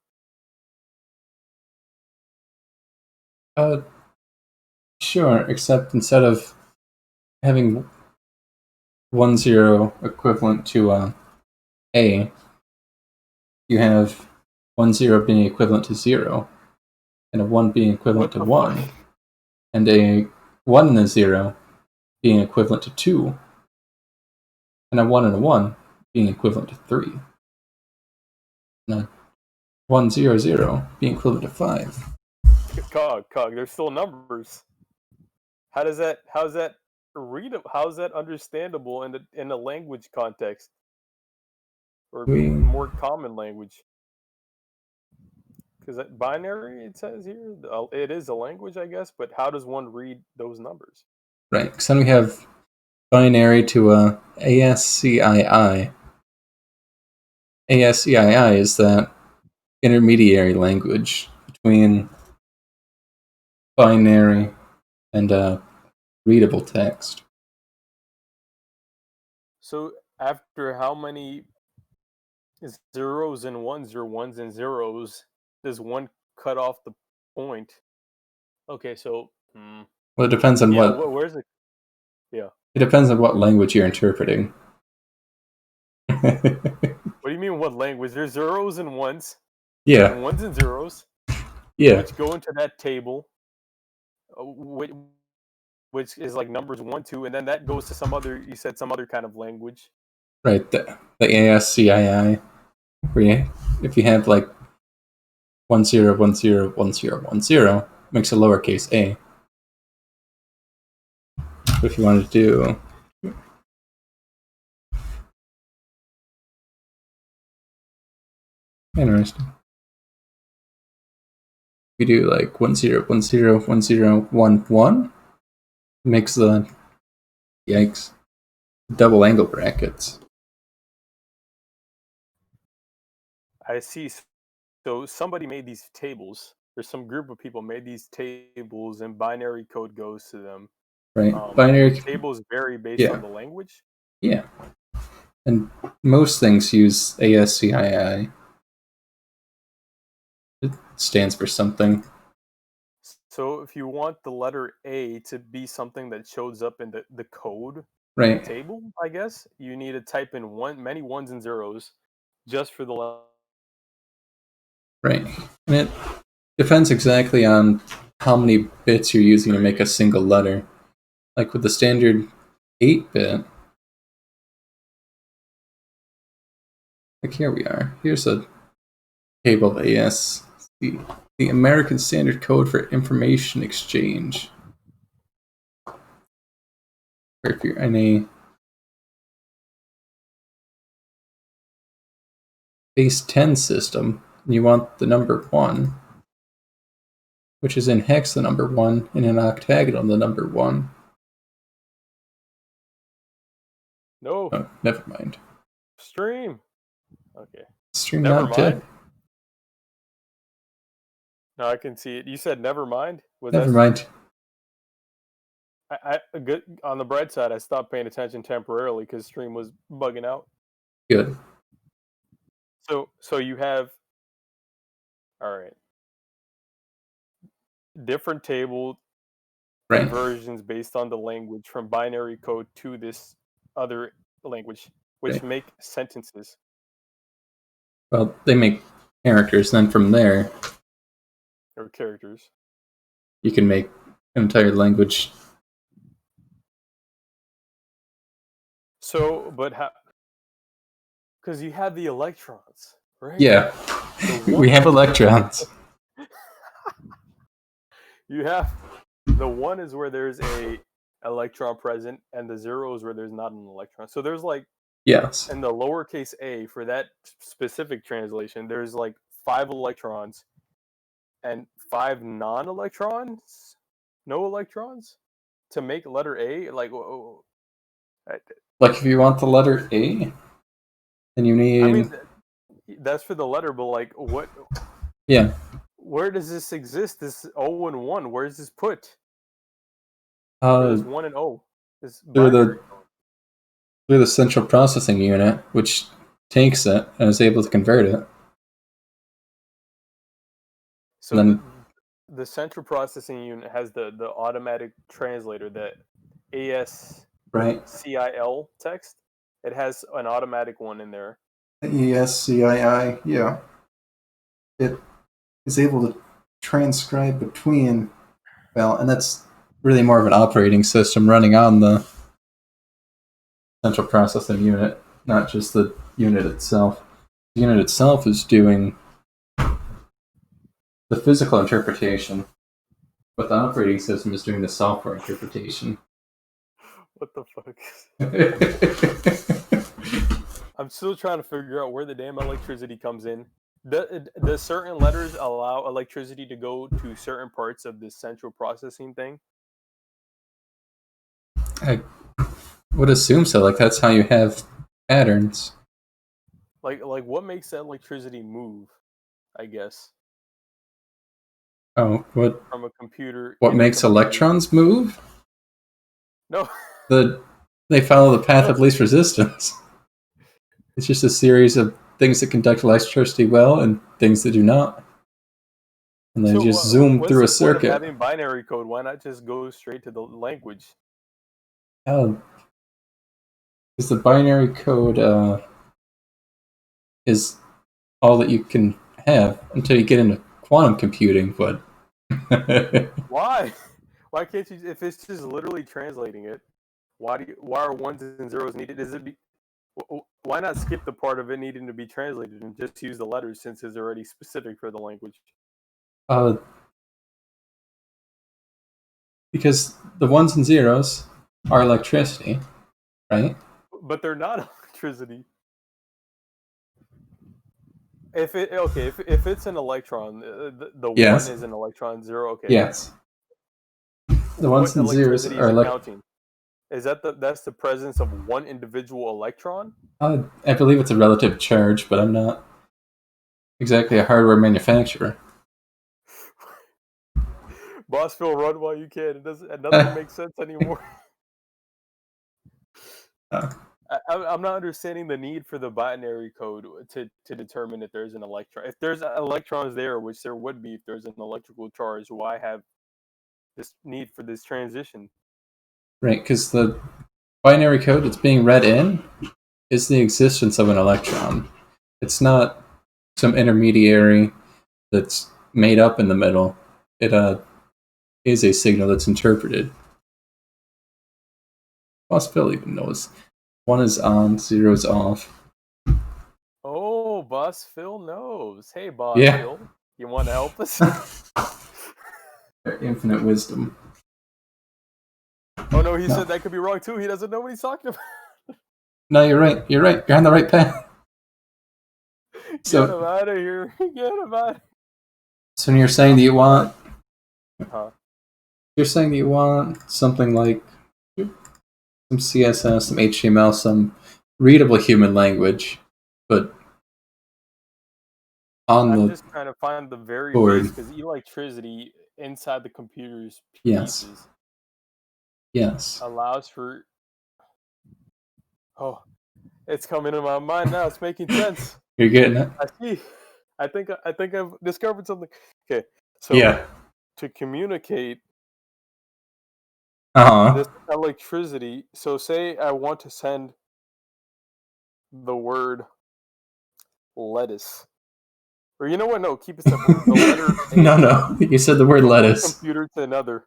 Sure, except instead of having 1 0 equivalent to A, you have 1 0 being equivalent to 0, and a 1 being equivalent What to the 1, fuck? and a 1 and a 0 being equivalent to 2, and a 1 and a 1 being equivalent to 3, and a 1 0 0 being equivalent to 5. Cog. They're still numbers. How's that readable? How's that understandable in the language context or more common language? Because binary, it says here, it is a language, I guess. But how does one read those numbers? Right, because then we have binary to ASCII. ASCII is that intermediary language between binary and readable text. So after how many zeros and ones or ones and zeros does one cut off the point? Okay, so Well, it depends on yeah, what. where's it? Yeah. It depends on what language you're interpreting. What do you mean? What language? There's zeros and ones, Yeah, and ones and zeros, yeah, which go into that table, which is like numbers 1, 2, and then that goes to some other. You said some other kind of language. right. The ASCII, where if you have like 10101010, makes a lowercase a. But if you wanted to do interesting, you do like 10101011, makes the yikes double angle brackets. I see. So somebody made these tables. There's some group of people made these tables, and binary code goes to them. Right, binary tables vary based yeah. on the language. Yeah, and most things use ASCII. It stands for something. So if you want the letter A to be something that shows up in the code Right. table, I guess you need to type in many ones and zeros just for the letter. Right, and it depends exactly on how many bits you're using to make a single letter. Like with the standard 8-bit, like here we are. Here's a table of AS, the American Standard Code for Information Exchange. Or if you're in a base 10 system, and you want the number 1, which is in hex the number 1, and in octagonal the number 1. No. Oh, never mind. Stream. Okay. Stream Never not mind. dead. No, I can see it. You said never mind. Never mind. I good on the bright side. I stopped paying attention temporarily because stream was bugging out. Good. So you have, all right, different table Right. versions based on the language from binary code to this other language, which Right. make sentences. Well, they make characters, then from there Or characters. you can make an entire language. So, but how? Because you have the electrons, right? Yeah. We have electrons. You have the 1 is where there's a electron present, and the 0 is where there's not an electron. So there's like, Yes. in the lowercase a for that specific translation, there's like 5 electrons and 5 non-electrons, no electrons, to make letter A. Like if you want the letter A, then you need. I mean, that's for the letter, but like what? Yeah. Where does this exist? This O and 1. Where's this put? There's 1 and O. Through the central processing unit, which takes it and is able to convert it. So then, the central processing unit has the automatic translator, the ASCII text. It has an automatic one in there. ASCII, yeah. It is able to transcribe between, well, and that's really more of an operating system running on the central processing unit, not just the unit itself. The unit itself is doing the physical interpretation, but the operating system is doing the software interpretation. What the fuck? I'm still trying to figure out where the damn electricity comes in. Does certain letters allow electricity to go to certain parts of this central processing thing? I would assume so. Like that's how you have patterns. Like what makes that electricity move? I guess Oh, from a computer. what in a makes computer. electrons move? No, They follow the path of least resistance. It's just a series of things that conduct electricity well and things that do not. And they just zoom through a what's the point of circuit. having binary code? Why not just go straight to the language? Oh, because the binary code is all that you can have until you get into quantum computing, but Why? Why can't you? If it's just literally translating it, why are ones and zeros needed? Why not skip the part of it needing to be translated and just use the letters since it's already specific for the language? Because the ones and zeros are electricity, right? But they're not electricity. If it's an electron, the Yes. one is an electron, zero. Okay. Yes. The ones and zeros electricity are is it counting? Is that's the presence of one individual electron? I believe it's a relative charge, but I'm not exactly a hardware manufacturer. Boss Phil, run while you can. Nothing makes sense anymore. I'm not understanding the need for the binary code to determine if there's an electron. If there's electrons there, which there would be if there's an electrical charge, why have this need for this transition? Right, because the binary code that's being read in is the existence of an electron. It's not some intermediary that's made up in the middle. It is a signal that's interpreted. Boss Phil even knows. 1 is on, 0 is off. Oh, Boss Phil knows. Hey, Boss Phil, you want to help us? Infinite wisdom. Oh no, he said that could be wrong too. He doesn't know what he's talking about. No, you're right. You're right. You're on the right path. Get him out of here. Get him out. So you're saying that you want... Huh? You're saying that you want something like some CSS, some HTML, some readable human language, but I'm just trying to find the very board. because electricity inside the computer's pieces allows for. Oh, it's coming in my mind now. It's making sense. You're getting it. I see. I think I've discovered something. Okay, so to communicate this electricity. So say I want to send the word lettuce. Or you know what? No, keep it simple. The letter A no. You said the word lettuce. One computer to another.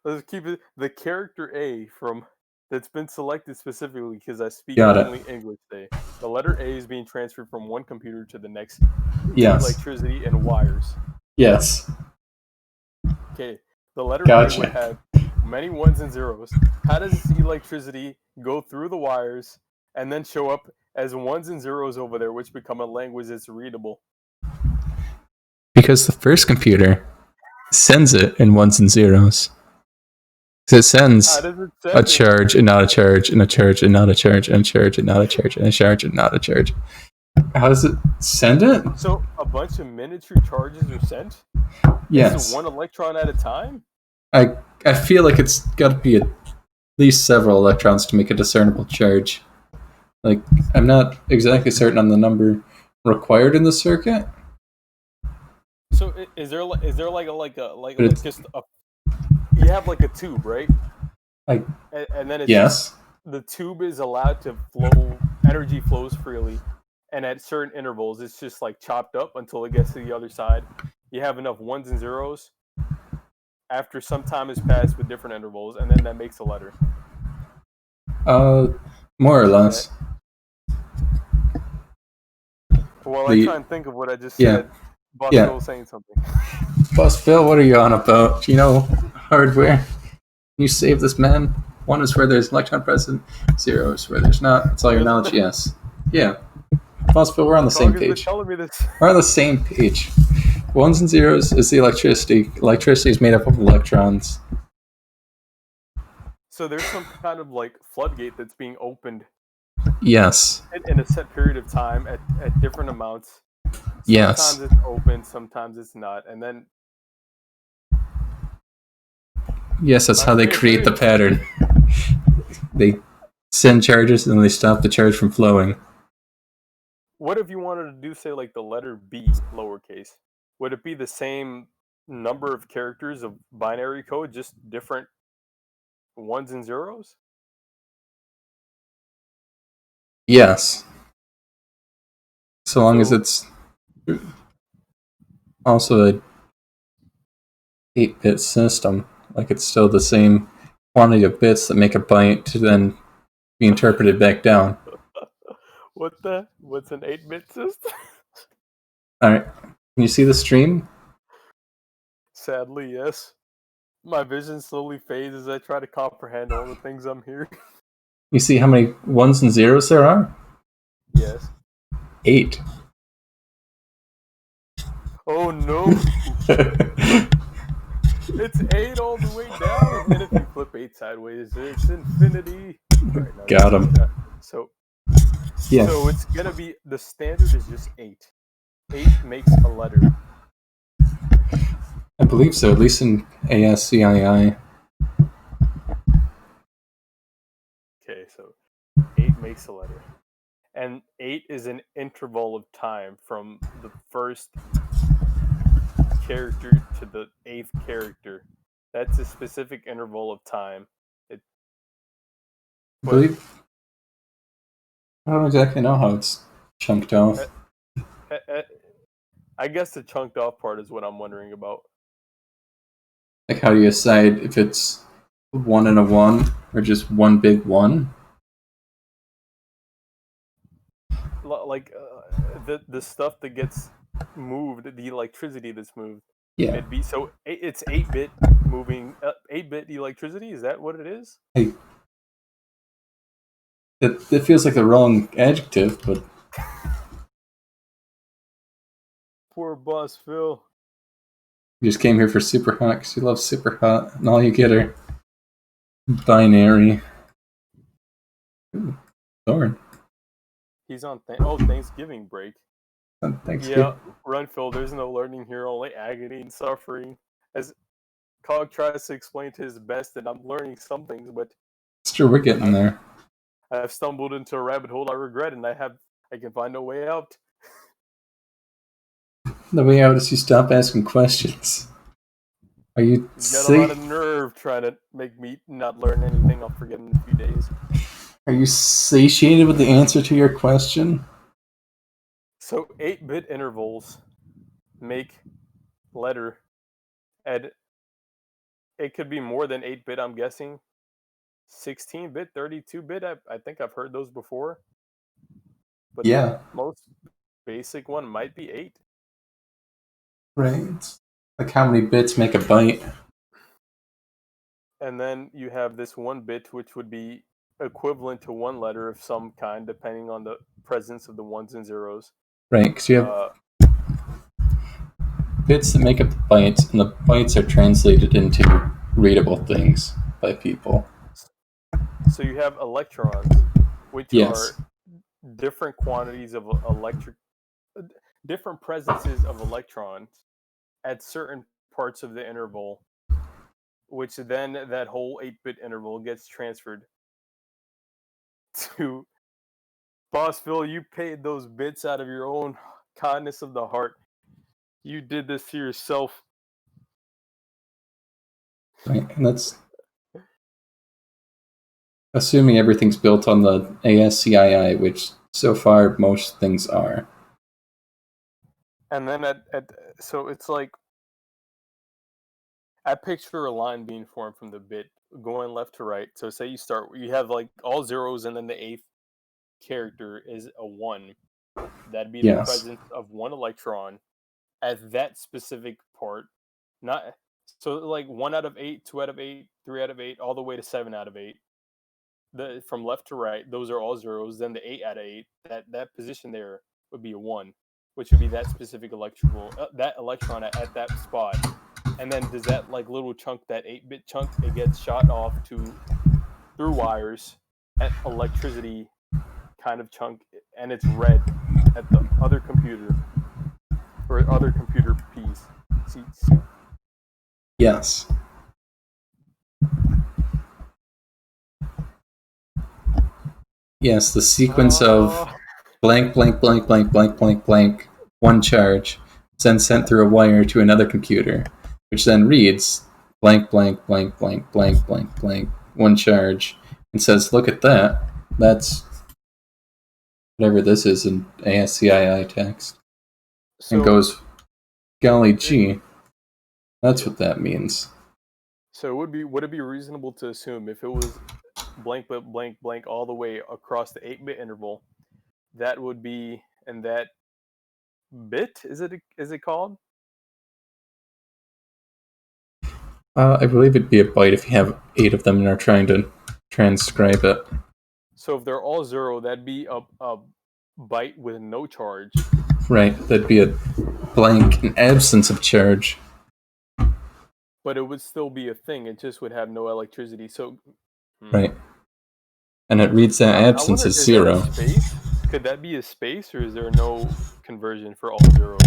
Let's keep it the character A from that's been selected specifically because I speak only English today. The letter A is being transferred from one computer to the next. Yes. Electricity and wires. Yes. Okay. The letter A would have many ones and zeros. How does this electricity go through the wires and then show up as ones and zeros over there, which become a language that's readable? Because the first computer sends it in ones and zeros. So it sends a charge and not a charge and a charge and not a charge and a charge and not a charge and a charge and not a charge. How does it send it? So a bunch of miniature charges are sent? Yes. Is it one electron at a time? I feel like it's got to be at least several electrons to make a discernible charge. Like, I'm not exactly certain on the number required in the circuit. So is there like just a you have like a tube, right? And then it's just, the tube is allowed to flow, energy flows freely, and at certain intervals it's just like chopped up until it gets to the other side. You have enough ones and zeros after some time has passed with different intervals, and then that makes a letter. More or less. Well, I try and think of what I just said. Boss Phil was saying something. Boss Phil, what are you on about? You know, hardware. Can you save this man? 1 is where there's electron present, 0 is where there's not. That's all your knowledge, yes. Yeah. Possible, we're on the same Cog has been page. telling me this. We're on the same page. Ones and zeros is the electricity. Electricity is made up of electrons. So there's some kind of like floodgate that's being opened Yes. in a set period of time at different amounts. Yes. Sometimes it's open, sometimes it's not, and then Yes, that's how they create the pattern. They send charges and then they stop the charge from flowing. what if you wanted to do, say, like the letter B, lowercase? Would it be the same number of characters of binary code, just different ones and zeros? Yes. So long as So- it's also a 8-bit system, like it's still the same quantity of bits that make a byte to then be interpreted back down. What's an 8-bit system? Alright, can you see the stream? Sadly, yes. My vision slowly fades as I try to comprehend all the things I'm hearing. You see how many ones and zeros there are? Yes. 8. Oh no! It's 8 all the way down, and if you flip 8 sideways, it's infinity. Right, no, Got him. So Yeah. So it's gonna be, the standard is just 8. 8 makes a letter. I believe so, at least in ASCII. Okay, so 8 makes a letter. And 8 is an interval of time from the first character to the 8th character. That's a specific interval of time. I believe. I don't exactly know how it's chunked off. I guess the chunked off part is what I'm wondering about. Like, how do you decide if it's 1 and a 1 or just one big 1? Like the stuff that gets moved, the electricity that's moved. Yeah. It'd be, so it's 8-bit moving, 8-bit electricity. Is that what it is? Hey, it feels like the wrong adjective, but Poor boss Phil. you just came here for Super Hot because you love Super Hot, and all you get are binary. Ooh, Thorn. He's on Thanksgiving break. Thanks. Yeah, run Phil. There's no learning here, only agony and suffering. As Cog tries to explain to his best that I'm learning some things, but It's true, we're getting there. I've stumbled into a rabbit hole I regret, and I can find no way out. The way out is you stop asking questions. Are you You got a lot of nerve trying to make me not learn anything I'll forget in a few days. Are you satiated with the answer to your question? So 8-bit intervals make letter, and it could be more than 8-bit, I'm guessing. 16-bit, 32-bit, I think I've heard those before. But Yeah. the most basic one might be 8. Right. Like, how many bits make a byte? And then you have this 1 bit, which would be equivalent to 1 letter of some kind, depending on the presence of the ones and zeros. Right, because you have bits that make up the bytes, and the bytes are translated into readable things by people. So you have electrons, which Yes. are different quantities of different presences of electrons at certain parts of the interval, which then that whole 8-bit interval gets transferred to Bossville. You paid those bits out of your own kindness of the heart. You did this to yourself. Right, and that's assuming everything's built on the ASCII, which so far most things are. And then so it's like, I picture a line being formed from the bit going left to right. So say you have like all zeros, and then the 8th character is a 1. That'd be the Yes. presence of 1 electron at that specific part. Not so like 1 out of 8, 2 out of 8, 3 out of 8, all the way to 7 out of 8. From left to right, those are all zeros. Then the 8 out of 8, that position there would be a 1, which would be that specific that electron at that spot. And then does that like little chunk, that 8-bit chunk, it gets shot off through wires at electricity kind of chunk, and it's read at the other computer or other computer piece. See? Yes. Yes, the sequence of blank, blank, blank, blank, blank, blank, blank, one charge, is then sent through a wire to another computer, which then reads blank, blank, blank, blank, blank, blank, blank, one charge, and says, look at that. That's whatever this is in ASCII text. So, and goes, golly gee, that's what that means. So would it be reasonable to assume if it was blank, blank, blank all the way across the 8-bit interval, that would be, and that bit, is it called? I believe it'd be a byte if you have 8 of them and are trying to transcribe it. So if they're all 0, that'd be a byte with no charge. Right, that'd be a blank, an absence of charge. But it would still be a thing, it just would have no electricity, so... Right. And it reads that absence as 0. Could that be a space, or is there no conversion for all zeros?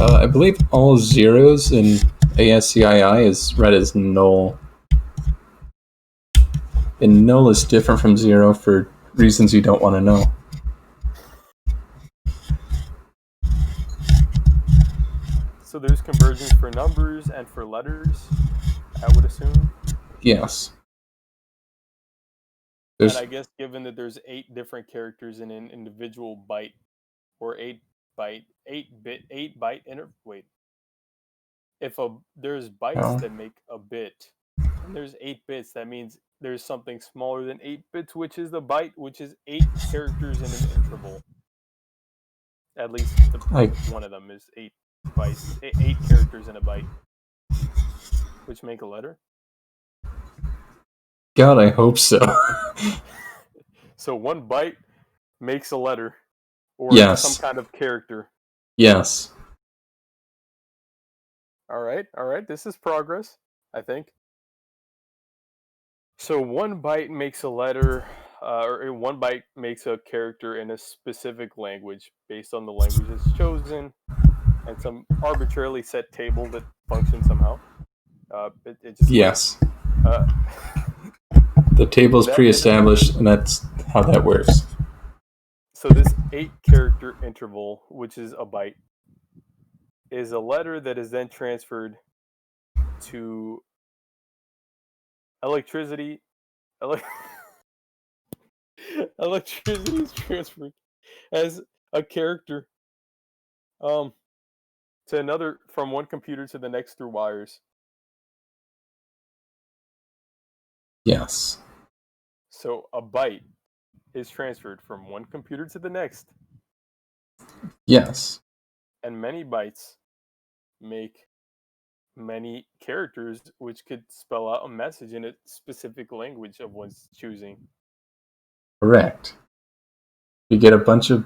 I believe all zeros in ASCII is read as null. And null is different from 0 for reasons you don't want to know. So there's conversions for numbers and for letters, I would assume? Yes. And I guess given that there's 8 different characters in an individual byte, or 8 byte wait. If there's bytes that make a bit, and there's 8 bits, that means there's something smaller than 8 bits, which is the byte, which is 8 characters in an interval. At least one of them is 8 bytes, 8 characters in a byte, which make a letter. God, I hope so. So 1 byte makes a letter, or yes. some kind of character. Yes. All right. This is progress, I think. So 1 byte makes a letter, or 1 byte makes a character in a specific language based on the language it's chosen, and some arbitrarily set table that functions somehow. Yes. The table is pre-established, and that's how that works. So this 8-character interval, which is a byte, is a letter that is then transferred to electricity. Electricity is transferred as a character to another, from one computer to the next through wires. Yes. So a byte is transferred from one computer to the next. Yes. And many bytes make many characters, which could spell out a message in a specific language of one's choosing. Correct. You get a bunch of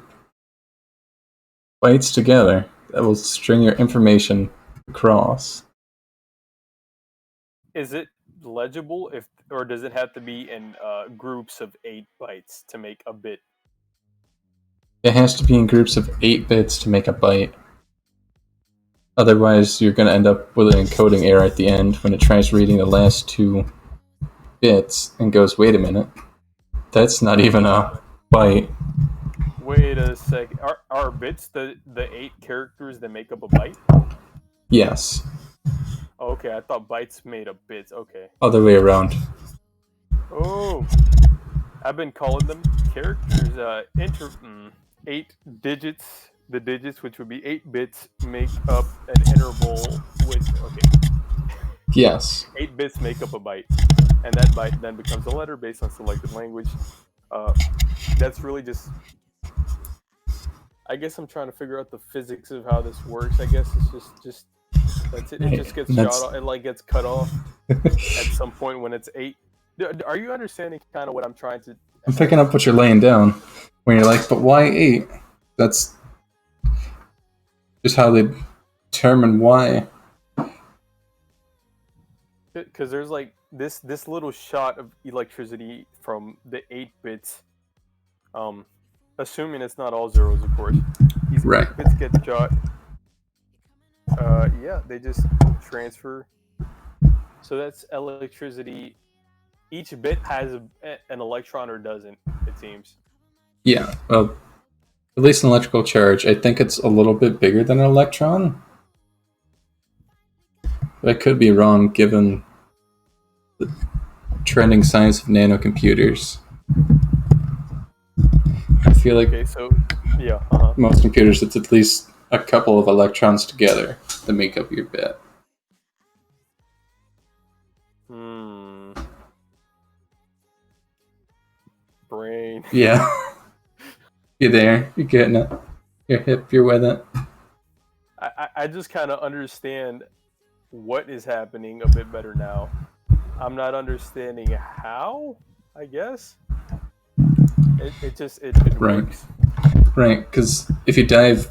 bytes together that will string your information across. Is it legible, or does it have to be in groups of 8 bytes to make a bit? It has to be in groups of 8 bits to make a byte. Otherwise, you're going to end up with an encoding error at the end when it tries reading the last 2 bits and goes, wait a minute, that's not even a byte. Wait a sec. Are bits the 8 characters that make up a byte? Yes. Okay, I thought bytes made up bits. Okay. Other way around. Oh, I've been calling them characters. 8 digits. The digits, which would be 8 bits, make up an interval with. Okay. Yes. 8 bits make up a byte, and that byte then becomes a letter based on selected language. That's really just. I guess I'm trying to figure out the physics of how this works. I guess it's just that's it. It just gets shot off. It gets cut off at some point when it's 8. Are you understanding kind of what I'm trying to? I'm picking up what you're laying down when you're like, but why 8? That's just how they determine why. Because there's like this little shot of electricity from the 8 bits, assuming it's not all zeros, of course. These Right. 8 bits get shot. Yeah, they just transfer. So that's electricity. Each bit has an electron or doesn't, it seems. Yeah, well, at least an electrical charge, I think it's a little bit bigger than an electron. But I could be wrong given the trending science of nanocomputers. I feel like Okay, so yeah, uh-huh. most computers, it's at least a couple of electrons together that make up your bit. Brain. Yeah. You're there. You're getting it. You're hip. You're with it. I just kind of understand what is happening a bit better now. I'm not understanding how, I guess. It Right. works. Right, because if you dive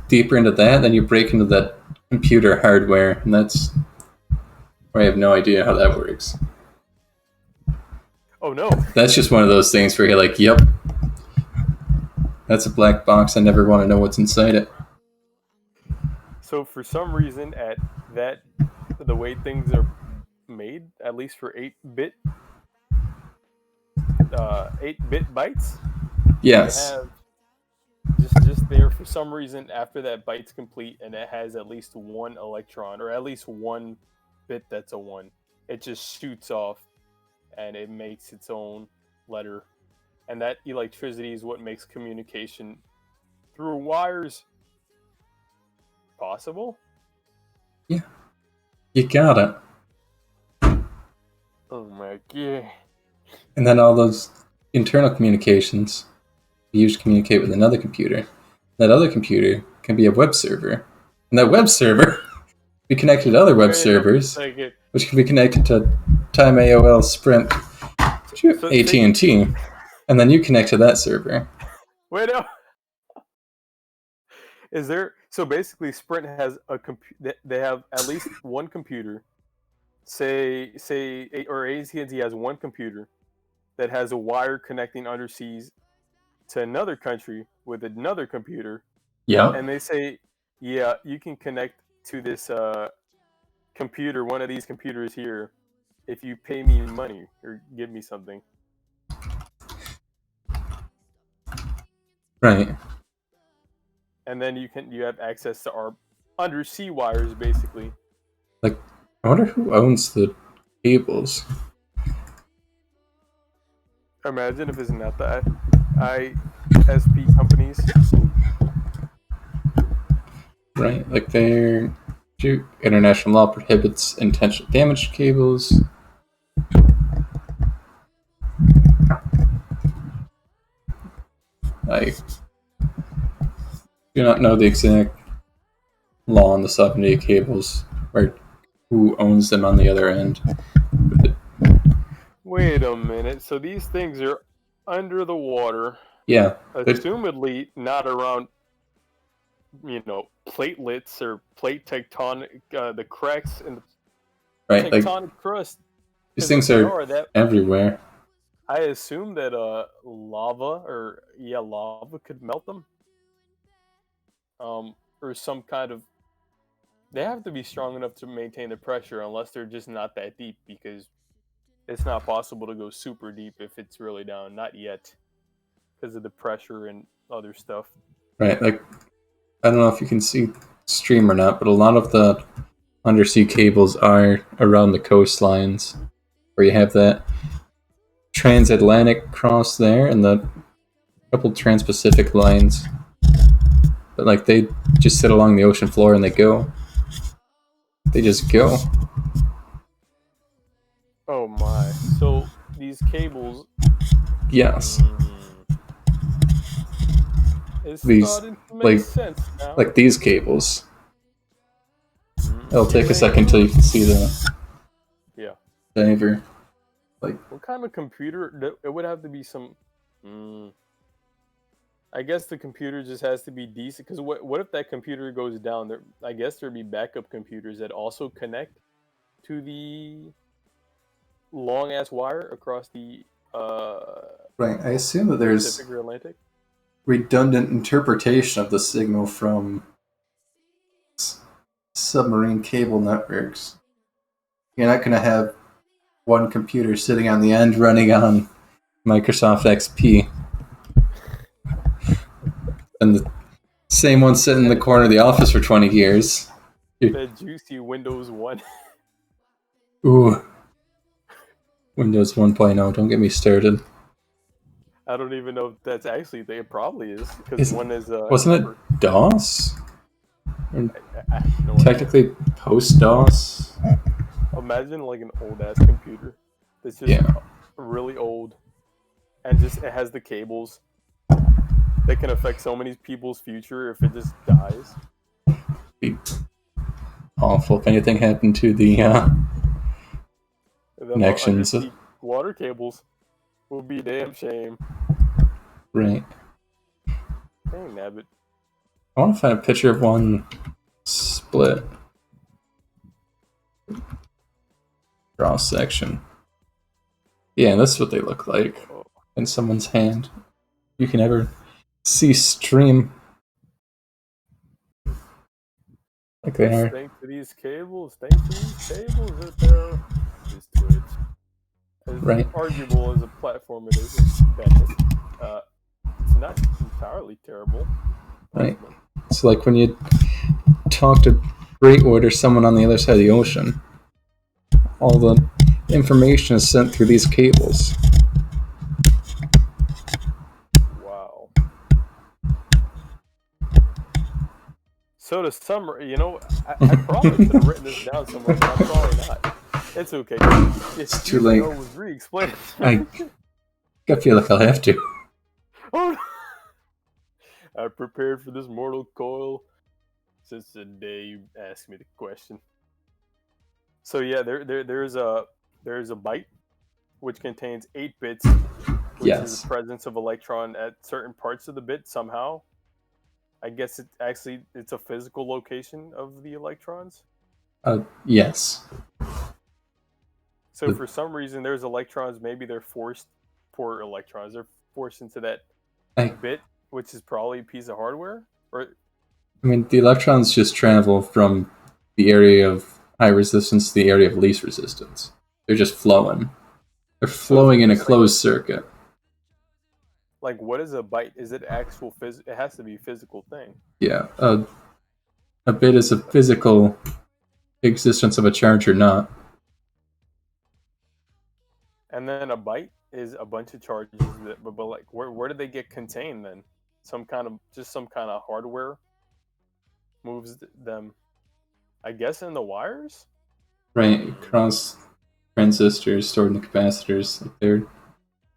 deeper into that, then you break into that computer hardware, and that's where I have no idea how that works. Oh no. That's just one of those things where you're like, yep, that's a black box. I never want to know what's inside it. So for some reason, at that the way things are made, at least for 8-bit 8-bit bytes, Yes. have just there for some reason after that byte's complete and it has at least one electron or at least one bit that's a 1, it just shoots off and it makes its own letter, and that electricity is what makes communication through wires possible. You got it. Oh my god. And then all those internal communications you use to communicate with another computer. That other computer can be a web server. And that web server be connected to other web servers, which can be connected to Time AOL, Sprint, AT&T, and then you connect to that server. Wait up. Is there so basically Sprint has a they have at least one computer. Say or AT&T has one computer that has a wire connecting underseas to another country with another computer, Yeah. and they say, yeah, you can connect to this computer, one of these computers here, if you pay me money or give me something. Right. And then you have access to our undersea wires, basically. Like, I wonder who owns the cables. Imagine if it's not the ISP companies. Right, like international law prohibits intentional damage to cables. I do not know the exact law on the sovereignty of cables or who owns them on the other end. Wait a minute. So these things are under the water. Yeah. Assumedly not around, platelets or plate tectonic, the cracks in the tectonic crust. These things are everywhere. I assume that lava could melt them. Or some kind of. They have to be strong enough to maintain the pressure, unless they're just not that deep, because it's not possible to go super deep if it's really down. Not yet, because of the pressure and other stuff. Right, like, I don't know if you can see stream or not, but a lot of the undersea cables are around the coastlines, where you have that transatlantic cross there and the couple trans-Pacific lines. But like, they just sit along the ocean floor and they go. They just go. Oh my. So these cables. Yes. It's these, starting to make sense now. Like these cables. It'll take a second till you can see the diver. Like, what kind of computer? It would have to be some. I guess the computer just has to be decent. Because what if that computer goes down? There, I guess there'd be backup computers that also connect to the long ass wire across the Right. I assume that there's Pacific or Atlantic. redundant interpretation of the signal from submarine cable networks. You're not going to have one computer sitting on the end running on Microsoft XP, and the same one sitting in the corner of the office for 20 years. That juicy Windows 1. Ooh. Windows 1.0, don't get me started. I don't even know if that's actually. It probably is because Is- one is. Wasn't it DOS? I have no idea. Technically post DOS? Imagine like an old ass computer that's just Yeah. really old, and just it has the cables that can affect so many people's future if it just dies. Be awful if anything happened to the Them connections. undersea water cables would be a damn shame. Right. Dang nabbit. I want to find a picture of one split cross section. Yeah, that's what they look like in someone's hand. You can ever see stream like they are. Thanks to these cables, that there is Twitch. As Right. arguable as a platform it is, it's not entirely terrible. Right. It's like when you talk to Greatwood or someone on the other side of the ocean. All the information is sent through these cables. Wow. So to summarize, I probably could have written this down somewhere, but I'm probably not. It's okay. It's too late. Was re-explained. I feel like I'll have to. Oh, no. I prepared for this mortal coil since the day you asked me the question. So yeah, there's a byte which contains 8 bits, which is Yes. the presence of electron at certain parts of the bit somehow. I guess it's a physical location of the electrons. Yes. So for some reason, there's electrons. Maybe they're forced They're forced into that bit, which is probably a piece of hardware. Or I mean, the electrons just travel from the area of high resistance to the area of least resistance. They're just flowing. They're flowing in a closed circuit. like, what is a byte? Is it actual It has to be a physical thing. Yeah. A bit is a physical existence of a charge or not. And then a byte is a bunch of charges but like where do they get contained then? Some kind of hardware moves them, I guess, in the wires? Right. Across transistors stored in the capacitors. Like they're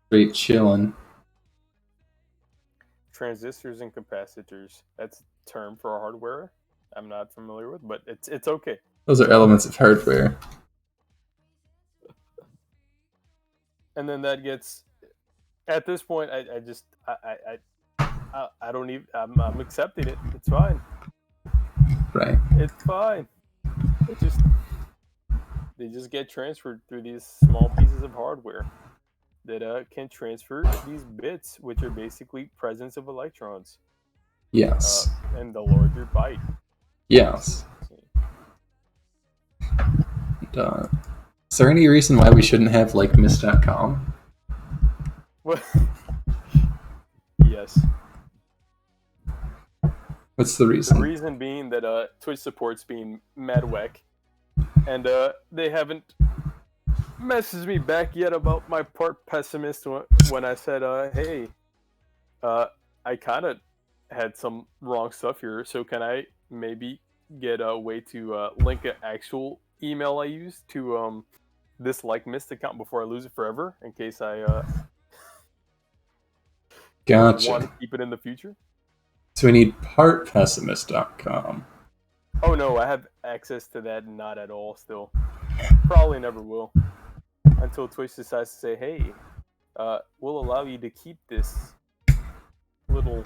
straight chilling. Transistors and capacitors. That's a term for a hardware I'm not familiar with, but it's okay. Those are elements of hardware. And then that gets, at this point, I don't even, I'm accepting it. It's fine. Right. It's fine. They just get transferred through these small pieces of hardware that can transfer these bits, which are basically presence of electrons. Yes. And the larger byte. Yes. And, is there any reason why we shouldn't have like Miss.com? What? Yes. What's the The reason? reason being that Twitch supports being mad whack, and they haven't messaged me back yet about my part pessimist when I said, hey, I kind of had some wrong stuff here, so can I maybe get a way to link an actual email I use to this Mist account before I lose it forever, in case I Gotcha. want to keep it in the future? So we need partpessimist.com. Oh no, I have access to that not at all still. Probably never will. Until Twitch decides to say, hey, we'll allow you to keep this little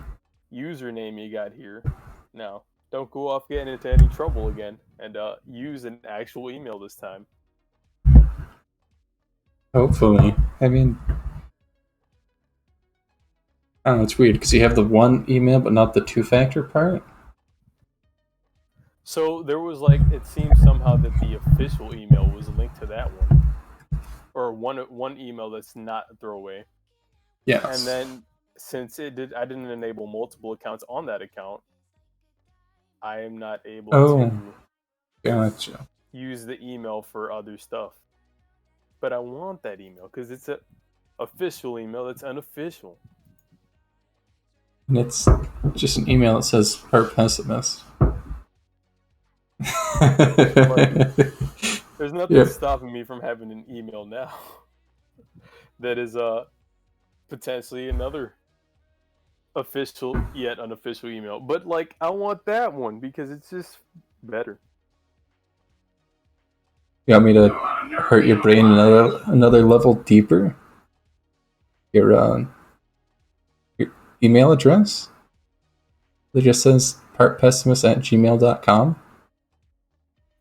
username you got here. Now, don't go off getting into any trouble again, and use an actual email this time. Hopefully. I mean, I don't know, it's weird because you have the one email but not the two-factor part. So there was like, it seems somehow that the official email was linked to that one, or one email that's not a throwaway. Yes. And then since I didn't enable multiple accounts on that account, I am not able to Gotcha. use the email for other stuff. But I want that email because it's a official email that's unofficial. And it's just an email that says part pessimist. There's nothing stopping me from having an email now that is potentially another official yet unofficial email. But like, I want that one because it's just better. You want me to hurt your brain another level deeper? Your email address? It just says partpessimist@gmail.com.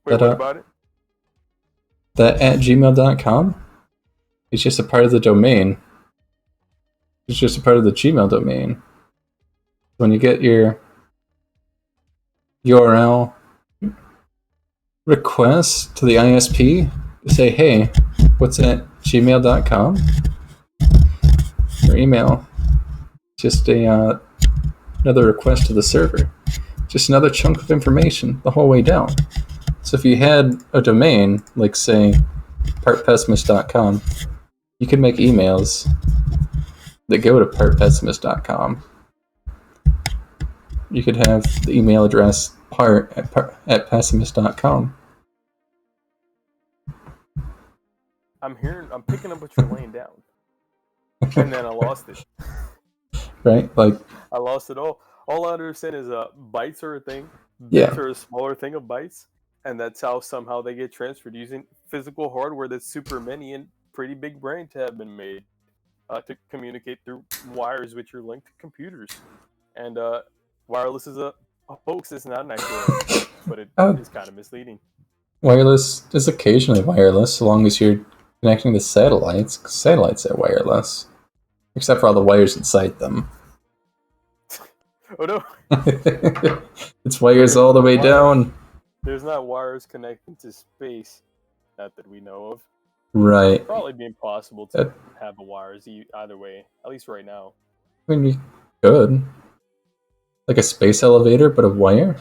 Wait, what about it? That @gmail.com is just a part of the domain. It's just a part of the Gmail domain. When you get your URL request to the ISP, say, hey, what's at gmail.com? Your email. Just another request to the server. Just another chunk of information the whole way down. So if you had a domain, like say partpessimist.com, you could make emails that go to partpessimist.com. You could have the email address at pessimist.com. I'm picking up what you're laying down. And then I lost it. Right? Like, I lost it all. All I understand is bytes are a thing. Yeah. Bits are a smaller thing of bytes. And that's how somehow they get transferred using physical hardware that's super many and pretty big brains have been made to communicate through wires which are linked to computers. And wireless is a hoax. It's not an actual, but it is kind of misleading. Wireless is occasionally wireless, so long as you're connecting to satellites. 'Cause satellites are wireless, except for all the wires inside them. Oh no! It's wires all the way down. There's not wires connecting to space, not that we know of. Right. It'd probably be impossible to have the wires either way, at least right now. I mean, you could. Like a space elevator, but a wire?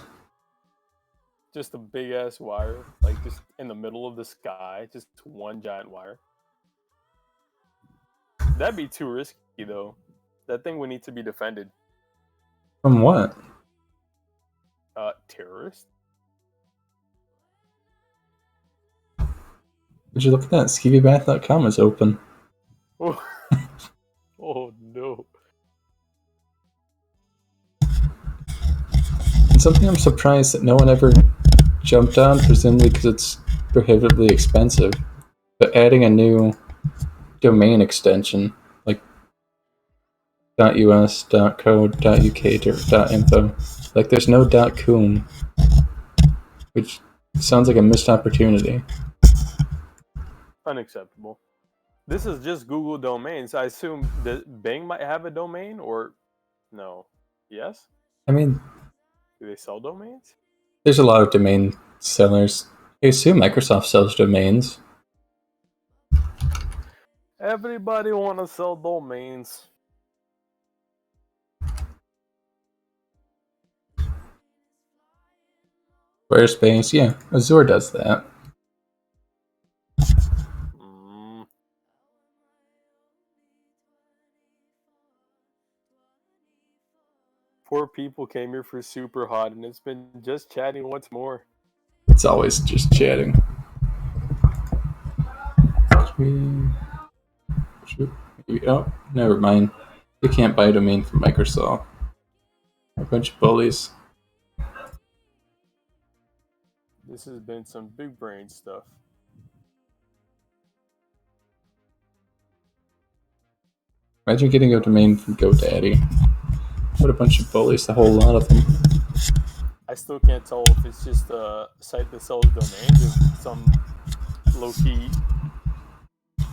Just a big ass wire, like just in the middle of the sky, just one giant wire. That'd be too risky, though. That thing would need to be defended. From what? Terrorists? Did you look at that? SkeevyBath.com is open. Oh, oh no. And something I'm surprised that no one ever jumped on, presumably because it's prohibitively expensive, but adding a new domain extension, like .us, .co, .uk, .info. Like, there's no .com, which sounds like a missed opportunity. Unacceptable. This is just Google domains. I assume that Bing might have a domain, or no? Yes? I mean, do they sell domains? There's a lot of domain sellers. I assume Microsoft sells domains. Everybody want to sell domains. Squarespace, yeah. Azure does that. Poor people came here for super hot, and it's been just chatting once more. It's always just chatting. Oh, never mind. You can't buy a domain from Microsoft. A bunch of bullies. This has been some big brain stuff. Imagine getting a domain from GoDaddy. What a bunch of bullies, the whole lot of them. I still can't tell if it's just a site that sells domains or some low-key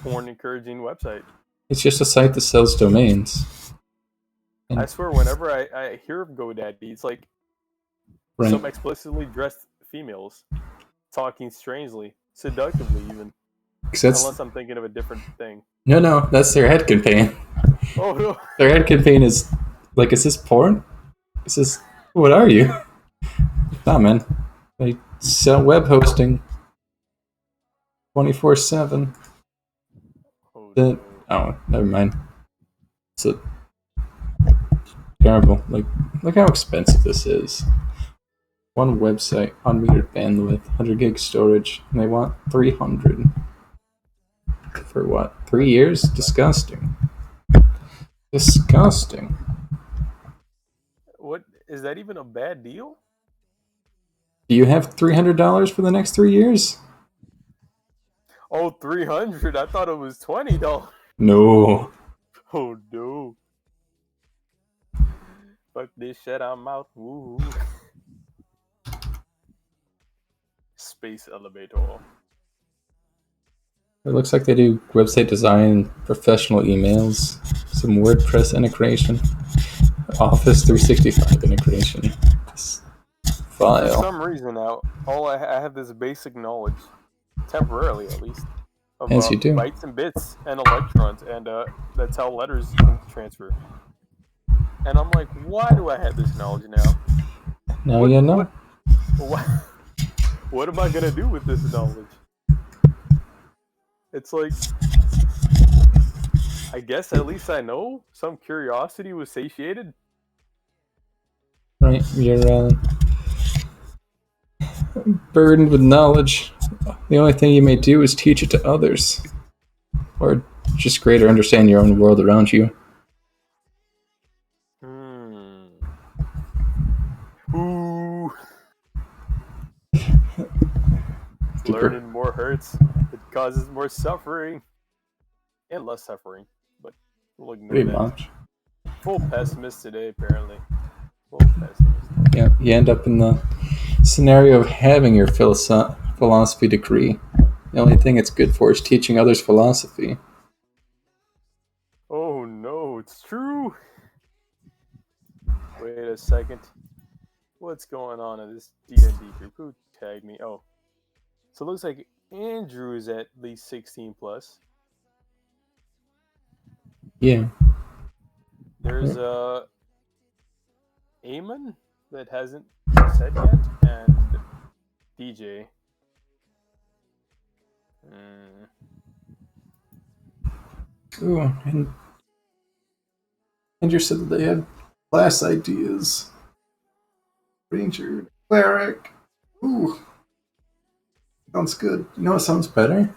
porn encouraging website. It's just a site that sells domains. I swear, whenever I hear of GoDaddy, it's like Right. some explicitly dressed females talking strangely, seductively even. 'Cause that's, Unless I'm thinking of a different thing. no, that's their head campaign. Oh no! Their head campaign is like, is this porn? Is this, what are you? Nah, man. They sell web hosting 24/7. Oh, That, no. oh, never mind. It's a terrible. Like, look how expensive this is. One website, unmetered bandwidth, 100 gig storage, and they want 300. For what? 3 years? Disgusting. Disgusting. What is that even a bad deal? Do you have $300 for the next 3 years? Oh, 300. I thought it was $20. No. Oh no. Fuck this shit, I'm out. Woo. Space elevator. It looks like they do website design, professional emails, some WordPress integration, Office 365 integration. This For file. some reason now, I have this basic knowledge, temporarily at least, of As you do. bytes and bits and electrons, and that's how letters can transfer. And I'm like, why do I have this knowledge now? Now you know. What am I gonna do with this knowledge? It's like, I guess at least I know. Some curiosity was satiated. Right, you're burdened with knowledge. The only thing you may do is teach it to others. Or just greater understand your own world around you. Ooh. Deeper. Learning more hurts. It causes more suffering. And less suffering. But we'll ignore Pretty that. much. Full pessimist today, apparently. Full pessimist. Yeah, you end up in the scenario of having your philosophy degree. The only thing it's good for is teaching others philosophy. Oh no, it's true. Wait a second. What's going on in this D&D group? Who tagged me? Oh. So it looks like Andrew is at least 16 plus. Yeah. There's Eamon that hasn't said yet, and DJ. Ooh, and Andrew said that they had class ideas. Ranger, cleric. Ooh. Sounds good. You know what sounds better?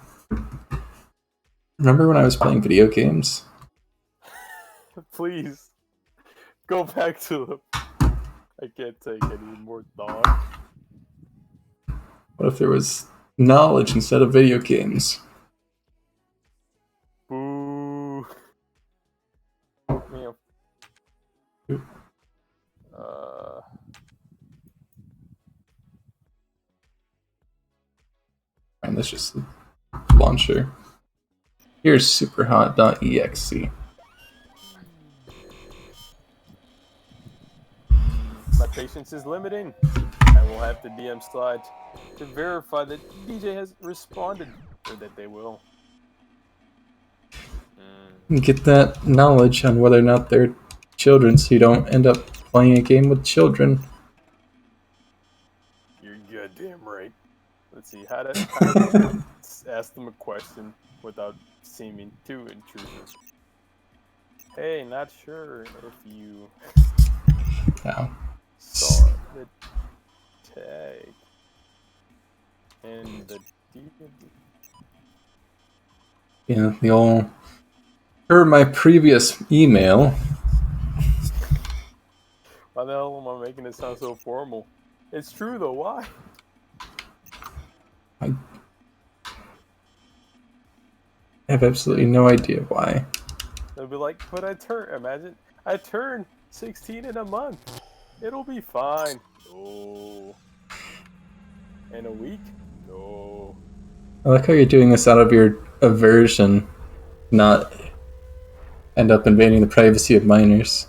Remember when I was playing video games? Please go back to them. I can't take any more thought. What if there was knowledge instead of video games? Boo. Yeah. And that's just the launcher. Here's superhot.exe. My patience is limiting. I will have to DM Slide to verify that DJ has responded, or that they will. Get that knowledge on whether or not they're children so you don't end up playing a game with children. You're goddamn right. Let's see, how to ask them a question without seeming too intrusive. Hey, not sure if you Now, saw the tag and the DVD. yeah, the old. Per my previous email, Why the hell am I making it sound so formal? It's true though, why? I have absolutely no idea why. They'll be like, but I turned 16 in a month. It'll be fine. No. In a week? No. I like how you're doing this out of your aversion, not end up invading the privacy of minors.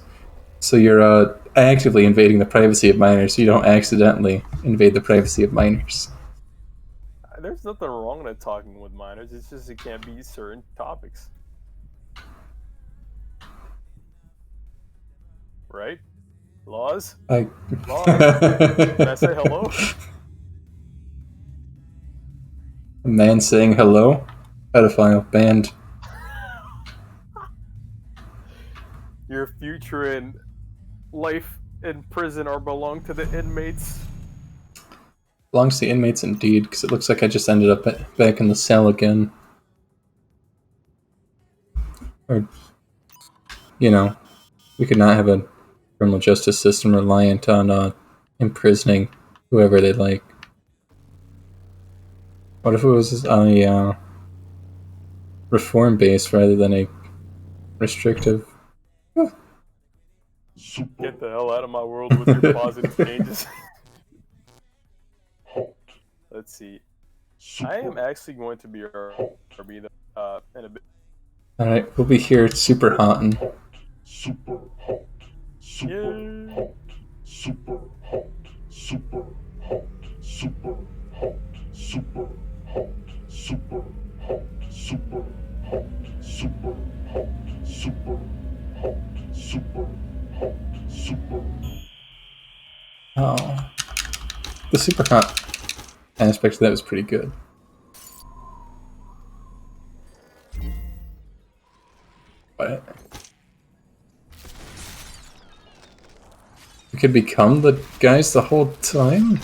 So you're actively invading the privacy of minors, so you don't accidentally invade the privacy of minors. There's nothing wrong with talking with minors. It's just it can't be certain topics. Right? Laws? I... Laws? Can I say hello? A man saying hello? Pedophile banned. Your future and life in prison or belong to the inmates. Belongs to the inmates indeed, because it looks like I just ended up back in the cell again. Or, you know, we could not have a criminal justice system reliant on imprisoning whoever they like. What if it was a reform-based rather than a restrictive? Super Get the hell out of my world with your positive changes. hot. Let's see. Super I am actually going to be RB in a bit. Alright, we'll be here super hot and hot. Super hot. Super Yay. hot. Super hot. Super hot. Super hot. Super hot. Super hot. Super hot. Super hot. Super hot. Super hot. Super. oh, the super hot aspect of that was pretty good. But we could become the guys the whole time?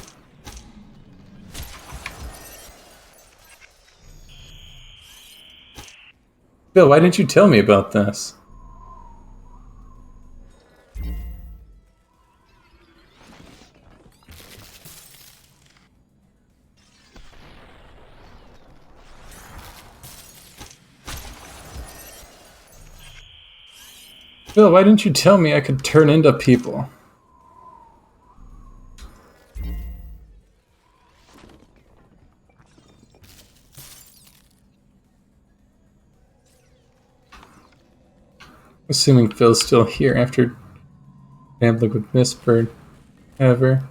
Bill, why didn't you tell me about this? Bill, why didn't you tell me I could turn into people? Assuming Phil's still here after gambling with Miss Bird. Ever.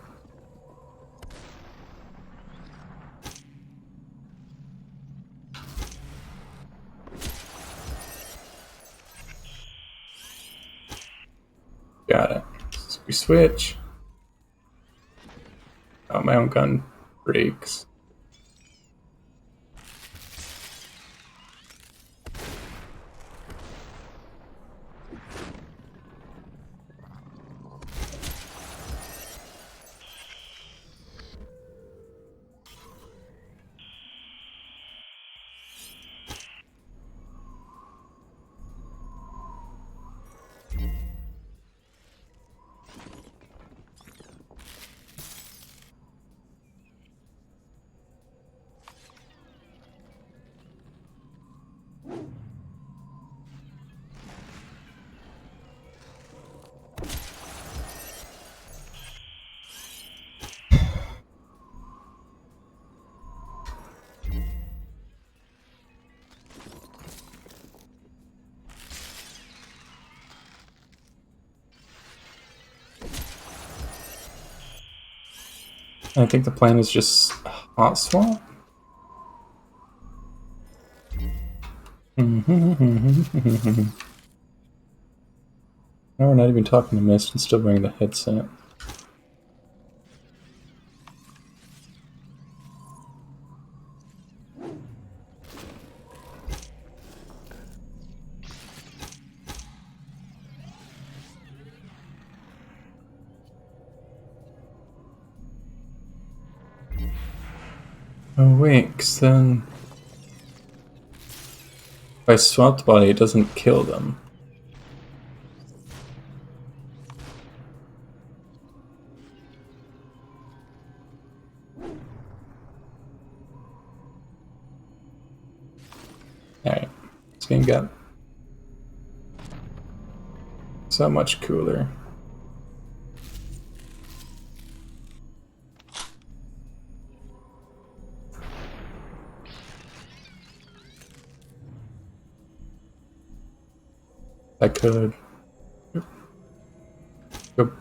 Got it. So we switch. Oh, my own gun breaks. I think the plan is just hot swap. Now we're not even talking to Mist and still wearing the headset. Oh wait, 'cause then if I swap the body, it doesn't kill them. Alright, this game got so much cooler. I could. Oop.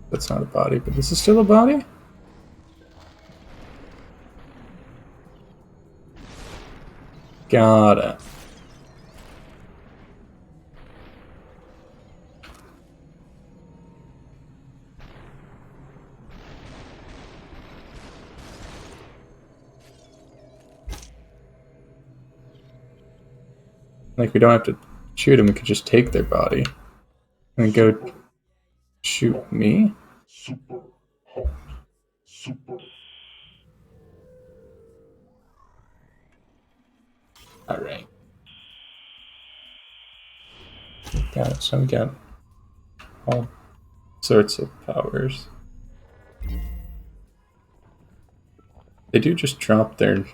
That's not a body, but this is still a body? Got it. Like, we don't have to shoot them, we could just take their body. And go shoot me? Super hot. Super. Alright. Got it, so we got all sorts of powers. They do just drop their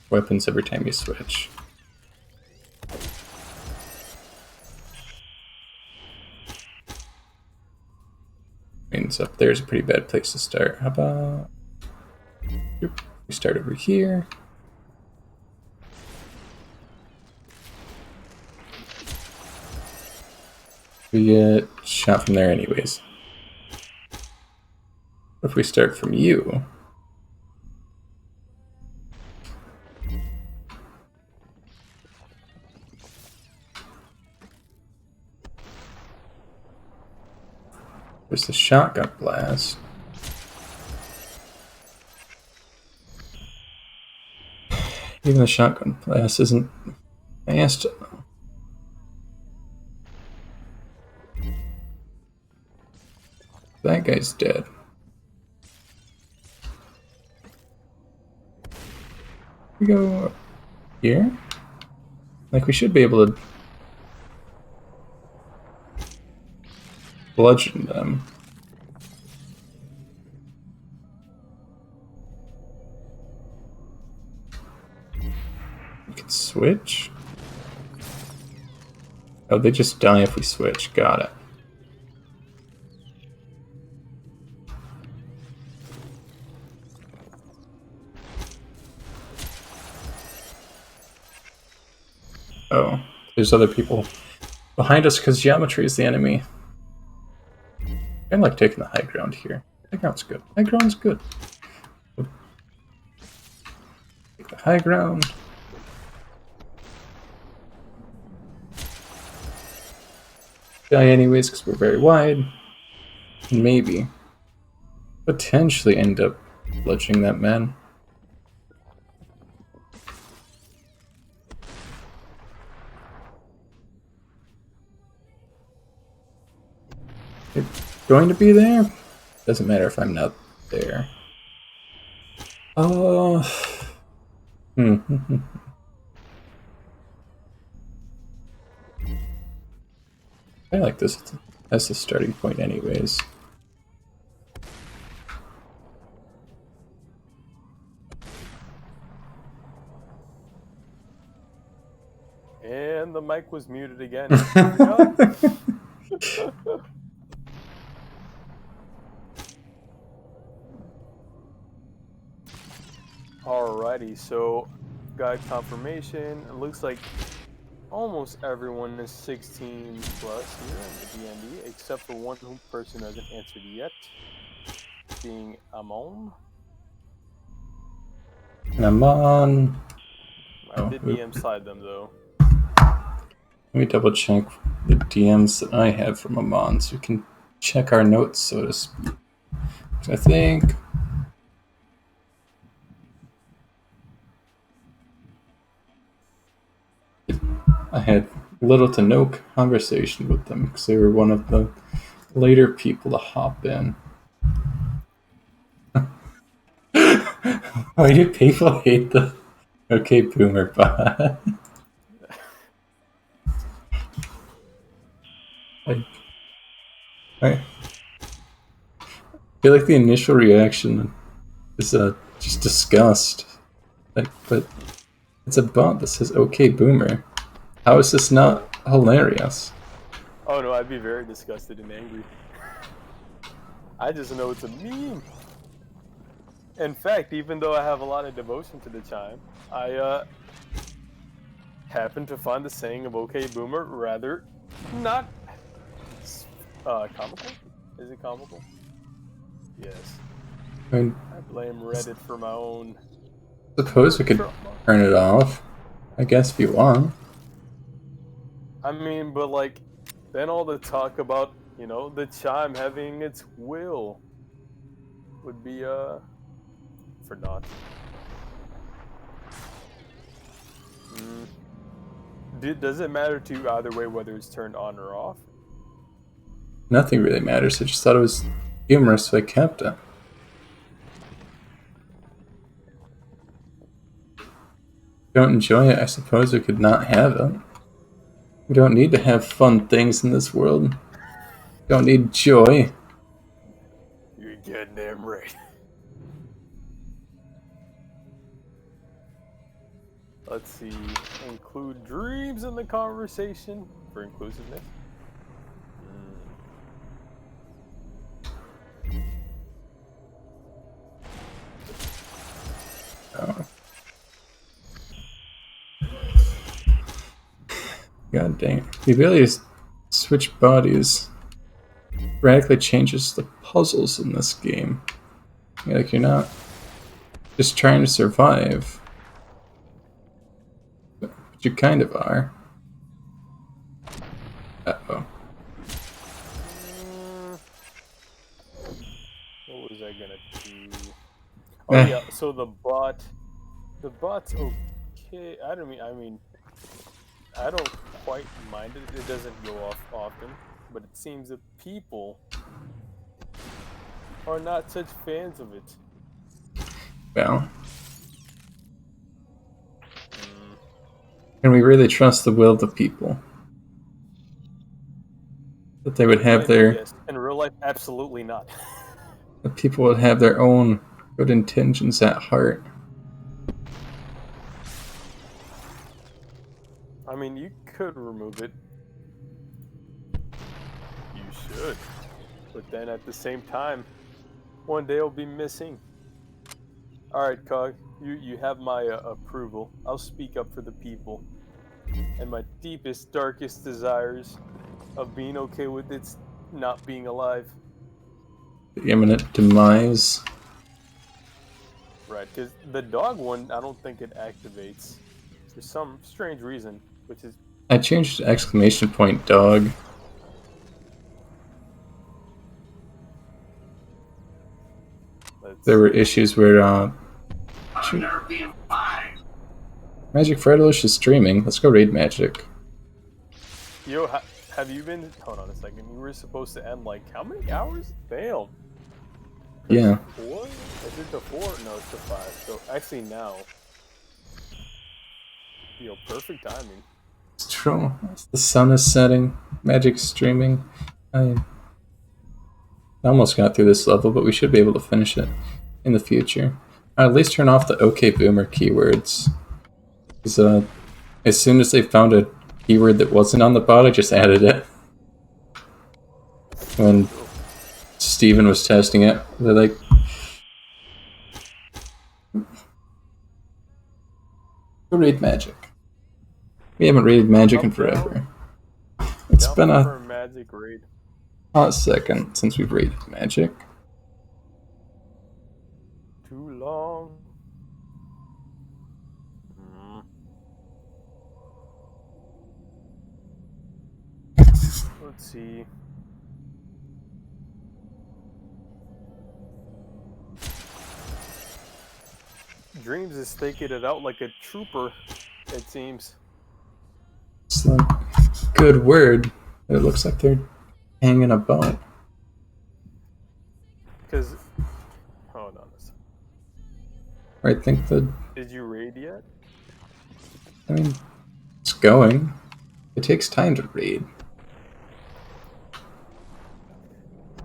weapons every time you switch. Means up there's a pretty bad place to start. How about we start over here? We get shot from there anyways. If we start from you, there's the shotgun blast. Even the shotgun blast isn't fast. That guy's dead. We go up here? Like, we should be able to bludgeon them. We can switch? Oh, they just die if we switch. Got it. Oh, there's other people behind us because geometry is the enemy. I like taking the high ground here. High ground's good. High ground's good. Take the high ground. Die anyways because we're very wide. And maybe, potentially end up bludgeoning that man. You're going to be there? Doesn't matter if I'm not there. Oh. I like this as the starting point anyways. And the mic was muted again. Alrighty, so got confirmation. It looks like almost everyone is 16 plus here in the DND, except for one person who hasn't answered yet, being Amon. Amon. I did DM slide them though. Let me double check the DMs that I have from Amon so we can check our notes, so to speak. I think I had little to no conversation with them because they were one of the later people to hop in. Why do people hate the OK Boomer bot? I feel like the initial reaction is just disgust. Like, but it's a bot that says OK Boomer. How is this not hilarious? Oh no, I'd be very disgusted and angry. I just know it's a meme. In fact, even though I have a lot of devotion to the chime, I happen to find the saying of OK Boomer rather Not comical? Is it comical? Yes. I mean, I blame Reddit for my own. suppose we could trauma. turn it off. I guess if you want. I mean, but like, then all the talk about, you know, the chime having its will would be, for naught. Does it matter to you either way whether it's turned on or off? Nothing really matters. I just thought it was humorous, so I kept it. Don't enjoy it, I suppose we could not have it. We don't need to have fun things in this world. Don't need joy. You're goddamn right. Let's see. Include dreams in the conversation for inclusiveness. Oh. God dang it. The ability to switch bodies radically changes the puzzles in this game. Like, you're not just trying to survive. But you kind of are. Uh-oh. What was I gonna do? Oh yeah, so the bot's okay. I mean, I don't quite mind it. It doesn't go off often, but it seems that people are not such fans of it. Well. Can we really trust the will of the people? That they would have their... Yes. In real life, absolutely not. The people would have their own good intentions at heart. I mean, you could remove it. You should. But then at the same time, one day it'll be missing. Alright, Cog, you have my approval. I'll speak up for the people. And my deepest, darkest desires of being okay with its not being alive. The imminent demise. Right, because the dog one, I don't think it activates for some strange reason, which is... I changed to exclamation point dog. There were issues where, Magic Fredolish is streaming. Let's go raid Magic. Yo, have you been... Hold on a second. You were supposed to end, like, how many hours? Damn. Yeah. 4? Is it the 4? No, it's the 5. So, actually now... Yo, perfect timing. It's true. The sun is setting. Magic's streaming. I almost got through this level, but we should be able to finish it in the future. At least turn off the OK Boomer keywords. Because as soon as they found a keyword that wasn't on the bot, I just added it. When Steven was testing it, they're like, go raid Magic. We haven't raided Magic in forever. It's been a Magic raid. hot second since we've raided Magic. Too long. Let's see. Dreams is staking it out like a trooper, it seems. It's like good word. It looks like they're hanging about. Because, hold on a second. I think the... Did you raid yet? I mean, it's going. It takes time to raid.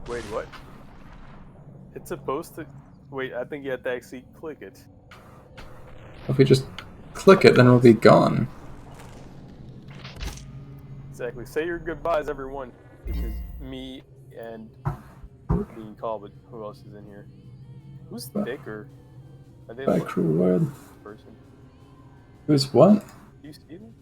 Wait, what? It's supposed to... Wait, I think you have to actually click it. If we just click it, then it'll be gone. Exactly. Say your goodbyes, everyone. Because me and being called, but who else is in here? Who's thicker? Are they By like cruel word. person? Who's what? Do you see them?